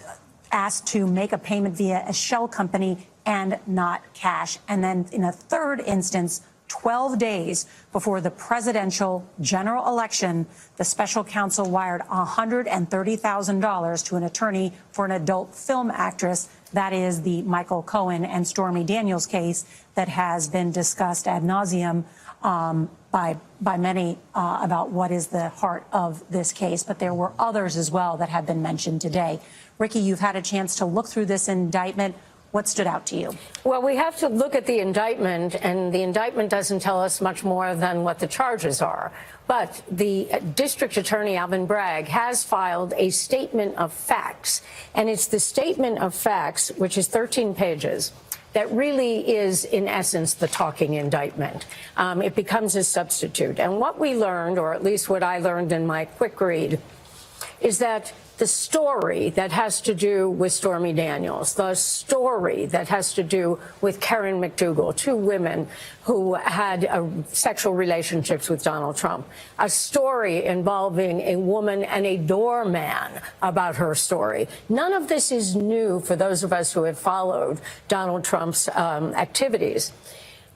asked to make a payment via a shell company and not cash. And then in a third instance, 12 days before the presidential general election, the special counsel wired $130,000 to an attorney for an adult film actress. That is the Michael Cohen and Stormy Daniels case that has been discussed ad nauseum by many about what is the heart of this case. But there were others as well that have been mentioned today. Ricky, you've had a chance to look through this indictment. What stood out to you? Well, we have to look at the indictment, and the indictment doesn't tell us much more than what the charges are. But the district attorney, Alvin Bragg, has filed a statement of facts, and it's the statement of facts, which is 13 pages, that really is, in essence, the talking indictment. It becomes a substitute. And what we learned, or at least what I learned in my quick read, is that the story that has to do with Stormy Daniels, the story that has to do with Karen McDougal, 2 women who had sexual relationships with Donald Trump, a story involving a woman and a doorman about her story. None of this is new for those of us who have followed Donald Trump's activities.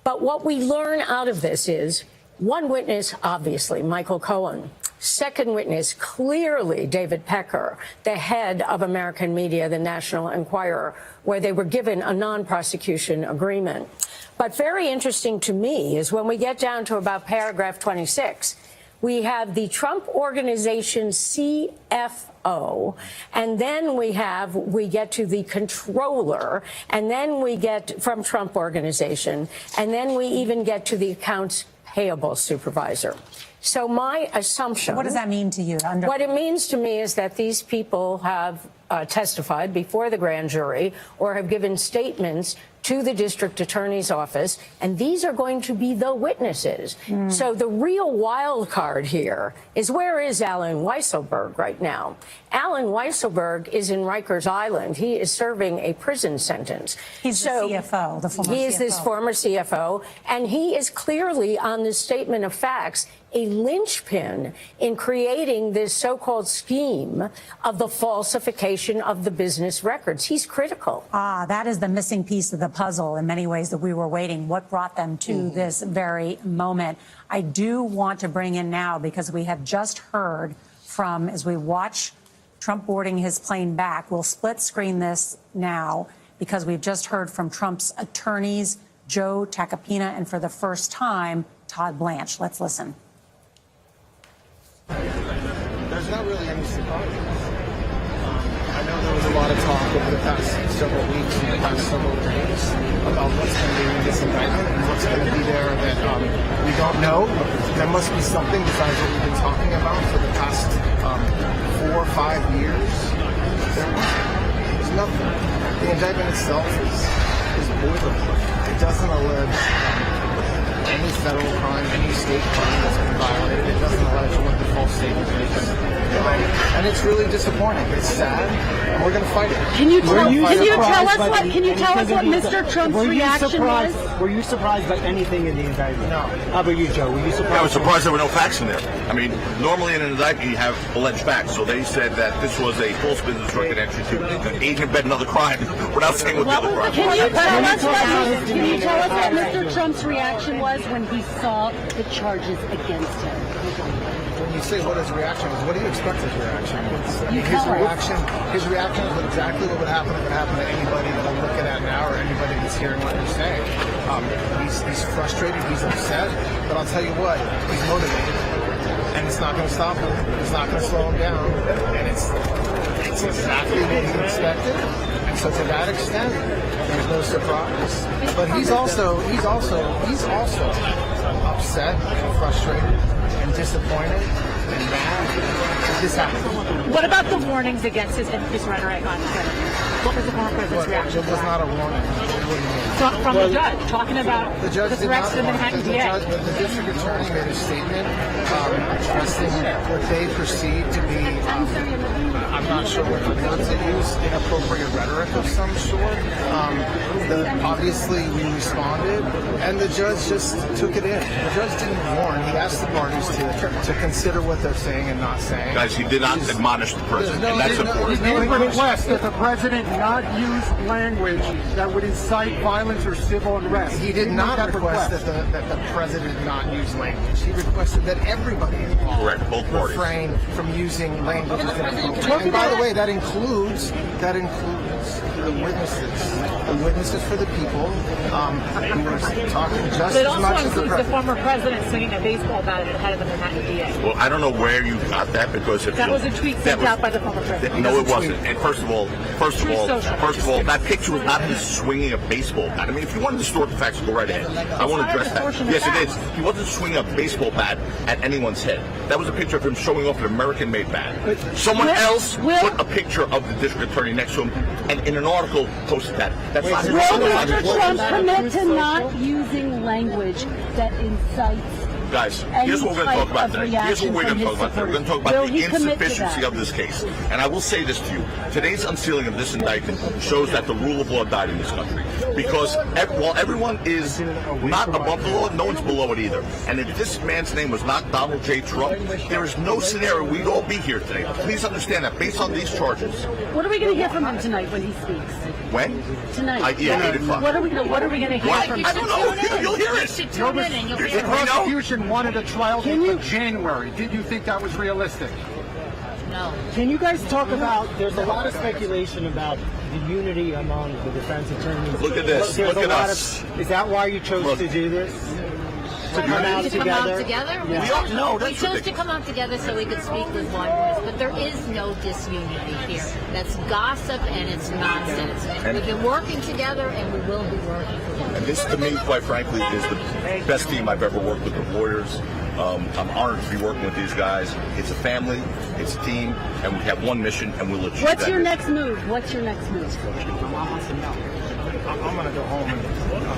But what we learn out of this is one witness, obviously, Michael Cohen. Second witness, clearly David Pecker, the head of American Media, the National Enquirer, where they were given a non-prosecution agreement. But very interesting to me is when we get down to about paragraph 26, we have the Trump Organization CFO, and then we get to the controller, and then we get from Trump Organization, and then we even get to the accounts payable supervisor. So my assumption... What does that mean to you? What it means to me is that these people have testified before the grand jury or have given statements to the district attorney's office, and these are going to be the witnesses. So the real wild card here is, where is Alan Weisselberg right now? Alan Weisselberg is in Rikers Island. He is serving a prison sentence. He's the CFO, the former CFO. He is this former CFO, and he is clearly, on this statement of facts, a linchpin in creating this so-called scheme of the falsification of the business records. He's critical. That is the missing piece of the puzzle in many ways that we were waiting. What brought them to this very moment? I do want to bring in now, because we have just heard from, as we watch Trump boarding his plane back, we'll split screen this now, because we've just heard from Trump's attorneys, Joe Tacopina, and for the first time, Todd Blanche. Let's listen. There's not really any surprises. I know there was a lot of talk over the past several weeks and the past several days about what's going to be in this indictment and what's going to be there that we don't know. There must be something besides what we've been talking about for the past 4 or 5 years. There's nothing. The indictment itself is boilerplate. It doesn't allege any federal crime, any state crime that's been violated. It doesn't allege what the false statement is. And it's really disappointing. It's sad, and we're going to fight it. Can you tell us what Mr. Trump's reaction was? Were you surprised by anything in the indictment? No. How about you, Joe? Were you surprised? I was surprised there were no facts in there. I mean, normally in an indictment you have alleged facts. So they said that this was a false business record entry to aid and abet another crime without saying what the other crime was. Can you tell us what Mr. Trump's reaction was when he saw the charges against him? When you say what his reaction was, what do you expect his reaction is? His reaction is exactly what would happen if it happened to anybody that I'm looking at now or anybody that's hearing what you're saying. He's frustrated, he's upset, but I'll tell you what, he's motivated. and it's not going to stop him. It's not going to slow him down, and it's exactly what he expected. And so to that extent, there's no surprise. But he's also upset, and frustrated, and disappointed, and mad that this happened. What about the warnings against his rhetoric on Twitter? What was the former president's reaction? It was not a warning. What do you mean? From the judge, talking about the threats to the Manhattan DA. The district attorney made a statement addressing what they perceive to be, I'm not sure what the words they used, inappropriate rhetoric of some sort. Obviously, we responded, and the judge just took it in. The judge didn't warn. He asked the parties to consider what they're saying and not saying. Guys, he did not admonish the president, and that's important. He did request that the president not use language that would incite violence or civil unrest. He did not request that the president not use language. He requested that everybody involved refrain from using language that's inappropriate. And by the way, that includes the witnesses for the people who were talking just But it as much also as the includes the president. former president swinging a baseball bat at the head of the Manhattan DA. Well, I don't know where you got that, because if That was a tweet sent out by the former president. No, it wasn't. And first of all, that picture was not him swinging a baseball bat. I mean, if you want to distort the facts, go right ahead. I want to address that. Yes, it is. He wasn't swinging a baseball bat at anyone's head. That was a picture of him showing off an American-made bat. Someone else put a picture of the district attorney next to him, and in an article posted that. That's not. Will Mr. Trump commit to not using language that incites? Guys, here's what we're going to talk about today. Here's what we're going to talk about today. We're going to talk about the insufficiency of this case. And I will say this to you. Today's unsealing of this indictment shows that the rule of law died in this country. Because while everyone is not above the law, no one's below it either. And if this man's name was not Donald J. Trump, there is no scenario we'd all be here today. Please understand that based on these charges. What are we going to hear from him tonight when he speaks? When? Tonight. Yeah, 8 o'clock. What are we going to hear from him? I don't know. You'll hear it. The prosecution wanted a trial date for January. Did you think that was realistic? No. Can you guys talk about, there's a lot of speculation about the unity among the defense attorneys. Look at this. Look at us. Is that why you chose to do this? To come out together? Yeah. We chose to come out together so we could speak with one voice, but there is no disunity here. That's gossip and it's nonsense. We've been working together and we will be working together. And this, to me, quite frankly, is the best team I've ever worked with of lawyers. I'm honored to be working with these guys. It's a family, it's a team, and we have one mission, and we'll achieve that. What's your next move? What's your next move? I'm going to go home and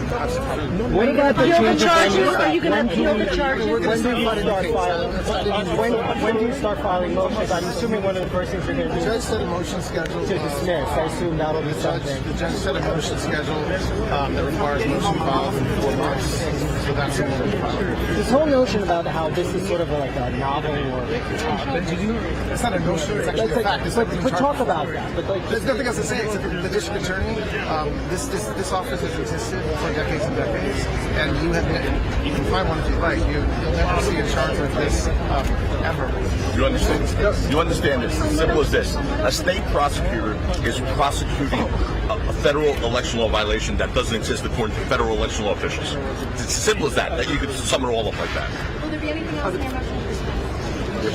have some food. What about the change of venue? Are you going to appeal the charges? When do you start filing motions? I'm assuming one of the first things you're going to do. The judge set a motion schedule to dismiss. I assume that'll be something. The judge set a motion schedule that requires motion filed in 4 months. So that's what we're filing. This whole notion about how this is sort of like a novel or it's not a notion, it's actually a fact. But talk about that. But like, there's nothing else to say except the district attorney. This office has existed for decades and decades, and you can find one if you like. You'll never see a charge like this ever. You understand? You understand this? It's as simple as this. A state prosecutor is prosecuting a federal election law violation that doesn't exist according to federal election law officials. It's as simple as that. You could sum it all up like that. Will there be anything else in there?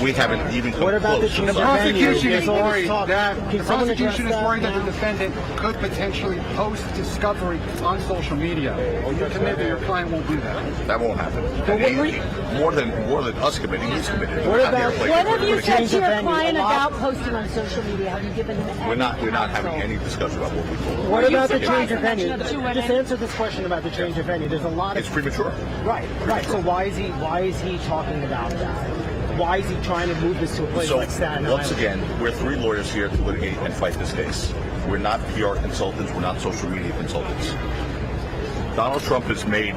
We haven't even come what about close. The prosecution is worried that the defendant could potentially post discovery on social media. Are you committed that your client won't do that? That won't happen. More than us committing, he's committed. What have you said to your client about posting on social media? Have you given him any We're not having any discussion about what we told. What about the change of venue? Just answer this question about the change of venue. There's a lot of... It's premature. Right. So why is he talking about that? Why is he trying to move this to a place like Staten Island? Once again, we're 3 lawyers here to litigate and fight this case. We're not PR consultants. We're not social media consultants. Donald Trump has made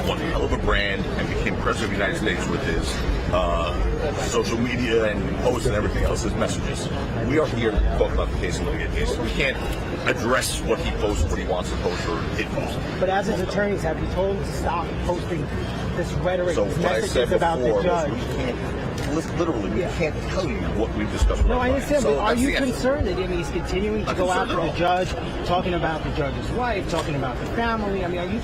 one hell of a brand and became president of the United States with his social media and posts and everything else, his messages. We are here to talk about the case and litigate the case. We can't address what he posts, what he wants to post, or didn't post. But as his attorneys, have you told him to stop posting this rhetoric, So these what I said messages about before the judge? was literally, we can't tell you what we've discussed. No, I understand, So but are that's you the answer. concerned that he's continuing to Not go concerned after at the all. judge, talking about the judge's wife, talking about the family? I mean, are you?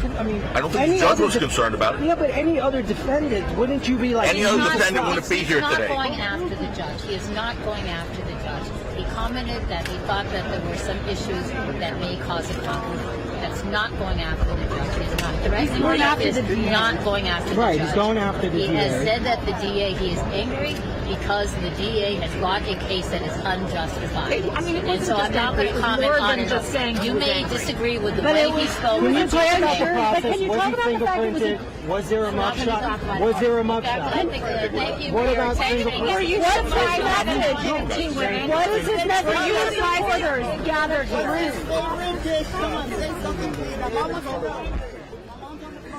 I don't think any the judge other was concerned about it. Yeah, but any other defendant, wouldn't you be like? Any other defendant wouldn't be here He's today. not going after the judge. He is not going after the judge. He commented that he thought that there were some issues that may cause a conflict. That's not going after the judge. He's not threatening going the after judge. the He's DA. not going after the Right, judge. he's going after the He DA. has said that the DA, he is angry because the DA has brought a case that is unjustified. I mean, it and so wasn't I'm not just that, going it to was comment more on than it. just saying he You was may angry. disagree with the But way it he was, spoke. when you but talk you about the may- process, can you was talk he about the fact it was fingerprinted? Was there a I'm not gonna talk mugshot? about Was it. there a In fact, mugshot? thank you What for your about attention. fingerprints? Were you What surprised message? that What is his message? You supporters gathered here.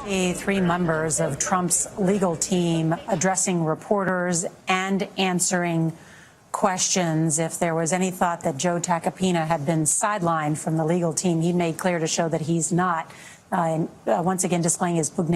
The three members of Trump's legal team addressing reporters and answering questions. If there was any thought that Joe Tacopina had been sidelined from the legal team, he made clear to show that he's not. Once again, displaying his pugnaciousness.